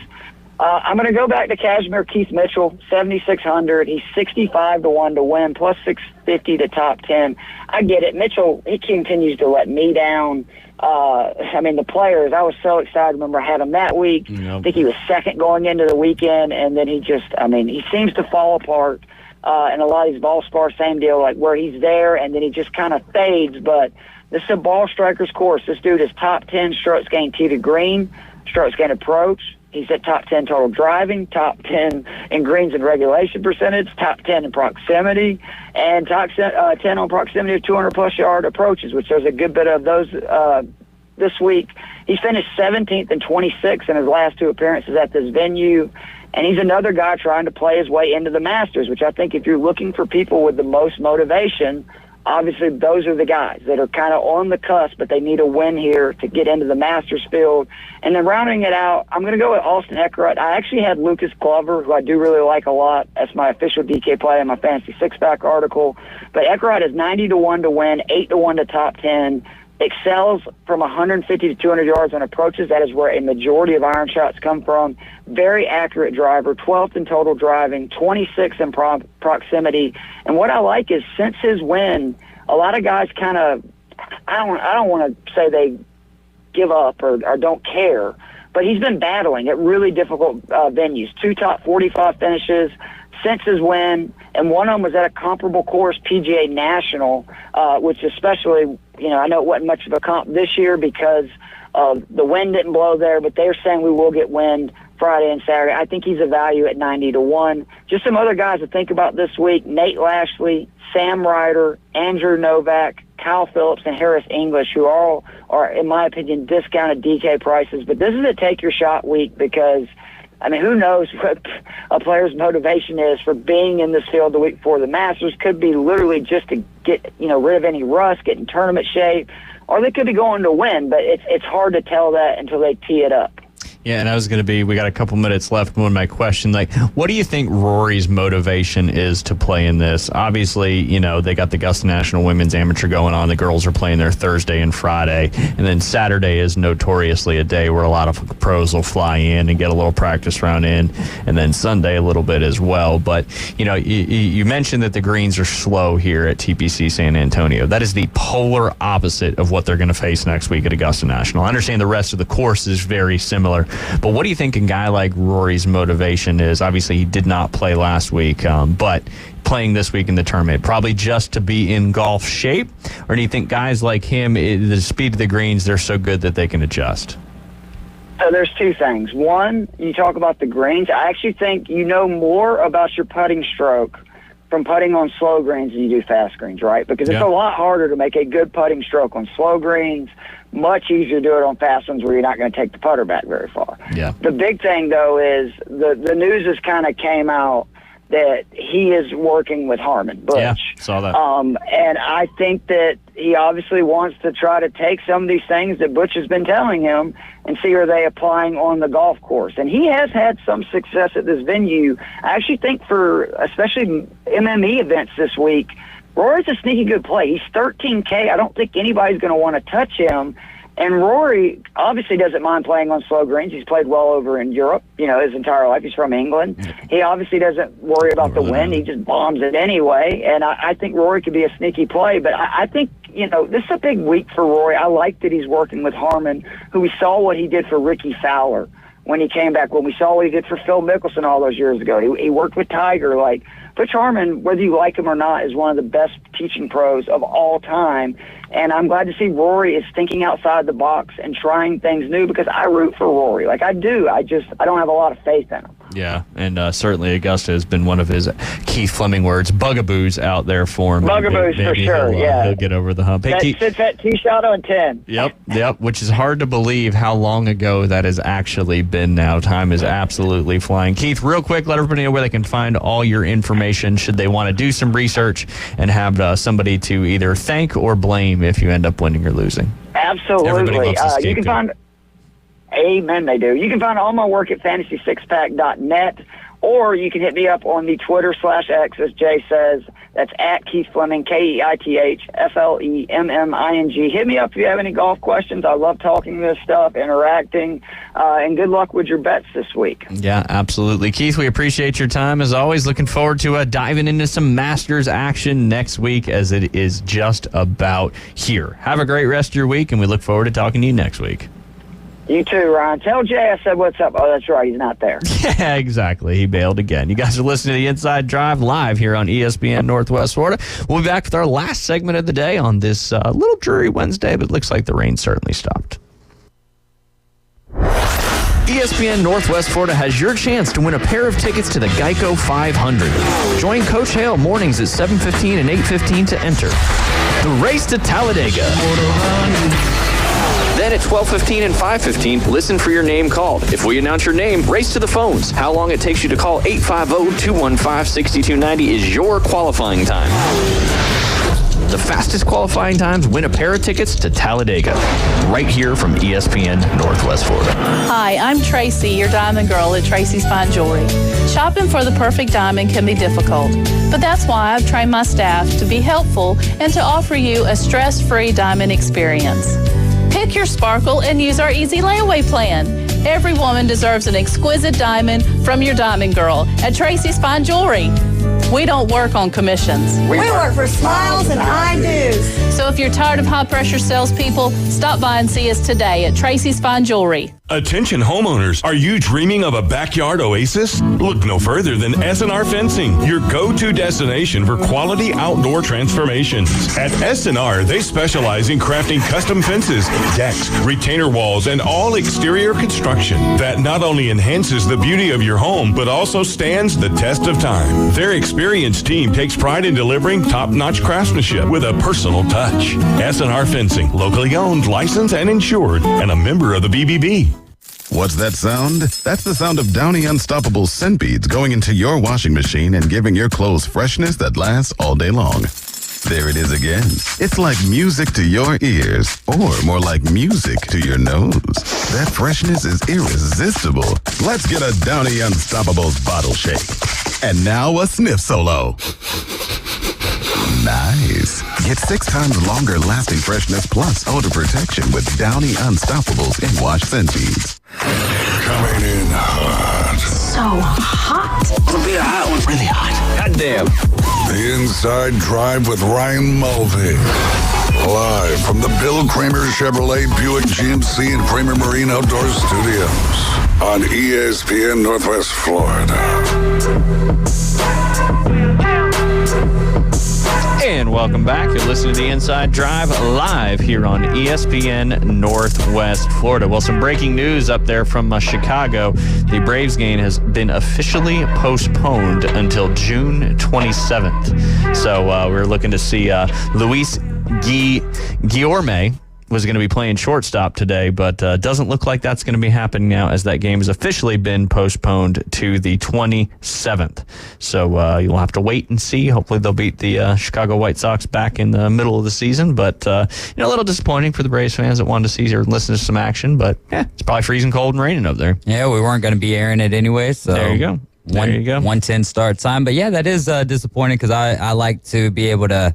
Speaker 6: I'm going to go back to Cashmere Keith Mitchell, 7,600. He's 65-1 to win, plus 650 to top 10. I get it. Mitchell, he continues to let me down. The players, I was so excited. Remember, I had him that week. I think he was 2nd going into the weekend, and then he seems to fall apart. And a lot of these ball spar, same deal, like where he's there and then he just kind of fades. But this is a ball striker's course. This dude is top 10 strokes gained tee to green, strokes gained approach. He's at top 10 total driving, top 10 in greens and regulation percentage, top 10 in proximity, and top 10 on proximity of 200-plus yard approaches, which there's a good bit of those this week. He finished 17th and 26th in his last 2 appearances at this venue. And he's another guy trying to play his way into the Masters, which I think if you're looking for people with the most motivation, obviously those are the guys that are kind of on the cusp, but they need a win here to get into the Masters field. And then rounding it out, I'm going to go with Austin Eckroth. I actually had Lucas Glover, who I do really like a lot. That's my official DK play in my Fantasy Six-Pack article. But Eckroth is 90-1 to win, 8-1 to top 10. Excels from 150 to 200 yards on approaches. That is where a majority of iron shots come from. Very accurate driver, 12th in total driving, 26th in proximity. And what I like is since his win, a lot of guys kind of, I don't want to say they give up or don't care, but he's been battling at really difficult venues. 2 top 45 finishes since his win, and one of them was at a comparable course, PGA National, which especially, I know it wasn't much of a comp this year because the wind didn't blow there, but they're saying we will get wind Friday and Saturday. I think he's a value at 90-1. Just some other guys to think about this week: Nate Lashley, Sam Ryder, Andrew Novak, Kyle Phillips, and Harris English, who all are, in my opinion, discounted DK prices. But this is a take-your-shot week because, who knows what a player's motivation is for being in this field the week before the Masters. Could be literally just to get, rid of any rust, get in tournament shape, or they could be going to win, but it's hard to tell that until they tee it up.
Speaker 16: Yeah, and I was going to be, we got a couple minutes left. One of my questions, what do you think Rory's motivation is to play in this? Obviously, they got the Augusta National Women's Amateur going on. The girls are playing their Thursday and Friday. And then Saturday is notoriously a day where a lot of pros will fly in and get a little practice round in. And then Sunday a little bit as well. But, you mentioned that the greens are slow here at TPC San Antonio. That is the polar opposite of what they're going to face next week at Augusta National. I understand the rest of the course is very similar. But what do you think a guy like Rory's motivation is? Obviously, he did not play last week, but playing this week in the tournament, probably just to be in golf shape? Or do you think guys like him, the speed of the greens, they're so good that they can adjust?
Speaker 6: So there's 2 things. One, you talk about the greens. I actually think you know more about your putting stroke from putting on slow greens than you do fast greens, right? Because it's a lot harder to make a good putting stroke on slow greens. Much easier to do it on fast ones where you're not going to take the putter back very far.
Speaker 16: Yeah.
Speaker 6: The big thing, though, is the news has kind of came out that he is working with Harman Butch.
Speaker 16: Yeah, saw that.
Speaker 6: And I think that he obviously wants to try to take some of these things that Butch has been telling him and see are they applying on the golf course. And he has had some success at this venue. I actually think for especially MME events this week, Rory's a sneaky good play. He's 13K. I don't think anybody's going to want to touch him. And Rory obviously doesn't mind playing on slow greens. He's played well over in Europe, his entire life. He's from England. He obviously doesn't worry about the wind. He just bombs it anyway. And I think Rory could be a sneaky play. But I think, this is a big week for Rory. I like that he's working with Harman, who we saw what he did for Ricky Fowler when he came back, when we saw what he did for Phil Mickelson all those years ago. He worked with Tiger. Like, Butch Harmon, whether you like him or not, is one of the best teaching pros of all time. And I'm glad to see Rory is thinking outside the box and trying things new, because I root for Rory. Like, I do. I don't have a lot of faith in him.
Speaker 16: Yeah, and certainly Augusta has been one of his, Keith Fleming words, bugaboos out there for him.
Speaker 6: Bugaboos for sure,
Speaker 16: He'll get over the hump. Hey,
Speaker 6: that
Speaker 16: Keith,
Speaker 6: sits at tee shot on 10.
Speaker 16: Yep, which is hard to believe how long ago that has actually been now. Time is absolutely flying. Keith, real quick, let everybody know where they can find all your information should they want to do some research and have somebody to either thank or blame if you end up winning or losing.
Speaker 6: Absolutely. You can find... Amen, they do. You can find all my work at fantasysixpack.net, or you can hit me up on the Twitter/X, as Jay says. That's at Keith Fleming, KeithFleming. Hit me up if you have any golf questions. I love talking this stuff, interacting, and good luck with your bets this week.
Speaker 16: Yeah, absolutely. Keith, we appreciate your time. As always, looking forward to diving into some Masters action next week, as it is just about here. Have a great rest of your week, and we look forward to talking to you next week.
Speaker 6: You too, Ryan. Tell Jay I said what's up. Oh, that's right. He's not there.
Speaker 16: Yeah, exactly. He bailed again. You guys are listening to The Inside Drive live here on ESPN Northwest Florida. We'll be back with our last segment of the day on this little dreary Wednesday, but it looks like the rain certainly stopped. ESPN Northwest Florida has your chance to win a pair of tickets to the Geico 500. Join Coach Hale mornings at 7:15 and 8:15 to enter. The race to Talladega. Then at 12:15 and 5:15, listen for your name called. If we announce your name, race to the phones. How long it takes you to call 850-215-6290 is your qualifying time. The fastest qualifying times win a pair of tickets to Talladega, right here from ESPN Northwest Florida.
Speaker 19: Hi, I'm Tracy, your diamond girl at Tracy's Fine Jewelry. Shopping for the perfect diamond can be difficult, but that's why I've trained my staff to be helpful and to offer you a stress-free diamond experience. Pick your sparkle and use our easy layaway plan. Every woman deserves an exquisite diamond from your diamond girl at Tracy's Fine Jewelry. We don't work on commissions.
Speaker 20: We work for smiles and I-dos.
Speaker 19: So if you're tired of high-pressure salespeople, stop by and see us today at Tracy's Fine Jewelry.
Speaker 3: Attention homeowners, are you dreaming of a backyard oasis? Look no further than S&R Fencing, your go-to destination for quality outdoor transformations. At S&R, they specialize in crafting custom fences, decks, retainer walls, and all exterior construction that not only enhances the beauty of your home, but also stands the test of time. Their experienced team takes pride in delivering top-notch craftsmanship with a personal touch. S&R Fencing, locally owned, licensed, and insured, and a member of the BBB.
Speaker 21: What's that sound? That's the sound of Downy Unstoppable scent beads going into your washing machine and giving your clothes freshness that lasts all day long. There it is again. It's like music to your ears, or more like music to your nose. That freshness is irresistible. Let's get a Downy Unstoppables bottle shake. And now a sniff solo. Nice. Get 6 times longer lasting freshness plus odor protection with Downy Unstoppables in wash scent beads.
Speaker 18: Coming in hot.
Speaker 20: So hot.
Speaker 14: It'll be a hot one. Really hot. Goddamn.
Speaker 18: The Inside Drive with Ryan Mulvey. Live from the Bill Kramer Chevrolet Buick GMC and Kramer Marine Outdoor Studios on ESPN Northwest Florida.
Speaker 16: And welcome back. You're listening to The Inside Drive live here on ESPN Northwest Florida. Well, some breaking news up there from Chicago. The Braves game has been officially postponed until June 27th. So we're looking to see Luis Guillorme was going to be playing shortstop today, but doesn't look like that's going to be happening now, as that game has officially been postponed to the 27th. So you'll have to wait and see. Hopefully they'll beat the Chicago White Sox back in the middle of the season. But a little disappointing for the Braves fans that wanted to see or listen to some action. But it's probably freezing cold and raining up there.
Speaker 10: Yeah, we weren't going to be airing it anyway. So
Speaker 16: there you go. There you go.
Speaker 10: 1:10 start time. But yeah, that is disappointing because I like to be able to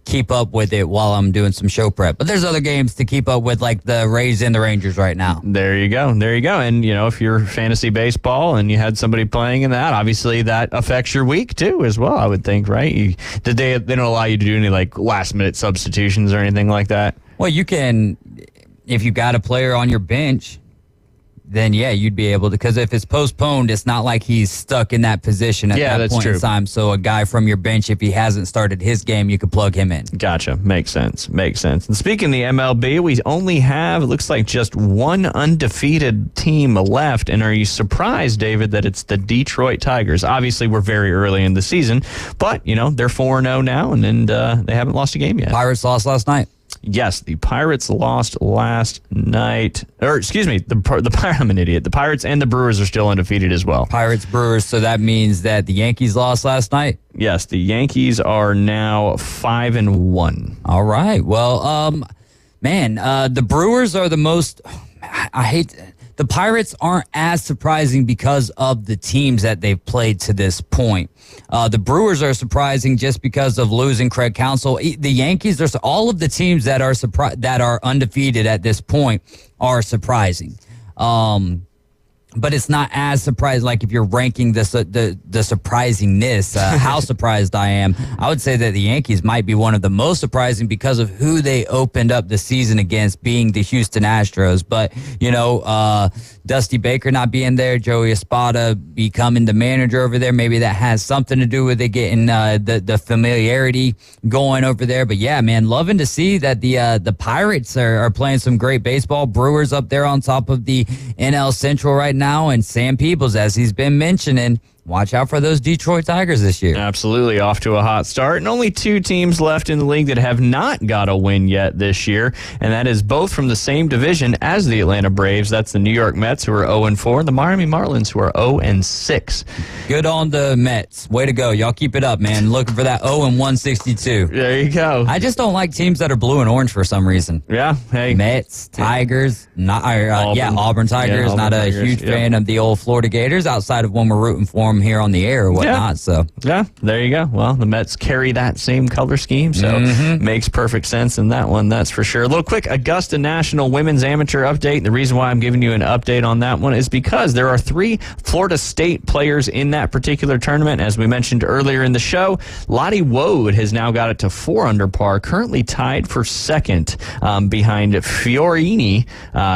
Speaker 10: keep up with it while I'm doing some show prep. But there's other games to keep up with, like the Rays and the Rangers right now.
Speaker 16: There you go. There you go. And, if you're fantasy baseball and you had somebody playing in that, obviously that affects your week too as well, I would think, right? They don't allow you to do any like last-minute substitutions or anything like that?
Speaker 10: Well, you can, if you got a player on your bench, then yeah, you'd be able to, because if it's postponed, it's not like he's stuck in that position at that point in time. So a guy from your bench, if he hasn't started his game, you could plug him in.
Speaker 16: Gotcha. Makes sense. And speaking of the MLB, we only have, it looks like, just one undefeated team left. And are you surprised, David, that it's the Detroit Tigers? Obviously, we're very early in the season, but, they're 4-0 now, and they haven't lost a game yet.
Speaker 10: Pirates lost last night.
Speaker 16: Yes, the Pirates lost last night. Or, excuse me, I'm an idiot. The Pirates and the Brewers are still undefeated as well.
Speaker 10: Pirates, Brewers, so that means that the Yankees lost last night?
Speaker 16: Yes, the Yankees are now 5-1.
Speaker 10: All right. Well, the Brewers are the most... I hate... The Pirates aren't as surprising because of the teams that they've played to this point. The Brewers are surprising just because of losing Craig Counsell. The Yankees, there's all of the teams that are undefeated at this point are surprising. But it's not as surprising, like if you're ranking the surprisingness, how surprised I am. I would say that the Yankees might be one of the most surprising because of who they opened up the season against, being the Houston Astros. But, Dusty Baker not being there, Joey Espada becoming the manager over there, maybe that has something to do with it, getting the familiarity going over there. But yeah, man, loving to see that the Pirates are playing some great baseball. Brewers up there on top of the NL Central right now. And Sam Peebles, as he's been mentioning, watch out for those Detroit Tigers this year.
Speaker 16: Absolutely, off to a hot start. And only two teams left in the league that have not got a win yet this year, and that is both from the same division as the Atlanta Braves. That's the New York Mets, who are 0-4, and the Miami Marlins, who are 0-6.
Speaker 10: Good on the Mets. Way to go. Y'all keep it up, man. Looking for that 0-162.
Speaker 16: There you go.
Speaker 10: I just don't like teams that are blue and orange for some reason.
Speaker 16: Yeah, hey.
Speaker 10: Mets, Tigers, Auburn Tigers. Not a huge fan of the old Florida Gators, outside of when we're rooting for them here on the air or whatnot.
Speaker 16: Yeah, there you go. Well, the Mets carry that same color scheme, so makes perfect sense in that one, that's for sure. A little quick Augusta National Women's Amateur update. The reason why I'm giving you an update on that one is because there are 3 Florida State players in that particular tournament. As we mentioned earlier in the show, Lottie Woad has now got it to 4 under par, currently tied for second behind Fiorini,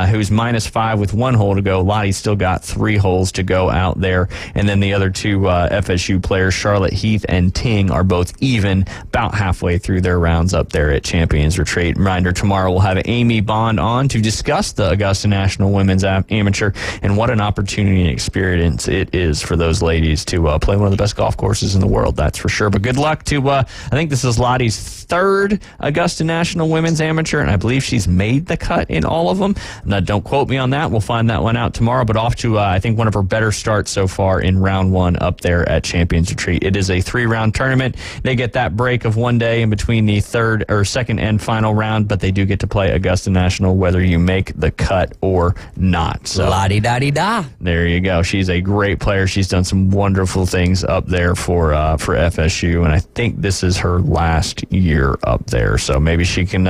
Speaker 16: who's -5 with 1 hole to go. Lottie's still got 3 holes to go out there, and then the other 2 FSU players, Charlotte Heath and Ting, are both even, about halfway through their rounds up there at Champions Retreat. Reminder, tomorrow we'll have Amy Bond on to discuss the Augusta National Women's Amateur and what an opportunity and experience it is for those ladies to play one of the best golf courses in the world, that's for sure. But good luck to, I think this is Lottie's 3rd Augusta National Women's Amateur, and I believe she's made the cut in all of them. Now, don't quote me on that. We'll find that one out tomorrow, but off to, I think, one of her better starts so far in round 1 up there at Champions Retreat. It is a 3-round tournament. They get that break of 1 day in between the 3rd or 2nd and final round, but they do get to play Augusta National whether you make the cut or not. So
Speaker 10: la-di-da-di-da.
Speaker 16: There you go. She's a great player. She's done some wonderful things up there for FSU, and I think this is her last year up there. So maybe she can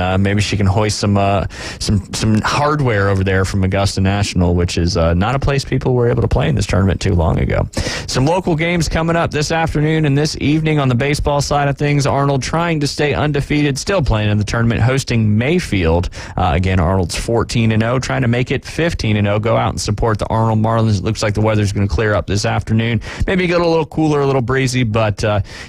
Speaker 16: hoist some hardware over there from Augusta National, which is not a place people were able to play in this tournament too long ago. Some local games coming up this afternoon and this evening on the baseball side of things. Arnold trying to stay undefeated, still playing in the tournament, hosting Mayfield. Again, Arnold's 14-0, trying to make it 15-0. Go out and support the Arnold Marlins. It looks like the weather's going to clear up this afternoon. Maybe get a little cooler, a little breezy, but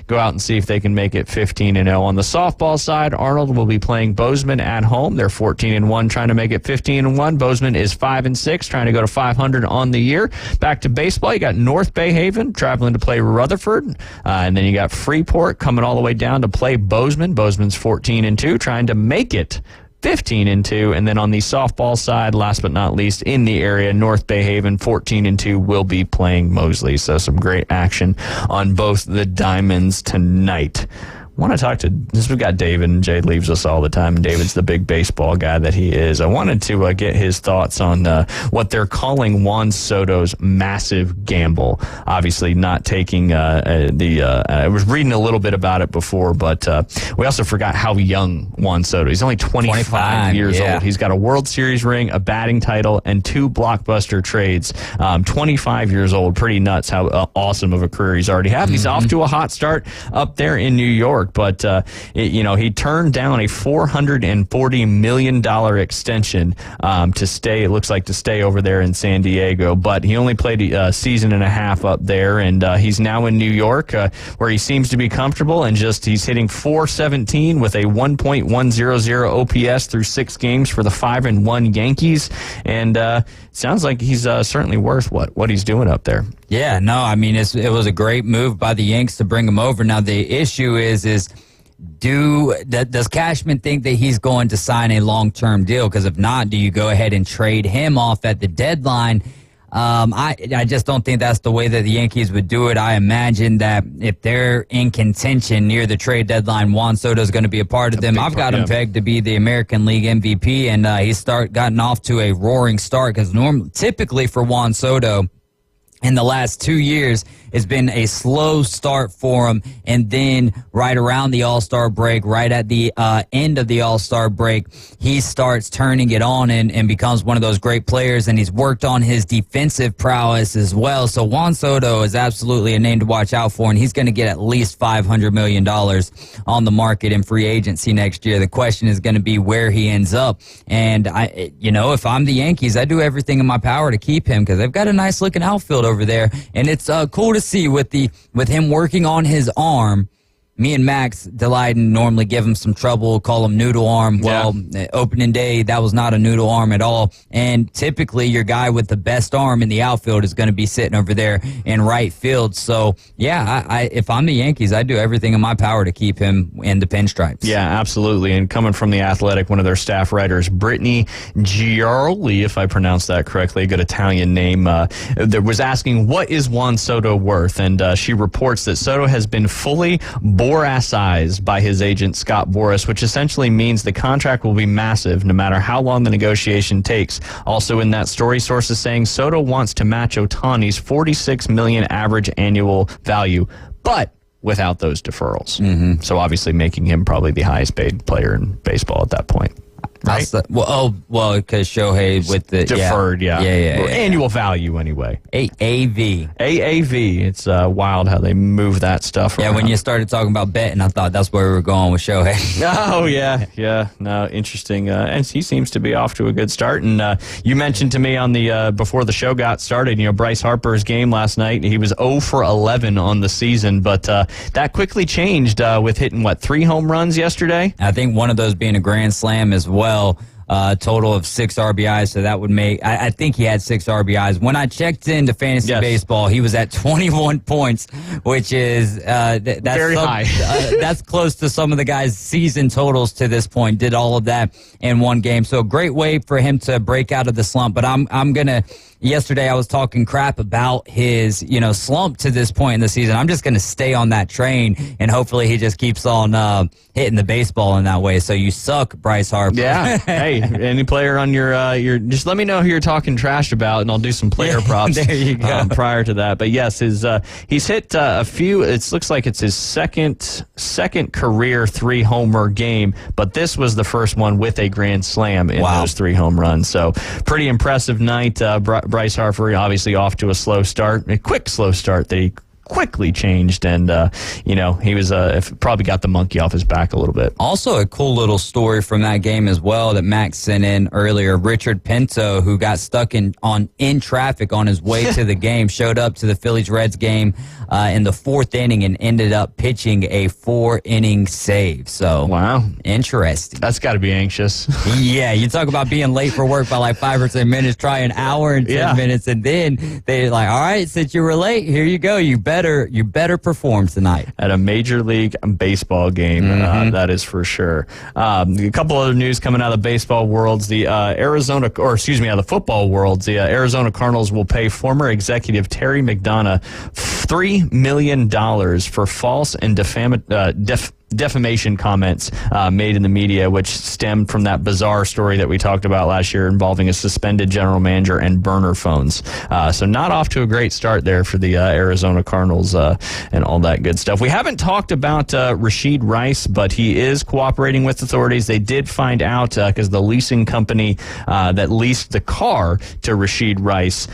Speaker 16: go out and see if they can make it 15-0. On the softball side, Arnold will be playing Bozeman at home. They're 14-1, trying to make it 15-1. Bozeman is 5-6, trying to go to 500 on the year. Back to baseball, you got North Bay Haven traveling to play Rutherford, and then you got Freeport coming all the way down to play Bozeman. Bozeman's 14-2, trying to make it 15-2. And then on the softball side, last but not least, in the area, North Bay Haven 14-2 will be playing Mosley. So some great action on both the diamonds tonight. I want to talk to, since we've got David, and Jay leaves us all the time, and David's the big baseball guy that he is. I wanted to get his thoughts on what they're calling Juan Soto's massive gamble. Obviously not taking I was reading a little bit about it before, but we also forgot how young Juan Soto. He's only 25 years old. He's got a World Series ring, a batting title, and 2 blockbuster trades. 25 years old. Pretty nuts how awesome of a career he's already had. He's off to a hot start up there in New York. But, he turned down a $440 million extension to stay, it looks like, to stay over there in San Diego. But he only played a season and a half up there, and he's now in New York, where he seems to be comfortable, and he's hitting .417 with a 1.100 OPS through 6 games for the 5-1 Yankees. And sounds like he's certainly worth what he's doing up there.
Speaker 10: Yeah, no, I mean, it was a great move by the Yanks to bring him over. Now, the issue is does Cashman think that he's going to sign a long-term deal? Because if not, do you go ahead and trade him off at the deadline? I just don't think that's the way that the Yankees would do it. I imagine that if they're in contention near the trade deadline, Juan Soto is going to be a part of them. I've got him pegged to be the American League MVP, and he's gotten off to a roaring start because typically for Juan Soto, in the last 2 years, it's been a slow start for him, and then right around the All-Star break, right at the end of the All-Star break, he starts turning it on and becomes one of those great players, and he's worked on his defensive prowess as well. So Juan Soto is absolutely a name to watch out for, and he's going to get at least $500 million on the market in free agency next year. The question is going to be where he ends up, and if I'm the Yankees, I do everything in my power to keep him because they've got a nice-looking outfield over there, and it's cool to see with him working on his arm. Me and Max Delighten normally give him some trouble, call him noodle arm. Well, opening day, that was not a noodle arm at all. And typically, your guy with the best arm in the outfield is going to be sitting over there in right field. So, yeah, if I'm the Yankees, I do everything in my power to keep him in the pinstripes. Yeah, absolutely. And coming from The Athletic, one of their staff writers, Brittany Giaroli, if I pronounced that correctly, a good Italian name, was asking, what is Juan Soto worth? And she reports that Soto has been fully Boras-ized by his agent Scott Boras, which essentially means the contract will be massive no matter how long the negotiation takes. Also in that story, sources saying Soto wants to match Ohtani's $46 million average annual value, but without those deferrals. So obviously making him probably the highest paid player in baseball at that point. Right? Because Shohei with the deferred, annual value anyway. AAV. It's wild how they move that stuff around. Yeah, when you started talking about betting, I thought that's where we were going with Shohei. Oh yeah, no, interesting. And he seems to be off to a good start. And you mentioned to me on the before the show got started, Bryce Harper's game last night. He was 0 for 11 on the season, but that quickly changed with hitting 3 home runs yesterday. I think one of those being a grand slam as well. Total of 6 RBIs, so that would make, I think he had 6 RBIs. When I checked into fantasy baseball, he was at 21 points, which is that's very high. That's close to some of the guys' season totals to this point. Did all of that in one game, so a great way for him to break out of the slump. But I'm gonna. Yesterday, I was talking crap about his, slump to this point in the season. I'm just going to stay on that train, and hopefully he just keeps on hitting the baseball in that way. So you suck, Bryce Harper. Yeah. Hey, any player on your just let me know who you're talking trash about, and I'll do some player props there you go. Prior to that. But yes, he's hit a few. It looks like it's his second career 3-homer game, but this was the first one with a grand slam in those 3 home runs. So pretty impressive night. Bryce Harper obviously off to a quick slow start that he quickly changed, and he was probably got the monkey off his back a little bit. Also a cool little story from that game as well that Max sent in earlier. Richard Pinto, who got stuck in traffic on his way to the game, showed up to the Phillies-Reds game in the 4th inning and ended up pitching a 4-inning save. So wow, interesting. That's got to be anxious. Yeah, you talk about being late for work by 5 or 10 minutes. Try an hour and 10 minutes, and then they're like, all right, since you were late, here you go. You better better perform tonight
Speaker 16: at a Major League Baseball game. That is for sure. A couple other news coming out of the baseball worlds. The the football worlds. The Arizona Cardinals will pay former executive Terry McDonough $3 million for false and defamation comments made in the media, which stemmed from that bizarre story that we talked about last year involving a suspended general manager and burner phones. So not off to a great start there for the Arizona Cardinals and all that good stuff. We haven't talked about Rashid Rice, but he is cooperating with authorities. They did find out because the leasing company that leased the car to Rashid Rice,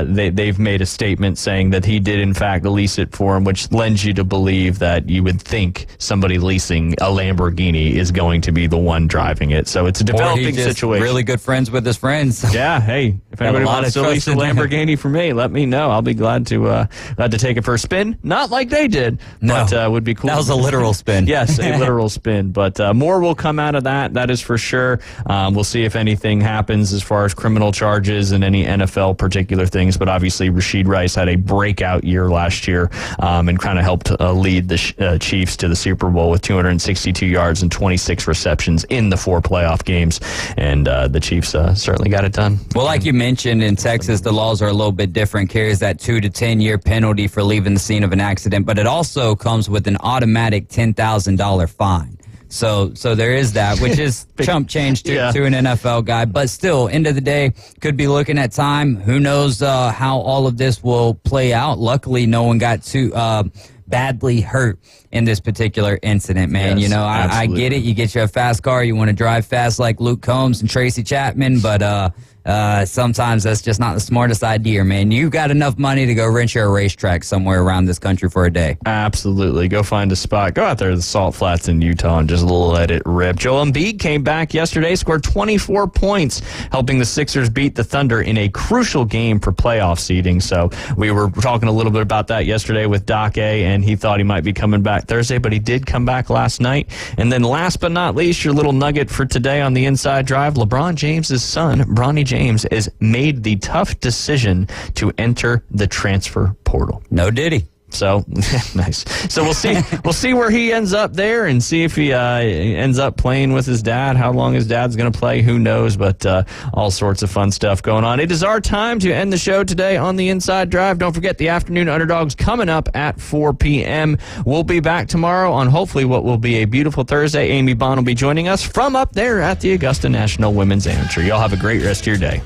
Speaker 16: they've made a statement saying that he did in fact lease it for him, which lends you to believe that you would think somebody leasing a Lamborghini is going to be the one driving it. So it's a developing situation.
Speaker 10: Really good friends with his friends.
Speaker 16: Yeah, hey, if anybody wants to lease a Lamborghini for me, let me know. I'll be glad to take it for a spin. Not like they did, but would be cool.
Speaker 10: That was a literal spin.
Speaker 16: Yes, a literal spin. But more will come out of that. That is for sure. We'll see if anything happens as far as criminal charges and any NFL particular things. But obviously, Rashid Rice had a breakout year last year and kind of helped lead the Chiefs to the Super Bowl with 262 yards and 26 receptions in the 4 playoff games. And the Chiefs certainly got it done.
Speaker 10: Well, like you mentioned, in Texas, the laws are a little bit different. Carries that 2 to 10 year penalty for leaving the scene of an accident, but it also comes with an automatic $10,000 fine. So there is that, which is chump change to an NFL guy. But still, end of the day, could be looking at time. Who knows how all of this will play out. Luckily, no one got too badly hurt in this particular incident, man.
Speaker 16: Yes,
Speaker 10: I get it. You get you a fast car. You want to drive fast like Luke Combs and Tracy Chapman, but sometimes that's just not the smartest idea, man. You got enough money to go rent you a racetrack somewhere around this country for a day.
Speaker 16: Absolutely. Go find a spot. Go out there to the Salt Flats in Utah and just let it rip. Joel Embiid came back yesterday, scored 24 points, helping the Sixers beat the Thunder in a crucial game for playoff seeding. So we were talking a little bit about that yesterday with Doc A, and he thought he might be coming back Thursday, but he did come back last night. And then last but not least, your little nugget for today on the Inside Drive, LeBron James' son, Bronny James, has made the tough decision to enter the transfer portal.
Speaker 10: No diddy.
Speaker 16: So nice. So we'll see where he ends up there, and see if he ends up playing with his dad. How long his dad's going to play, who knows? But all sorts of fun stuff going on. It is our time to end the show today on the Inside Drive. Don't forget the afternoon underdogs coming up at 4 p.m. We'll be back tomorrow on hopefully what will be a beautiful Thursday. Amy Bond will be joining us from up there at the Augusta National Women's Amateur. Y'all have a great rest of your day.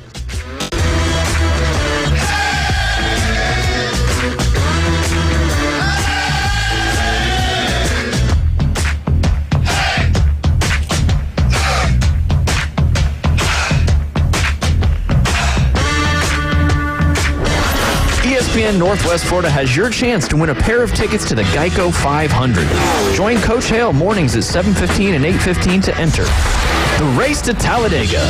Speaker 16: ESPN Northwest Florida has your chance to win a pair of tickets to the Geico 500. Join Coach Hale mornings at 7:15 and 8:15 to enter. The Race to Talladega.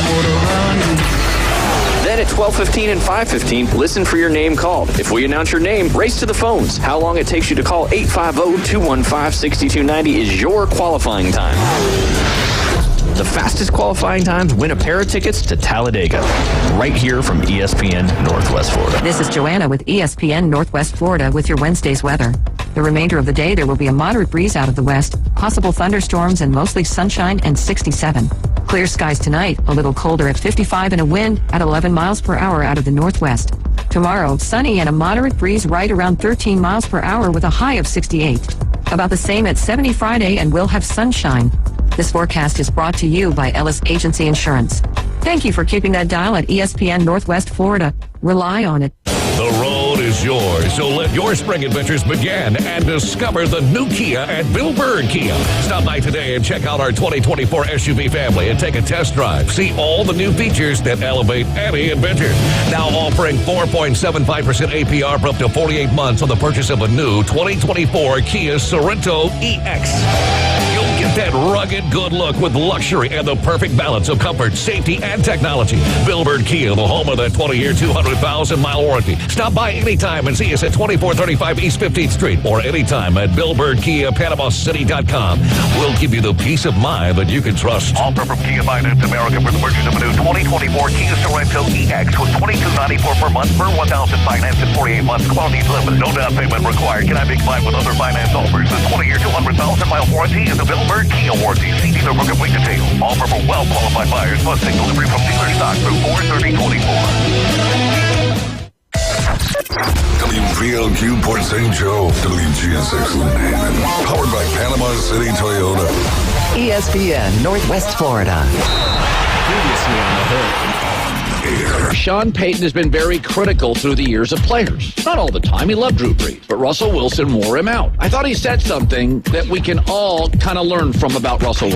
Speaker 16: Then at 12:15 and 5:15, listen for your name called. If we announce your name, race to the phones. How long it takes you to call 850-215-6290 is your qualifying time. The fastest qualifying times win a pair of tickets to Talladega, right here from ESPN Northwest Florida.
Speaker 1: This is Joanna with ESPN Northwest Florida with your Wednesday's weather. The remainder of the day, there will be a moderate breeze out of the west, possible thunderstorms, and mostly sunshine and 67. Clear skies tonight, a little colder at 55 and a wind at 11 miles per hour out of the northwest. Tomorrow, sunny and a moderate breeze right around 13 miles per hour with a high of 68. About the same at 70 Friday, and we'll have sunshine. This forecast is brought to you by Ellis Agency Insurance. Thank you for keeping that dial at ESPN Northwest Florida. Rely on it.
Speaker 9: The road is yours, so let your spring adventures begin and discover the new Kia at Bill Bird Kia. Stop by today and check out our 2024 SUV family and take a test drive. See all the new features that elevate any adventure. Now offering 4.75% APR for up to 48 months on the purchase of a new 2024 Kia Sorento EX. You'll Get that rugged good look with luxury and the perfect balance of comfort, safety, and technology. Bill Bird Kia, the home of that 20-year, 200,000-mile warranty. Stop by anytime and see us at 2435 East 15th Street or anytime at BillBirdKia.PanamaCity.com. We'll give you the peace of mind that you can trust.
Speaker 2: Offer from Kia Finance America for the purchase of a new 2024 Kia Sorento EX with $2,294 per month for 1,000 finance in 48 months. Quality is limited. No down payment required. Cannot be combined with other finance offers. The 20-year, 200,000-mile warranty is a Bill Bird Kia warranty. See dealer for complete details. Offer for well-qualified buyers. Plus take delivery from dealer stock through 4/30/24.
Speaker 18: WPLQ Port St. Joe, WGSX Lynn, powered by Panama City Toyota.
Speaker 14: ESPN Northwest Florida.
Speaker 4: Previously on the Hood. Sean Payton has been very critical through the years of players. Not all the time. He loved Drew Brees, but Russell Wilson wore him out. I thought he said something that we can all kind of learn from about Russell.